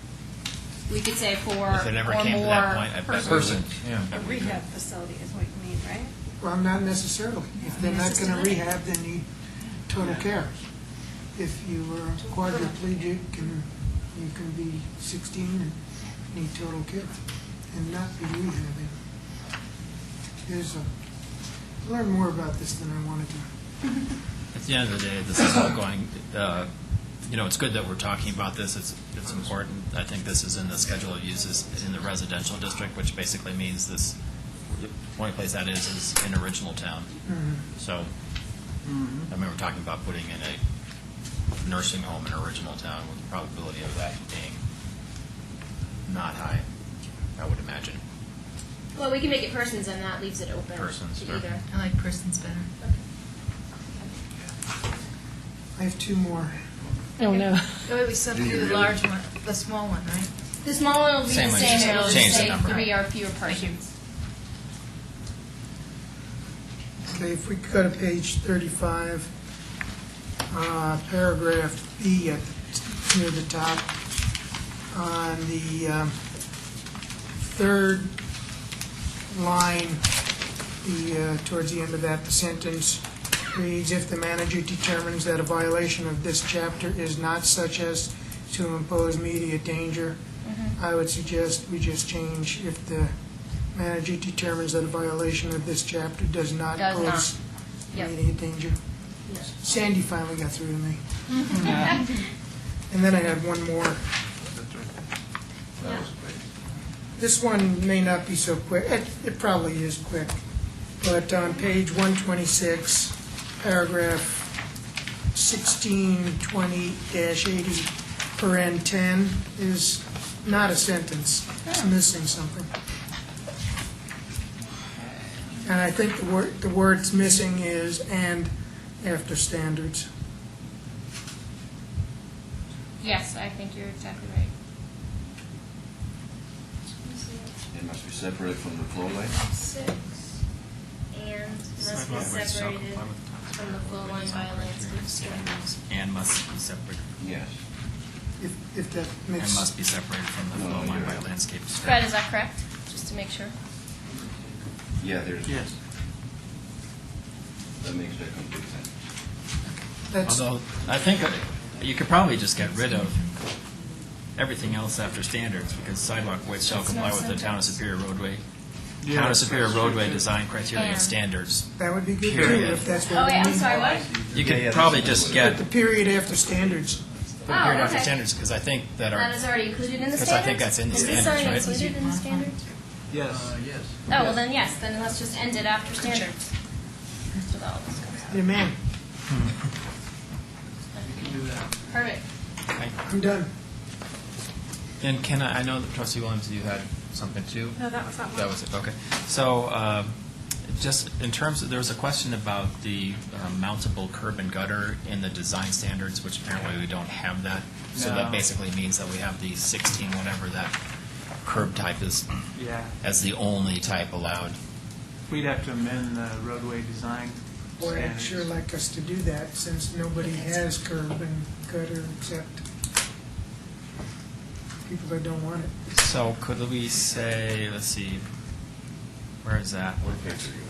We could say 4 If it ever or came to that more point, I bet we would. Person, yeah. A rehab facility is what you mean, right? Well, not necessarily. If they're not going to rehab, they need total care. If you are quadriplegic and you can be 16 and need total care and not be rehabbing. Learn more about this than I wanted to. At the end of the day, this is all going, it's good that we're talking about this. It's important. I think this is in the schedule of uses in the residential district, which basically means this, the only place that is in original town. So, I remember talking about putting in a nursing home in original town with the probability of that being not high, I would imagine. Well, we can make it persons, and that leaves it open Persons, to sure. either. I like persons better. I have 2 more. Oh, no. Oh, wait, we still have to do the large one, the small one, right? The small one will be Same the one, same, just it'll just change the say number. 3 or fewer persons. Okay, if we could go to page 35, paragraph B at the near the top. On the third line, towards the end of that, the sentence reads, "If the manager determines that a violation of this chapter is not such as to impose immediate danger," I would suggest we just change, "If the manager determines that a violation of this chapter does not Does not. pose Yep. immediate danger." Sandy finally got through to me. And then I had one more. This one may not be so quick. It probably is quick. But on page 126, paragraph 1620-80, paren 10 is not a sentence. It's missing something. And I think the word's missing is "and after standards." Yes, I think you're exactly right. It must be separated from the flow line. 6, and must be Sidewalk shall separated comply with the from the flow line by landscape standards. And must be separated. Yes. If that makes... And must be separated from the No, flow line you're by right. landscape. Fred, is that correct? Just to make sure. Yeah, there's. Yes. That makes that complete sense. That's, Although, I think you could probably just get rid of everything else after standards, because sidewalk width shall That's comply not with the Town of sentence. Superior roadway. Yeah, Town of Superior that's roadway true. design criteria and And. standards. that would be good too, Period. if that's Oh, what we wait, I'm need. sorry, what? You could yeah, probably that's- just Put get the period after standards. put a period after okay. standards, because I think that That are, is already included in the Because standards? I think that's in the Is standards, this already right? included in the standards? Yes. Yes. Oh, well then, yes, then let's just end it after standards. That's what all this comes out. Amen. Perfect. I'm done. and can I know that Trustee Williams, you had something too? No, that was that one. That was it, okay. So, just in terms of, there was a question about the mountable curb and gutter in the design standards, which apparently we don't have that. So that No. basically means that we have the 16, whatever that curb type is, Yeah. as the only type allowed. We'd have to amend the roadway design Boy, I'd standards. sure like us to do that, since nobody has curb and gutter except people that don't want it. So could we say, let's see, where is that?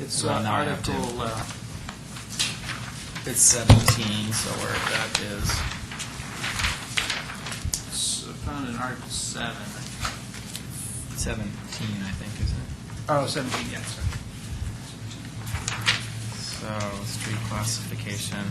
It's Well, now I have to- Article, It's 17, so where that is. it's found in Article 7. 17, I think, isn't it? Oh, 17, yes, sorry. So, street classification.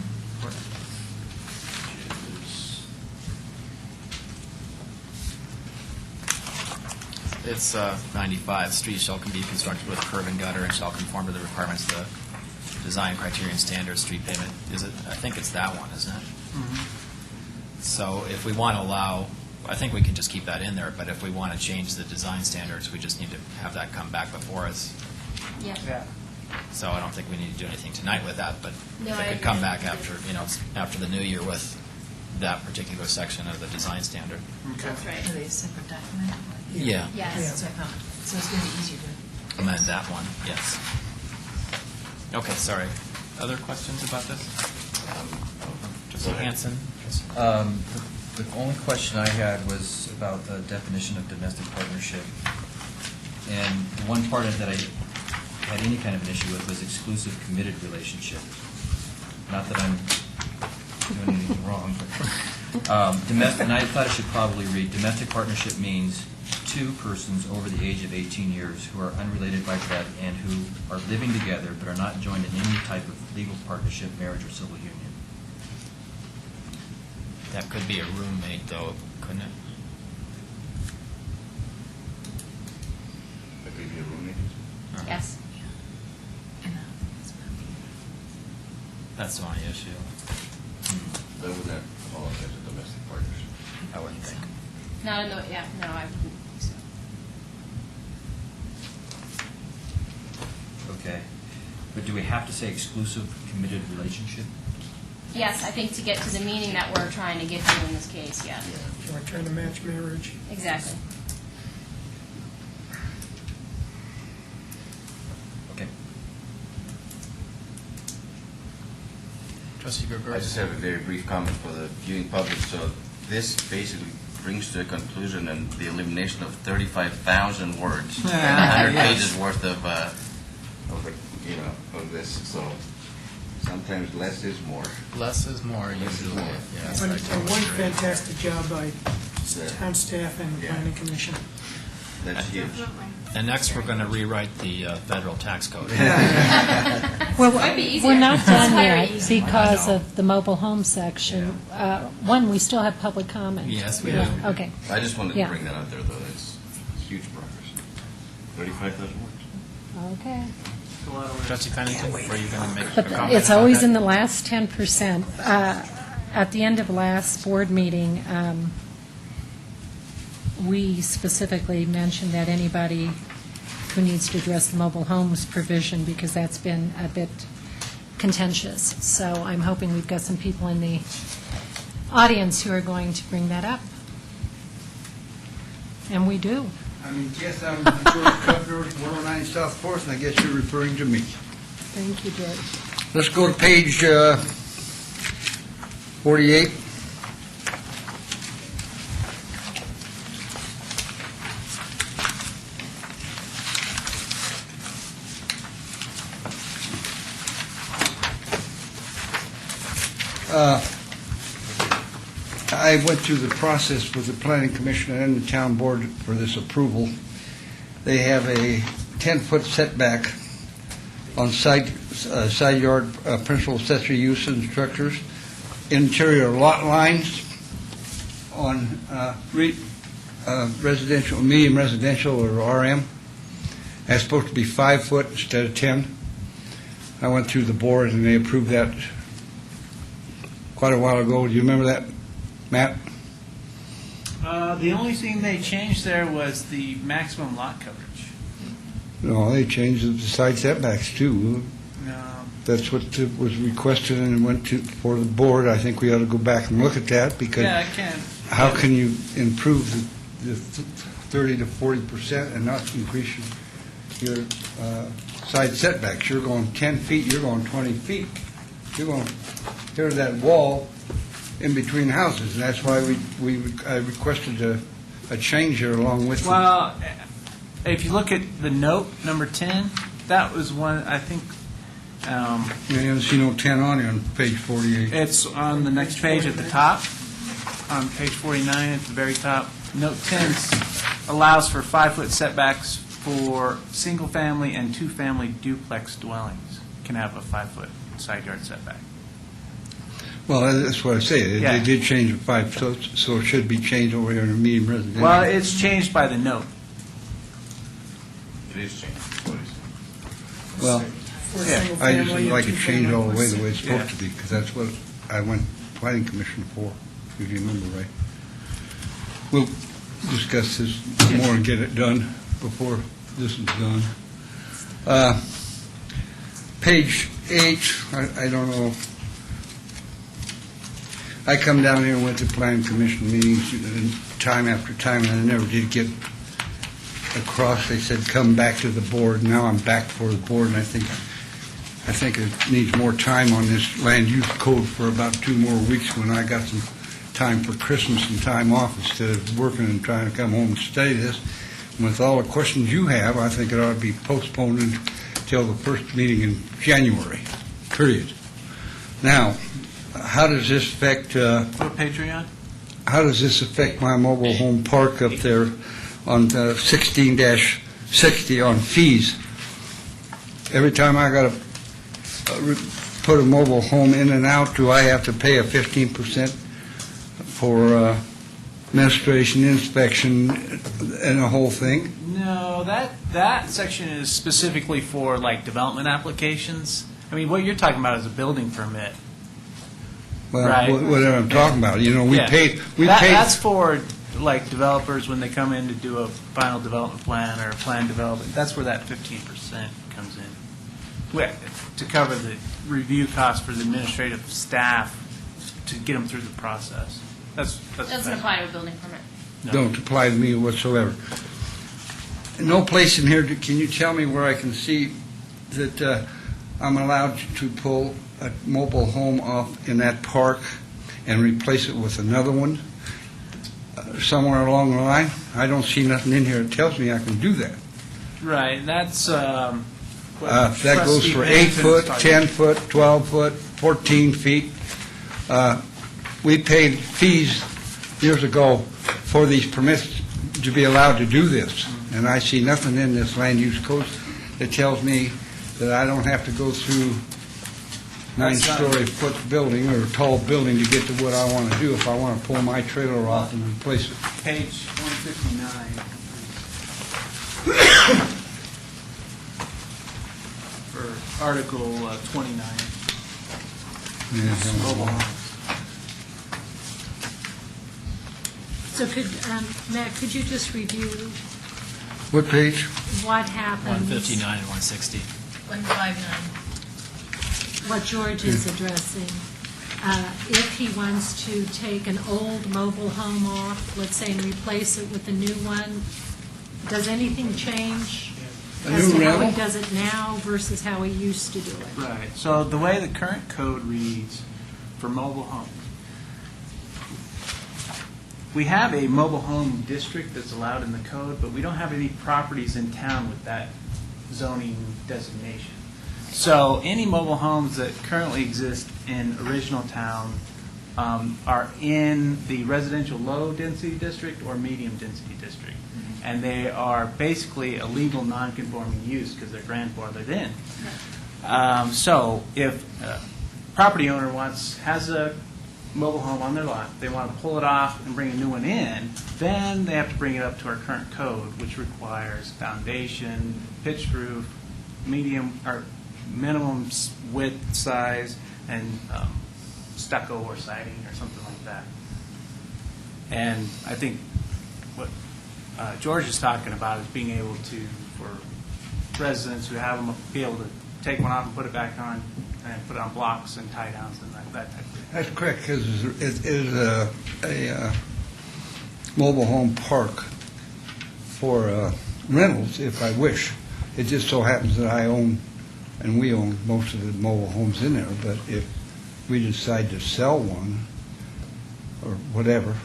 It's 95. Streets shall be constructed with curb and gutter and shall conform to the requirements of the design criteria and standards. Street pavement, is it? I think it's that one, isn't it? So if we want to allow, I think we can just keep that in there, but if we want to change the design standards, we just need to have that come back before us. Yeah. Yeah. So I don't think we need to do anything tonight with that, but No, if I it could come agree. back after, after the new year with that particular section of the design standard. Okay. That's right. Are they a separate document? Yeah. Yes. That's what I thought. So it's going to be easier to. Amend that one, yes. Okay, sorry. Other questions about this? Trustee Hanson? The only question I had was about the definition of domestic partnership. And one part of that I had any kind of an issue with was exclusive committed relationship. Not that I'm doing anything wrong, but domestic, and I thought it should probably read, domestic partnership means two persons over the age of 18 years who are unrelated by blood and who are living together but are not joined in any type of legal partnership, marriage, or civil union. That could be a roommate, though, couldn't it? That could be a roommate. Yes. That's my issue. That would not qualify as a domestic partnership. I wouldn't think. No, I wouldn't think so. Okay. But do we have to say exclusive committed relationship? Yes, I think to get to the meaning that we're trying to get to in this case, yes. We're trying to match marriage. Exactly. Okay. Trustee Gregory? I just have a very brief comment for the viewing public. So this basically brings to a conclusion and the elimination of 35,000 words, and Ah, 100 yes. pages worth of this. So sometimes less is more. Less is more usually. Yes, One I totally one agree. fantastic job by town staff and Yeah. planning commission. That's huge. And next, we're going to rewrite the federal tax code. Well, Might be easier. we're not done Very yet easy. because I know. of the mobile home section. One, we still have public comment. Yes, we Yeah, do. okay. I just wanted to Yeah. bring that out there, though. It's huge progress. 35,000 words. Okay. Trustee Pennington, were you going to make a But comment? it's about always that? in the last 10%. At the end of last board meeting, we specifically mentioned that anybody who needs to address the mobile homes provision, because that's been a bit contentious. So I'm hoping we've got some people in the audience who are going to bring that up. And we do. I mean, yes, I'm George Cutler, 109 South Fourth, and I guess you're referring to me. Thank you, George. Let's go to page 48. I went through the process with the planning commission and the town board for this approval. They have a 10-foot setback on side yard principal accessory use and structures, interior lot lines on residential, medium residential or RM. That's supposed to be 5 foot instead of 10. I went through the board and they approved that quite a while ago. Do you remember that, Matt? The only thing they changed there was the maximum lot coverage. No, they changed the side setbacks too. No. That's what was requested and went to, for the board. I think we ought to go back and look at that because Yeah, I can. how can you improve the 30 to 40% and not increase your side setbacks? You're going 10 feet, you're going 20 feet. You're going, there's that wall in between houses, and that's why I requested a change here along with. Well, if you look at the note, number 10, that was one, I think, You haven't seen no 10 on here on page 48. it's on the next page at the top, on page 49 at the very top. Note 10 allows for 5-foot setbacks for single-family and two-family duplex dwellings. Can have a 5-foot side yard setback. Well, that's what I say. Yeah. They did change it 5, so it should be changed over here in the medium residential. Well, it's changed by the note. It is changed. Well, For Yeah, single I just family would like and it changed all the way the way it's Yeah. supposed to be, because that's what I went planning commission for, if you remember right. We'll discuss this more and get it done before this is done. Page 8, I don't know. I come down here and went to planning commission meetings time after time, and I never did get across. They said, come back to the board. Now I'm back for the board, and I think it needs more time on this land use code for about 2 more weeks when I got some time for Christmas and time off instead of working and trying to come home and study this. And with all the questions you have, I think it ought to be postponed until the first meeting in January, period. Now, how does this affect, What page are you on? how does this affect my mobile home park up there on 16-60 on fees? Every time I got to put a mobile home in and out, do I have to pay a 15% for administration, inspection, and the whole thing? No, that section is specifically for like development applications. I mean, what you're talking about is a building permit. Well, Right. whatever I'm talking about, you know, we Yeah. paid. That's for like developers when they come in to do a final development plan or a plan development. That's where that 15% comes in. To cover the review costs for the administrative staff to get them through the process. That's Doesn't apply to a building permit. No. Don't apply to me whatsoever. No place in here, can you tell me where I can see that I'm allowed to pull a mobile home off in that park and replace it with another one? somewhere along the line? I don't see nothing in here that tells me I can do that. Right, that's, what That goes trustee for 8 Pennington foot, started. 10 foot, 12 foot, 14 feet. We paid fees years ago for these permits to be allowed to do this, and I see nothing in this land use code that tells me that I don't have to go through nine-story foot building or tall building to get to what I want to do if I want to pull my trailer off and replace it. Page 159. For Article 29. Mobile homes. So could, Matt, could you just review What page? what happens? 159 and 160. 159. What George is addressing. If he wants to take an old mobile home off, let's say, and replace it with a new one, does anything change A as new to how he rental? does it now versus how he used to do it? Right, so the way the current code reads for mobile homes, we have a mobile home district that's allowed in the code, but we don't have any properties in town with that zoning designation. So any mobile homes that currently exist in original town are in the residential low-density district or medium-density district. And they are basically a legal non-conforming use because they're grandfathered in. So if a property owner has a mobile home on their lot, they want to pull it off and bring a new one in, then they have to bring it up to our current code, which requires foundation, pitched roof, medium, or minimum width, size, and stucco or siding or something like that. And I think what George is talking about is being able to, for residents who have them, be able to take one off and put it back on, and put it on blocks and tie downs and that type of thing. That's correct, because it is a mobile home park for rentals, if I wish. It just so happens that I own, and we own most of the mobile homes in there, but if we decide to sell one, or whatever,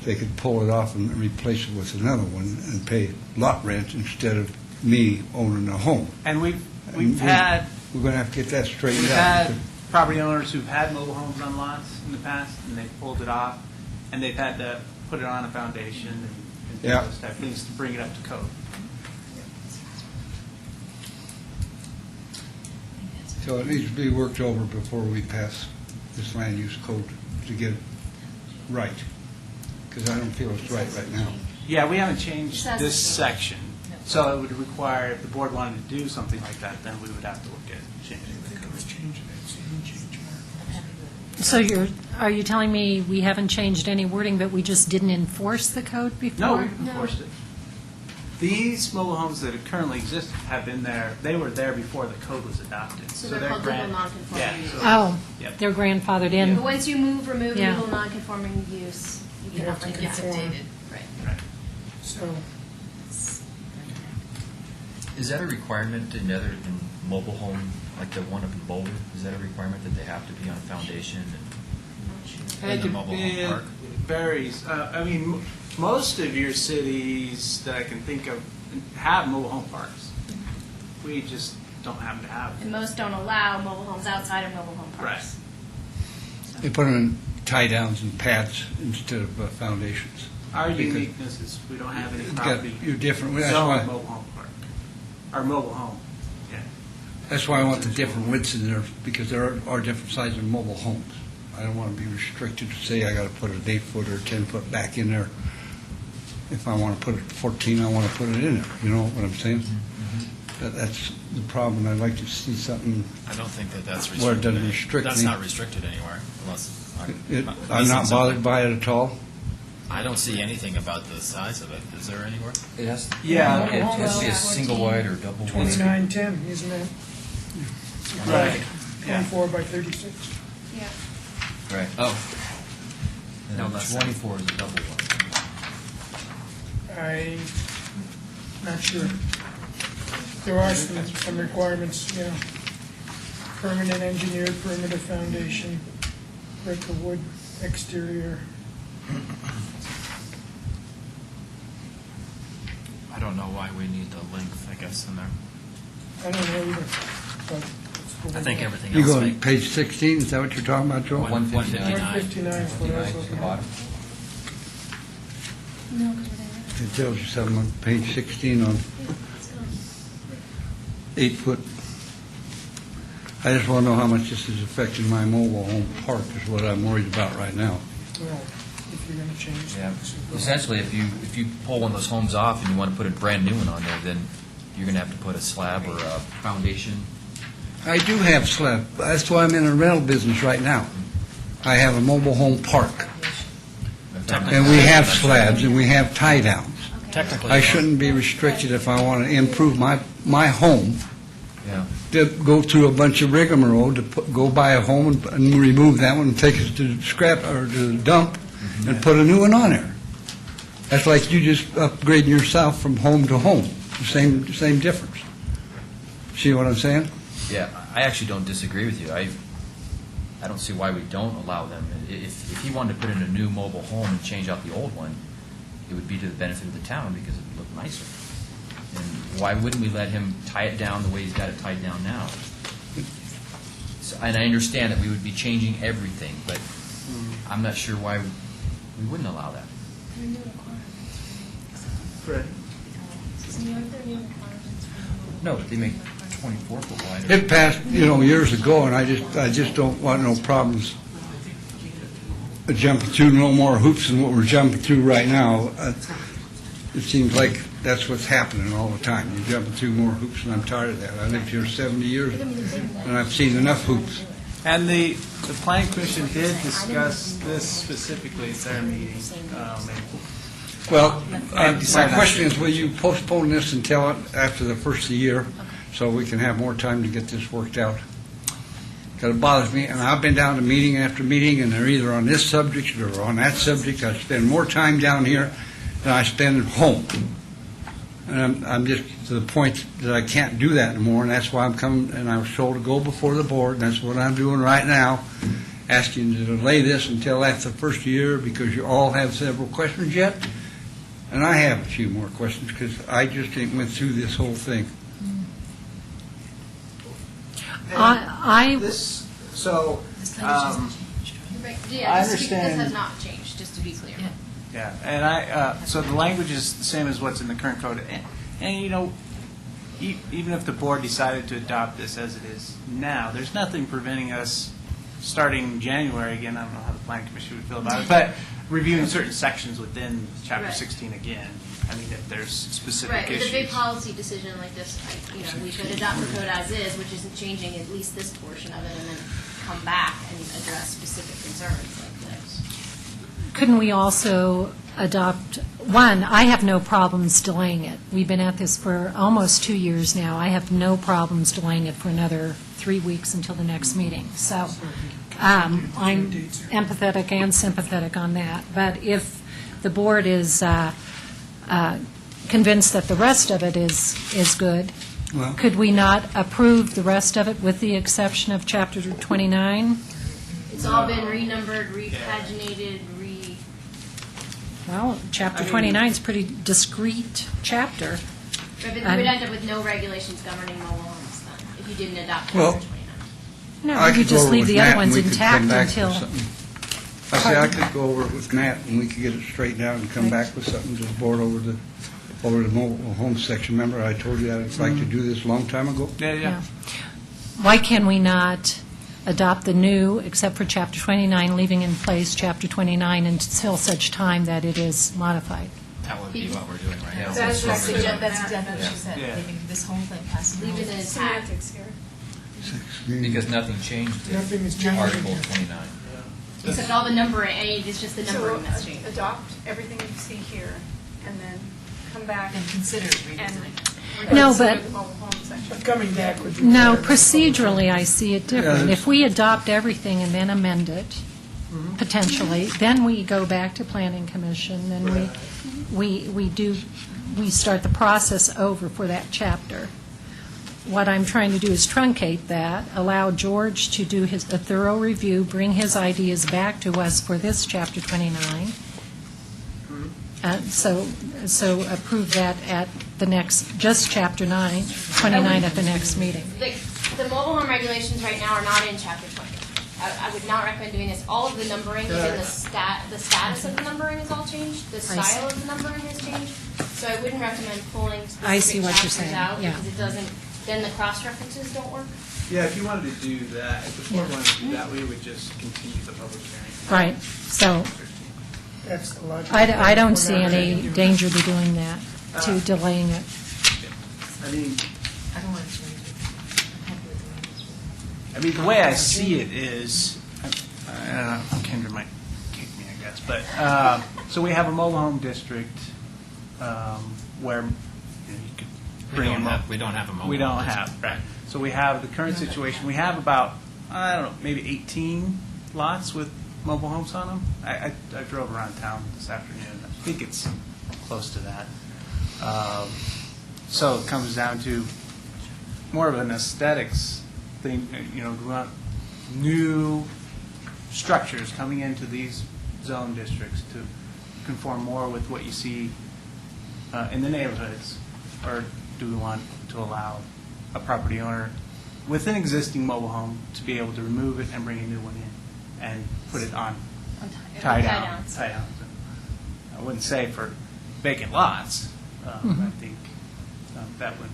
they could pull it off and replace it with another one and pay lot rent instead of me owning a home. And we've And had We're going to have to get that straightened We've out. had property owners who've had mobile homes on lots in the past, and they've pulled it off, and they've had to put it on a foundation and do Yeah. those type of things to bring it up to code. So it needs to be worked over before we pass this land use code to get it right, because I don't feel it's right now. Yeah, we haven't changed Says this it. section, so it would require, if the board wanted to do something like that, then we would have to look at changing the code. So are you telling me we haven't changed any wording, but we just didn't enforce the code before? No, we've enforced it. These mobile homes that currently exist have been there, they were there before the code was adopted. So they're called legal non-conforming Yeah, use. so- Oh, Yep. they're grandfathered in. But once you remove Yeah. legal non-conforming use, you can have to like, yeah, conform. update it. Right. Right. So, Is that a requirement in mobile home, like the one up in Boulder? Is that a requirement that they have to be on a foundation? In the mobile home park? It varies. I mean, most of your cities that I can think of have mobile home parks. We just don't happen to have And them. most don't allow mobile homes outside of mobile home parks. They put them in tie downs and pads instead of foundations. Our Because uniqueness is we don't have any you've got- property you're different. That's zoned why- mobile home park. Our mobile home, yeah. That's why I want the different widths in there, because there are different sizes of mobile homes. I don't want to be restricted to say I got to put an 8-foot or 10-foot back in there. If I want to put it 14, I want to put it in there. You know what I'm saying? That's the problem. I'd like to see something. I don't think that's restricted. Where it doesn't restrict That's me. not restricted anywhere, unless I'm not bothered by it at all. I don't see anything about the size of it. Is there anywhere? It has, Yeah. it has to be a single wide or double wide. 2910, isn't it? Right. Yeah. 24 by 36. Yeah. Right. Oh. No, And less. 24 is a double wide. I'm not sure. There are some requirements, you know, permanent engineered perimeter foundation, brick or wood exterior. don't know why we need the length, I guess, in there. I don't know either. But I think everything You else go on makes. page 16, is that what you're talking about, Joe? 159. 159 is what I was At the looking at. bottom. It tells you something on page 16 on 8-foot. I just want to know how much this is affecting my mobile home park is what I'm worried about right now. Well, if you're going to change Yeah. things. Essentially, if you pull one of those homes off and you want to put a brand new one on there, then you're going to have to put a slab or a foundation. I do have slab. That's why I'm in a rental business right now. I have a mobile home park, and we have slabs and we have tie downs. Technically, I shouldn't be restricted if I want to improve my home Yeah. to go through a bunch of rigmarole to go buy a home and remove that one and take it to scrap or to the dump and put a new one on there. That's like you just upgrading yourself from home to home. Same difference. See what I'm saying? Yeah, I actually don't disagree with you. I don't see why we don't allow them. If he wanted to put in a new mobile home and change out the old one, it would be to the benefit of the town because it would look nicer. And why wouldn't we let him tie it down the way he's got it tied down now? So, and I understand that we would be changing everything, but I'm not sure why we wouldn't allow that. Fred? No, but they make 24 foot wider. It passed, years ago, and I just don't want no problems jumping through no more hoops than what we're jumping through right now. It seems like that's what's happening all the time. You're jumping through more hoops, and I'm tired of that. I lived here 70 years, and I've seen enough hoops. And the planning commission did discuss this specifically at their meeting. Well, And my decide not question to. is, will you postpone this until after the first of the year, so we can have more time to get this worked out? Because it bothers me, and I've been down to meeting after meeting, and they're either on this subject or on that subject. I spend more time down here than I spend at home. And I'm just to the point that I can't do that anymore, and that's why I'm coming, and I was told to go before the board, and that's what I'm doing right now, asking you to delay this until after the first year, because you all have several questions yet, and I have a few more questions, because I just went through this whole thing. This, so, Yeah, I this understand. has not changed, just to be clear. yeah, and so the language is the same as what's in the current code. And even if the board decided to adopt this as it is now, there's nothing preventing us starting January again, I don't know how the planning commission would feel about it, but reviewing certain sections within chapter Right. 16 again. I mean, if there's specific Right, issues. with a big policy decision like this, we could adopt the code as is, which isn't changing at least this portion of it, and then come back and address specific concerns like this. Couldn't we also adopt, one, I have no problems delaying it. We've been at this for almost 2 years now. I have no problems delaying it for another 3 weeks until the next meeting. So I'm empathetic and sympathetic on that. But if the board is convinced that the rest of it is good, Well, could we not approve the rest of it with the exception of Chapter 29? It's all been renumbered, repaginated, Well, Chapter 29 is a pretty discrete chapter. but we would end up with no regulations governing mobile homes then, if you didn't adopt Well, Chapter 29. No, I you could go just over leave with the Matt other and ones we could intact come back with until... something. I say I could go over it with Matt, and we could get it straightened out and come back with something to the board over the mobile home section. Remember, I told you I'd like to do this a long time ago? Yeah. Why can we not adopt the new, except for Chapter 29, leaving in place Chapter 29 until such time that it is modified? That would be what we're doing right now. That's what we're doing. exactly what she said, Yeah. leaving this whole thing past the Leave it intact. Semantics here. Because nothing changed Nothing in is changing. Article 29. Except all the numbering, it's just the numbering that's So changed. adopt everything you see here, and then come back And consider and redesign. No, reconsider but- the mobile home section. But coming back would be... No, better. procedurally, I see it different. Yeah, If we adopt everything and then amend it, potentially, then we go back to Planning Commission, and we start the process over for that chapter. What I'm trying to do is truncate that, allow George to do a thorough review, bring his ideas back to us for this Chapter 29. So approve that at the next, just Chapter 29 at the next meeting. The mobile home regulations right now are not in Chapter 20. I would not recommend doing this. All of the numbering, even the status of the numbering is all changed. The I see. style of the numbering has changed. So I wouldn't recommend pulling I see specific what you're chapters saying, out yeah. because it doesn't, then the cross-references don't work. Yeah, if you wanted to do that, if the board wanted to do that, we would just continue the public hearing. Right, so That's the logic. I don't We're see not ready to any do it. danger to doing that, to delaying it. I mean, I don't want to change it. I'm happy with the way it is. I mean, the way I see it is, I don't know, Kendra might kick me, I guess, but, so we have a mobile home district where you could bring in. We don't have a mobile. We don't home have, right. So we have the current situation, we have about, I don't know, maybe 18 lots with mobile homes on them. I drove around town this afternoon, I think it's close to that. So it comes down to more of an aesthetics thing, we want new structures coming into these zone districts to conform more with what you see in the neighborhoods, or do we want to allow a property owner with an existing mobile home to be able to remove it and bring a new one in and put it on tie downs? I wouldn't say for vacant lots. I think that would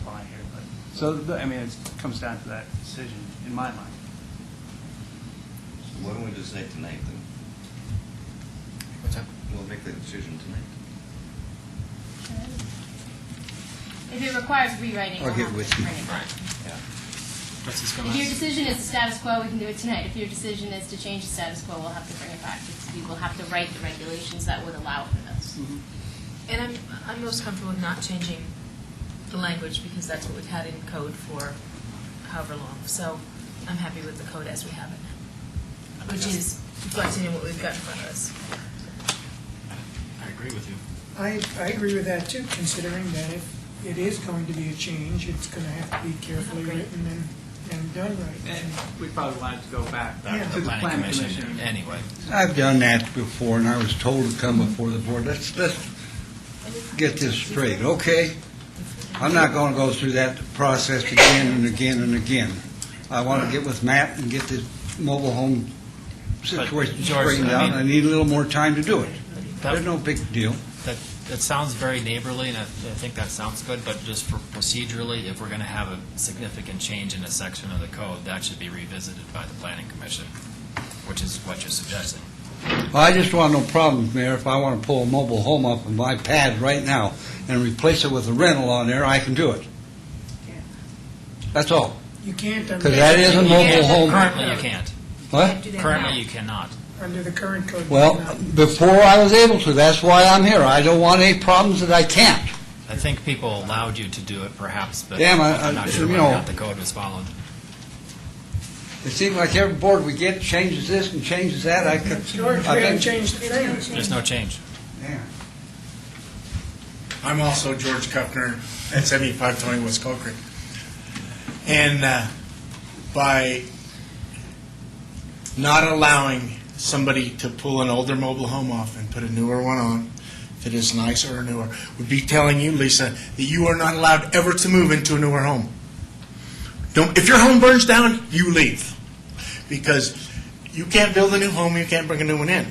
apply here. But so it comes down to that decision in my mind. Why don't we just say tonight then? What's that? We'll make the decision tonight. If it requires rewriting, I'll we'll get have with to you. bring it back. What's this If your decision is the status quo, we can do it tonight. If your decision is to change the status quo, we'll have to bring it back. We will have to write the regulations that would allow for this. And I'm most comfortable with not changing the language because that's what we've had in code for however long. So I'm happy with the code as we have it, which is reflecting in what we've got in front of us. I agree with you. I agree with that too, considering that if it is going to be a change, it's going to have to be carefully written and done right. And we probably wanted to go back Yeah. to the planning commission. Anyway. I've done that before, and I was told to come before the board. Let's get this straight, okay? I'm not going to go through that process again and again and again. I want to get with Matt and get this mobile home situation But, George, straightened I out. mean- I need a little more time to do it. That- There's no big deal. That sounds very neighborly, and I think that sounds good, but just for procedurally, if we're going to have a significant change in a section of the code, that should be revisited by the planning commission, which is what you're suggesting. Well, I just want no problems, Mayor. If I want to pull a mobile home up on my pad right now and replace it with a rental on there, I can do it. That's all. You can't. Because that is a You mobile can't. home. Currently, you can't. What? Currently, you cannot. Under the current code. Well, before I was able to, that's why I'm here. I don't want any problems that I can't. I think people allowed you to do it perhaps, but Damn, I'm not sure you whether know- or not the code was followed. It seems like every board we get changes this and changes that. I could. George, we I haven't think- changed the thing. There's no change. Yeah. I'm also George Kuffner at 7520 West Coal Creek. And by not allowing somebody to pull an older mobile home off and put a newer one on that is nicer or newer, would be telling you, Lisa, that you are not allowed ever to move into a newer home. If your home burns down, you leave. Because you can't build a new home, you can't bring a new one in.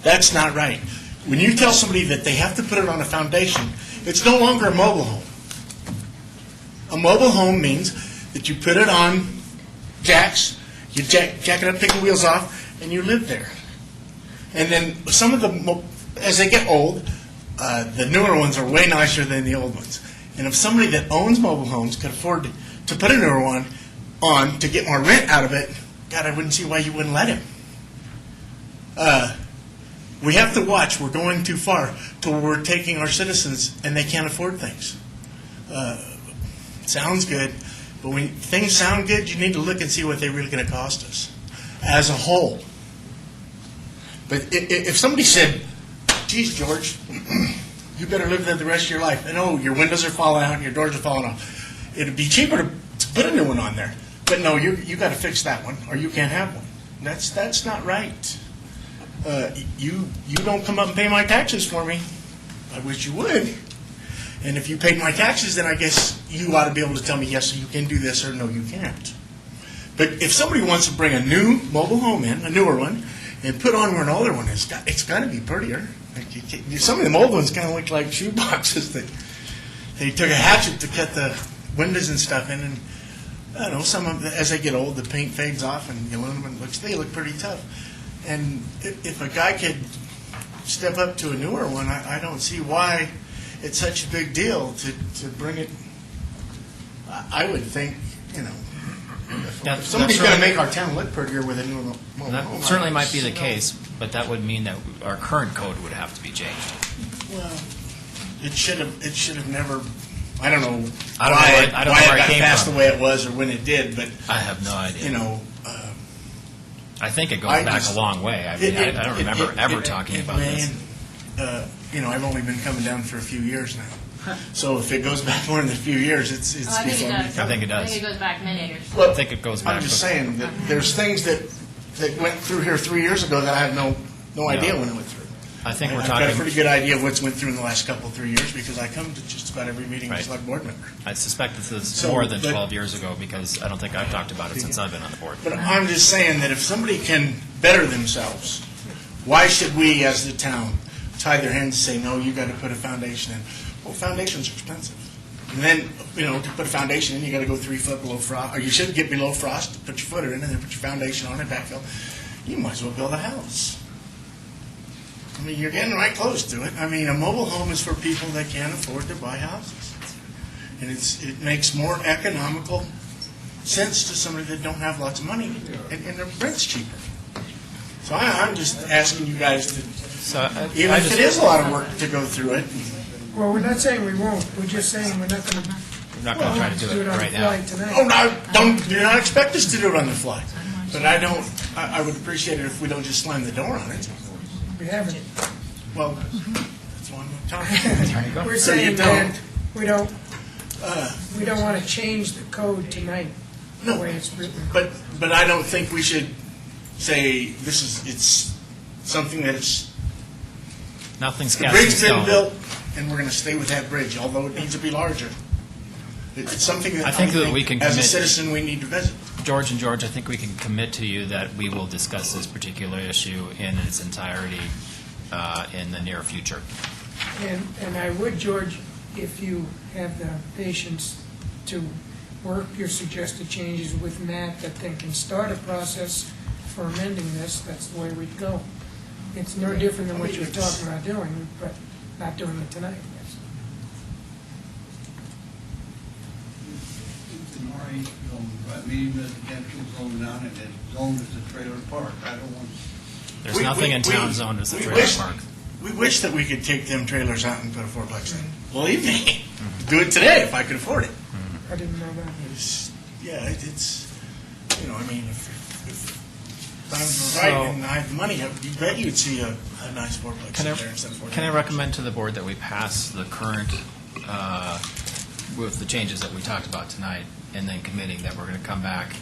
That's not right. When you tell somebody that they have to put it on a foundation, it's no longer a mobile home. A mobile home means that you put it on jacks, you jack it up, take the wheels off, and you live there. And then some of the, as they get old, the newer ones are way nicer than the old ones. And if somebody that owns mobile homes could afford to put a newer one on to get more rent out of it, God, I wouldn't see why you wouldn't let him. We have to watch. We're going too far to where we're taking our citizens and they can't afford things. Sounds good, but when things sound good, you need to look and see what they're really going to cost us as a whole. But if somebody said, geez, George, you better live there the rest of your life, and oh, your windows are falling out and your doors are falling off, it'd be cheaper to put a new one on there. But no, you got to fix that one, or you can't have one. That's not right. You don't come up and pay my taxes for me. I wish you would. And if you paid my taxes, then I guess you ought to be able to tell me, yes, you can do this, or no, you can't. But if somebody wants to bring a new mobile home in, a newer one, and put on where an older one is, it's got to be prettier. Some of the old ones kind of look like shoe boxes that they took a hatchet to cut the windows and stuff in, and I don't know, some of them, as they get old, the paint fades off and the aluminum they look pretty tough. And if a guy could step up to a newer one, I don't see why it's such a big deal to bring it. I would think, if somebody's going to make our town look prettier with a newer mobile That home. certainly might be the case, but that would mean that our current code would have to be changed. Well, it should have never. I don't know I don't know why where- it I don't know where it got came passed from. the way it was or when it did, but I have no idea. I think it goes back a long way. I mean, I don't remember ever talking about this. I've only been coming down for a few years now, so if it goes back more than a few years, it's. I think it does. I think it does. I think it goes back many years. I think it goes back. I'm just saying that there's things that went through here 3 years ago that I have no idea when it went through. I think And we're I've got talking. a pretty good idea of what's went through in the last 3 years because I come to just about every meeting as a select board member. I suspect this is So, more than but- 12 years ago because I don't think I've talked about it since I've been on the board. But I'm just saying that if somebody can better themselves, why should we, as the town, tie their hands and say, no, you got to put a foundation in? Well, foundations are expensive. And then, to put a foundation in, you got to go 3 foot below frost, or you should get below frost, put your footer in, and then put your foundation on it, backfill. You might as well build a house. I mean, you're getting right close to it. I mean, a mobile home is for people that can't afford to buy houses. And it makes more economical sense to somebody that don't have lots of money, and their rent's cheaper. So I'm just asking you guys to, even if it is a lot of work to go through it. Well, we're not saying we won't, we're just saying we're not going to. We're not going to try to do it on right the now. fly tonight. Oh, no, do not expect us to do it on the fly. But I would appreciate it if we don't just slam the door on it. We haven't. Well, that's why I'm talking. We're So you saying don't. that we don't want to change the code tonight, the way it's written. But I don't think we should say it's something that it's. Nothing's The cast in bridge's been stone. built, and we're going to stay with that bridge, although it needs to be larger. It's something that I think that we can as a commit- citizen, we need to visit. George, I think we can commit to you that we will discuss this particular issue in its entirety in the near future. And I would, George, if you have the patience to work your suggested changes with Matt, that then can start a process for amending this, that's the way we'd go. It's no different than what you're talking about doing, but not doing it tonight. Medium residential zone down and then zoned as a trailer park. I don't want. There's nothing in town zoned as a we trailer wish- park. We wish that we could take them trailers out and put a fourplex in. Believe me, do it today if I could afford it. I didn't know that. It's I mean, if I was right and I had the money, you bet you'd see a nice fourplex in there instead of fourplex. Can I recommend to the board that we pass the current, with the changes that we talked about tonight, and then committing that we're going to come back,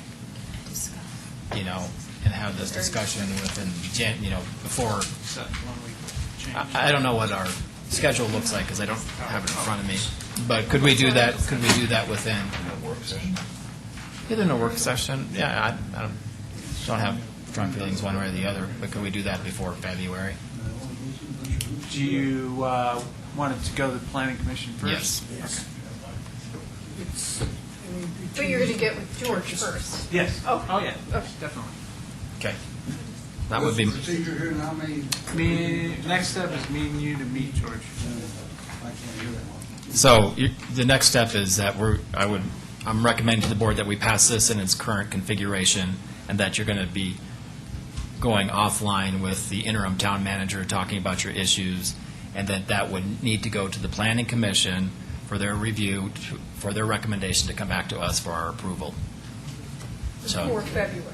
and have this discussion within, before, I don't know what our schedule looks like, because I don't have it in front of me, but could we do that within? Either in a work session, yeah, I don't have strong feelings one way or the other, but could we do that before February? Do you want it to go to the planning commission first? Yes. But you're going to get with George first. Yes. Oh. Oh, yeah, Okay. definitely. Okay. That would be, Procedure here now, Next step is me and you to meet, George. I can't do that one. so the next step is that I'm recommending to the board that we pass this in its current configuration, and that you're going to be going offline with the interim town manager, talking about your issues, and that would need to go to the planning commission for their review, for their recommendation to come back to us for our approval. Before February.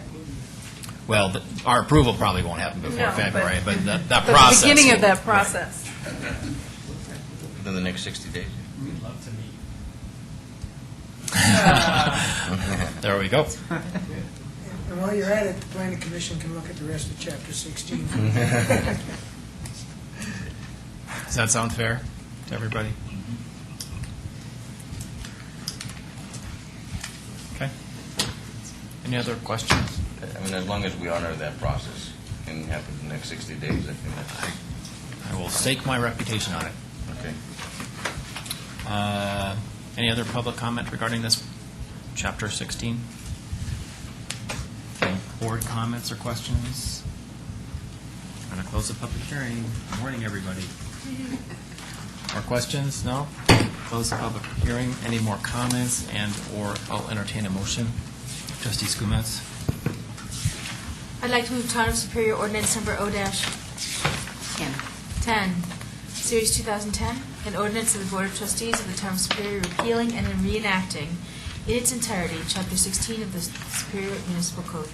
Well, our approval probably won't happen before No, February, but that The process. beginning of will- that process. Within the next 60 days. There we go. And while you're at it, the planning commission can look at the rest of chapter 16. Does that sound fair to everybody? Any other questions? I mean, as long as we honor that process and happen in the next 60 days, I think that's I will stake my reputation on it. okay. Any other public comment regarding this chapter 16? Any board comments or questions? I'm going to close the public hearing. Good morning, everybody. More questions? No? Close the public hearing. Any more comments and/or I'll entertain a motion. Trustee Skumetz. I'd like to move Town of Superior Ordinance Number O-10, Series 2010, an ordinance of the Board of Trustees of the Town of Superior repealing and reenacting in its entirety Chapter 16 of the Superior Municipal Code.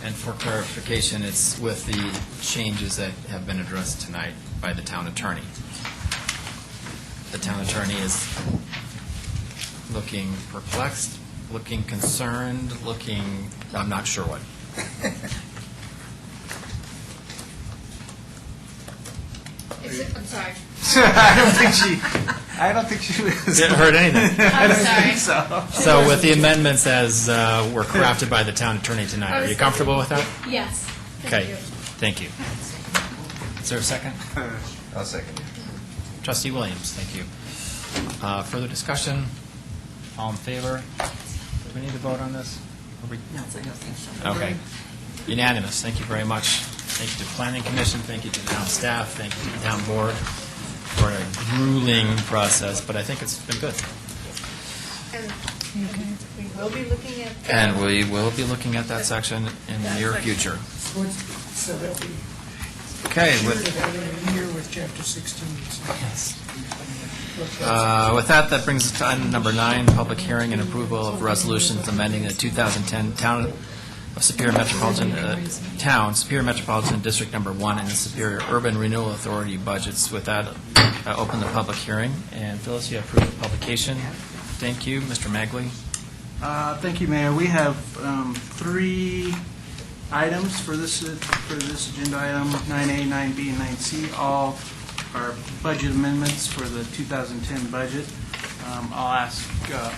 And for clarification, it's with the changes that have been addressed tonight by the town attorney. The town attorney is looking perplexed, looking concerned, looking, I'm not sure what. I'm sorry. I don't think she was. Didn't hurt anything. I'm sorry. So with the amendments as were crafted by the town attorney tonight, are you comfortable with that? Yes. Okay, thank you. Is there a second? I'll second it. Trustee Williams, thank you. Further discussion? All in favor? Do we need to vote on this? Are we- No, I don't think so. Okay. Unanimous. Thank you very much. Thank you to the Planning Commission, thank you to the town staff, thank you to the town board for a grueling process, but I think it's been good. And we will be looking at. And we will be looking at that section in the near future. So that we Okay, share with, that in here with chapter 16. with that brings us to item number 9, public hearing and approval of resolutions amending the 2010 Town of Superior Metropolitan Superior Metropolitan District Number 1 and the Superior Urban Renewal Authority budgets. With that, I open the public hearing. And Phyllis, you have proof of publication. Thank you. Mr. Magley. Thank you, Mayor. We have 3 items for this agenda item, 9A, 9B, and 9C. All are budget amendments for the 2010 budget. I'll ask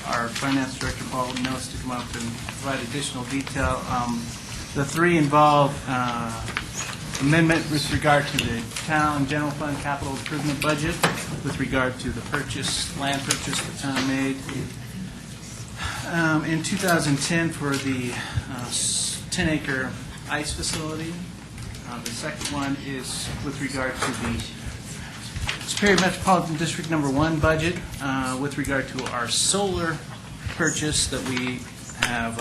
our Finance Director, Paul Mills, to come up and provide additional detail. The 3 involve amendment with regard to the town general fund capital improvement budget, with regard to the land purchase the town made in 2010 for the 10-acre ice facility. The second one is with regard to the Superior Metropolitan District Number 1 budget, with regard to our solar purchase that we have,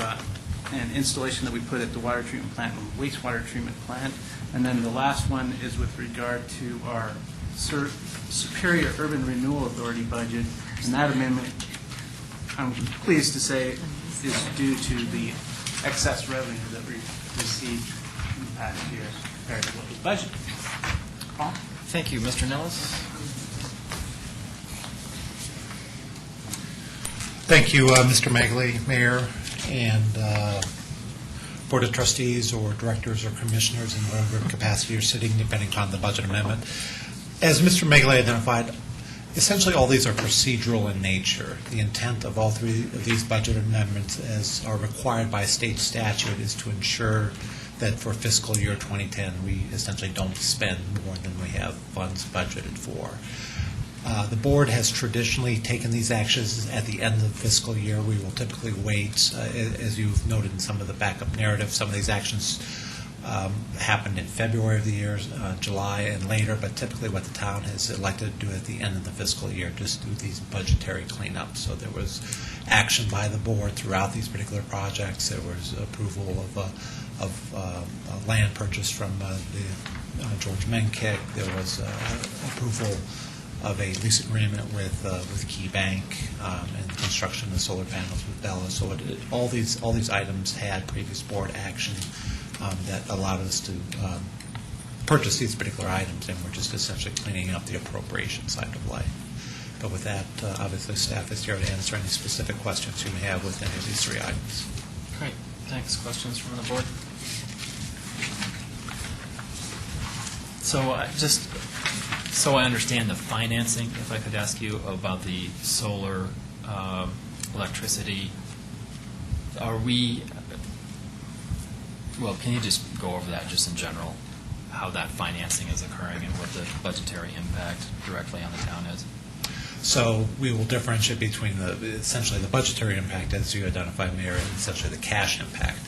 an installation that we put at the water treatment plant and wastewater treatment plant. And then the last one is with regard to our Superior Urban Renewal Authority budget. And that amendment, I'm pleased to say, is due to the excess revenue that we received in the past year compared to what was budgeted. Paul? Thank you. Mr. Nellis? Thank you, Mr. Magley, Mayor, and Board of Trustees or Directors or Commissioners in whatever capacity you're sitting, depending upon the budget amendment. As Mr. Magley identified, essentially all these are procedural in nature. The intent of all 3 of these budget amendments, as are required by state statute, is to ensure that for fiscal year 2010, we essentially don't spend more than we have funds budgeted for. The board has traditionally taken these actions at the end of the fiscal year. We will typically wait, as you've noted in some of the backup narrative, some of these actions happened in February of the year, July and later, but typically what the town has elected to do at the end of the fiscal year, just do these budgetary cleanups. So there was action by the board throughout these particular projects. There was approval of land purchase from the George Menkick. There was approval of a lease agreement with Key Bank and construction of solar panels with Bella. So all these items had previous board action that allowed us to purchase these particular items, and we're just essentially cleaning up the appropriation side of life. But with that, obviously, staff is here to answer any specific questions you may have with any of these 3 items. Great. Thanks. Questions from the board? So just so I understand the financing, if I could ask you about the solar electricity, are we Well, can you just go over that just in general, how that financing is occurring and what the budgetary impact directly on the town is? So we will differentiate between essentially the budgetary impact, as you identified, Mayor, and essentially the cash impact.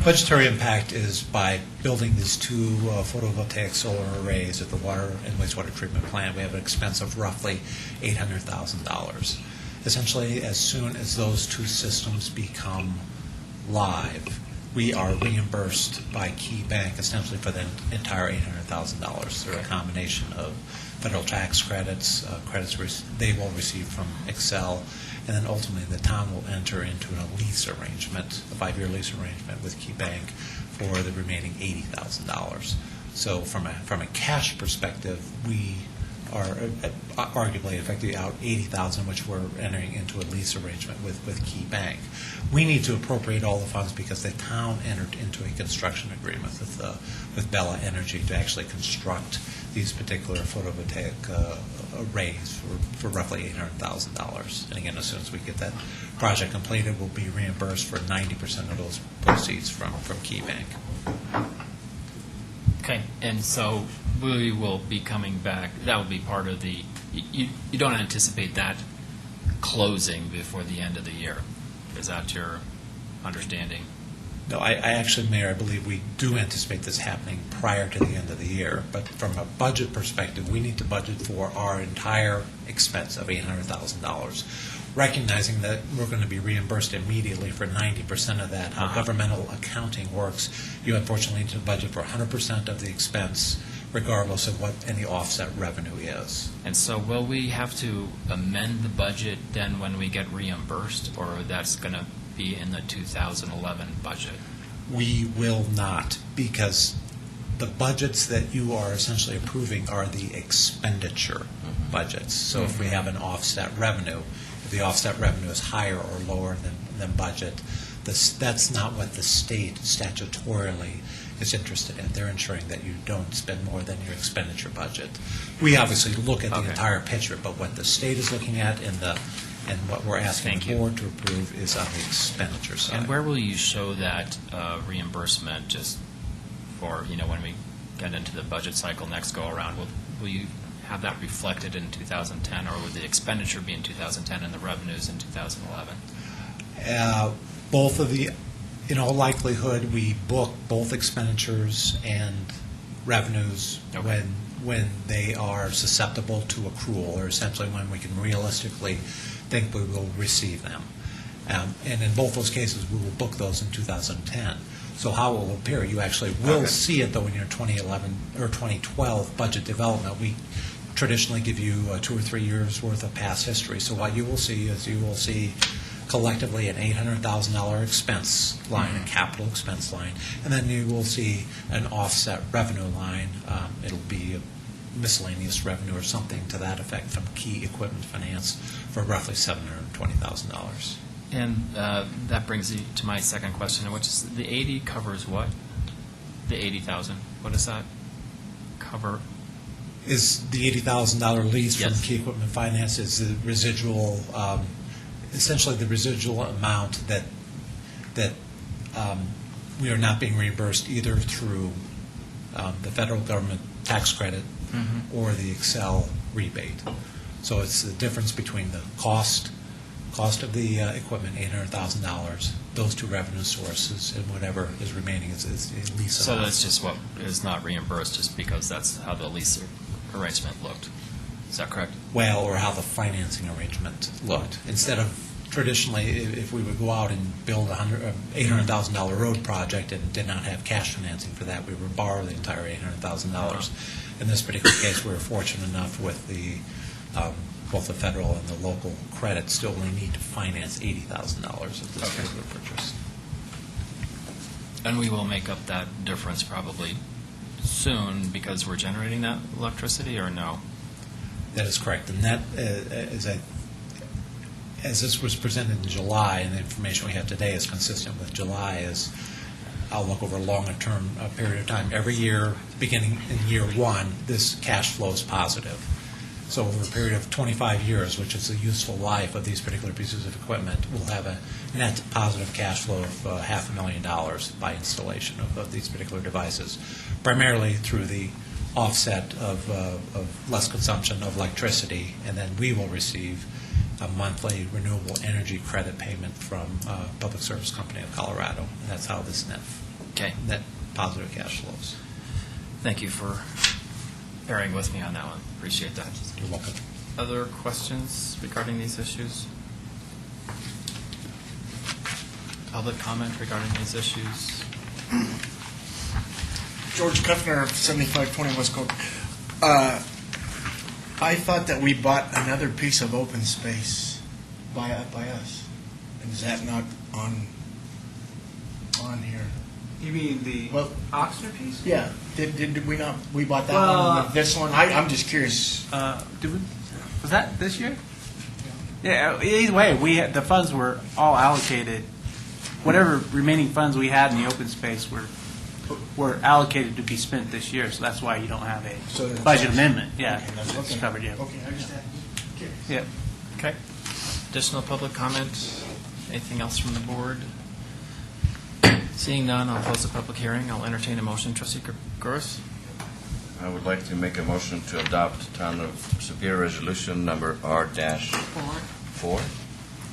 Budgetary impact is by building these two photovoltaic solar arrays at the water and wastewater treatment plant. We have an expense of roughly $800,000. Essentially, as soon as those two systems become live, we are reimbursed by Key Bank essentially for the entire $800,000 through a combination of federal tax credits, credits they will receive from Excel, and then ultimately the town will enter into a lease arrangement, a 5-year lease arrangement with Key Bank for the remaining $80,000. So from a cash perspective, we are arguably effectively out $80,000, which we're entering into a lease arrangement with Key Bank. We need to appropriate all the funds because the town entered into a construction agreement with Bella Energy to actually construct these particular photovoltaic arrays for roughly $800,000. And again, as soon as we get that project completed, we'll be reimbursed for 90% of those proceeds from Key Bank. Okay, and so we will be coming back, that will be part of the, you don't anticipate that closing before the end of the year. Is that your understanding? No, I actually, Mayor, I believe we do anticipate this happening prior to the end of the year. But from a budget perspective, we need to budget for our entire expense of $800,000, recognizing that we're going to be reimbursed immediately for 90% of that. How governmental accounting works, you unfortunately need to budget for 100% of the expense, regardless of what any offset revenue is. And so will we have to amend the budget then when we get reimbursed, or that's going to be in the 2011 budget? We will not, because the budgets that you are essentially approving are the expenditure budgets. So if we have an offset revenue, if the offset revenue is higher or lower than budget, that's not what the state statutorily is interested in. They're ensuring that you don't spend more than your expenditure budget. We obviously look at the entire picture, but what the state is looking at and what we're asking the board to approve is on the expenditure side. And where will you show that reimbursement, just for, when we get into the budget cycle next go around? Will you have that reflected in 2010, or will the expenditure be in 2010 and the revenues in 2011? Both of the, in all likelihood, we book both expenditures and revenues when they are susceptible to accrual, or essentially when we can realistically think we will receive them. And in both those cases, we will book those in 2010. So how it will appear, you actually will see it, though, in your 2011 or 2012 budget development. We traditionally give you 2 or 3 years' worth of past history. So what you will see is you will see collectively an $800,000 expense line, a capital expense line, and then you will see an offset revenue line. It'll be a miscellaneous revenue or something to that effect from Key Equipment Finance for roughly $720,000. And that brings me to my second question, which is the 80 covers what? The 80,000. What does that cover? Is the $80,000 lease from Key Equipment Finance is the residual, essentially the residual amount that we are not being reimbursed either through the federal government tax credit or the Excel rebate. So it's the difference between the cost of the equipment, $800,000, those two revenue sources, and whatever is remaining is lease So amount. that's just what is not reimbursed, just because that's how the lease arrangement looked. Is that correct? Well, or how the financing arrangement looked. Instead of traditionally, if we would go out and build a $800,000 road project and did not have cash financing for that, we would borrow the entire $800,000. In this particular case, we were fortunate enough with the both the federal and the local credits still only need to finance $80,000 of this particular purchase. And we will make up that difference probably soon because we're generating that electricity, or no? That is correct. And that, as this was presented in July, and the information we have today is consistent with July, is I'll look over a longer-term period of time. Every year, beginning in year one, this cash flow is positive. So over a period of 25 years, which is the useful life of these particular pieces of equipment, we'll have a net positive cash flow of $500,000 by installation of these particular devices, primarily through the offset of less consumption of electricity, and then we will receive a monthly renewable energy credit payment from Public Service Company of Colorado. And that's how this net positive cash flows. Thank you for bearing with me on that one. Appreciate that. You're welcome. Other questions regarding these issues? Public comment regarding these issues? George Kuffner, 7520 West Coast. I thought that we bought another piece of open space by us. And is that not on here? You mean the Oxnard piece? Yeah. Did we not? We bought that Well, one with this one? I'm just curious. Did we? Was that this year? Yeah. Either way, the funds were all allocated. Whatever remaining funds we had in the open space were allocated to be spent this year. So that's why you don't have a budget amendment. Yeah, Okay, it's covered. Yeah. Okay, I just had curious. Yeah. Okay. Additional public comment? Anything else from the board? Seeing none, I'll close the public hearing. I'll entertain a motion. Trustee Gross? I would like to make a motion to adopt Town of Superior Resolution Number R-4.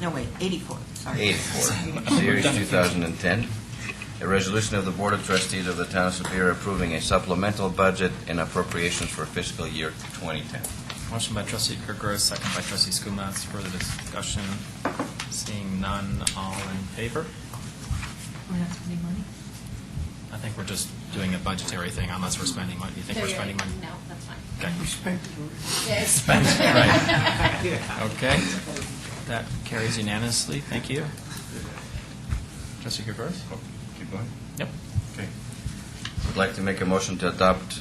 No, wait, 84, sorry. 84, Series 2010. A resolution of the Board of Trustees of the Town of Superior approving a supplemental budget and appropriations for fiscal year 2010. Motion by Trustee Gross, second by Trustee Skumatz. Further discussion? Seeing none, all in favor? We're not spending money? I think we're just doing a budgetary thing unless we're spending money. Do you think we're spending money? No, that's fine. Okay. We spent it already. Yes. Spend it, right. Okay. That carries unanimously. Thank you. Trustee Gross? Keep going? Yep. Okay. I'd like to make a motion to adopt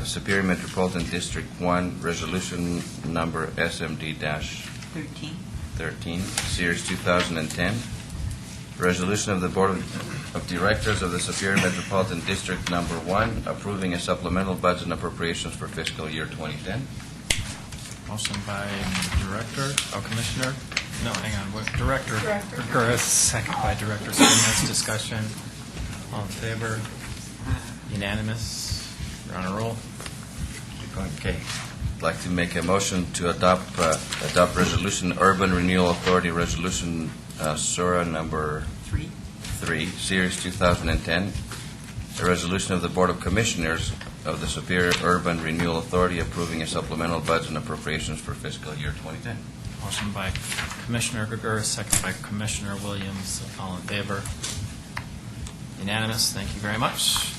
Superior Metropolitan District 1 Resolution Number SMD-13, 13. Series 2010. Resolution of the Board of Directors of the Superior Metropolitan District Number 1 approving a supplemental budget and appropriations for fiscal year 2010. Motion by Commissioner? No, hang on. Director. Director. Gross, second by Director Skumatz. Discussion. All in favor? Unanimous? You're on a roll. Okay. I'd like to make a motion to adopt Resolution Urban Renewal Authority Resolution SURA Number 3, Series 2010. A resolution of the Board of Commissioners of the Superior Urban Renewal Authority approving a supplemental budget and appropriations for fiscal year 2010. Motion by Commissioner Gregor, second by Commissioner Williams. All in favor? Unanimous. Thank you very much.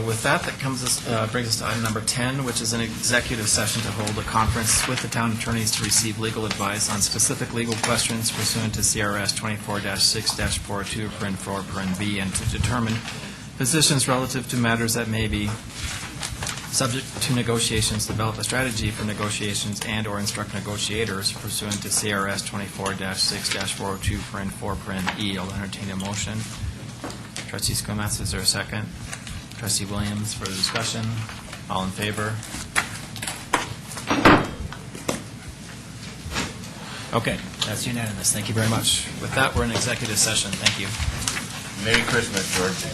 With that brings us to item number 10, which is an executive session to hold a conference with the town attorneys to receive legal advice on specific legal questions pursuant to CRS 24-6-402, paren 4, paren B, and to determine positions relative to matters that may be subject to negotiations, develop a strategy for negotiations, and/or instruct negotiators pursuant to CRS 24-6-402, paren 4, paren E. I'll entertain a motion. Trustee Skumatz, is there a second? Trustee Williams, for the discussion. All in favor? Okay, that's unanimous. Thank you very much. With that, we're in executive session. Thank you. Merry Christmas, George.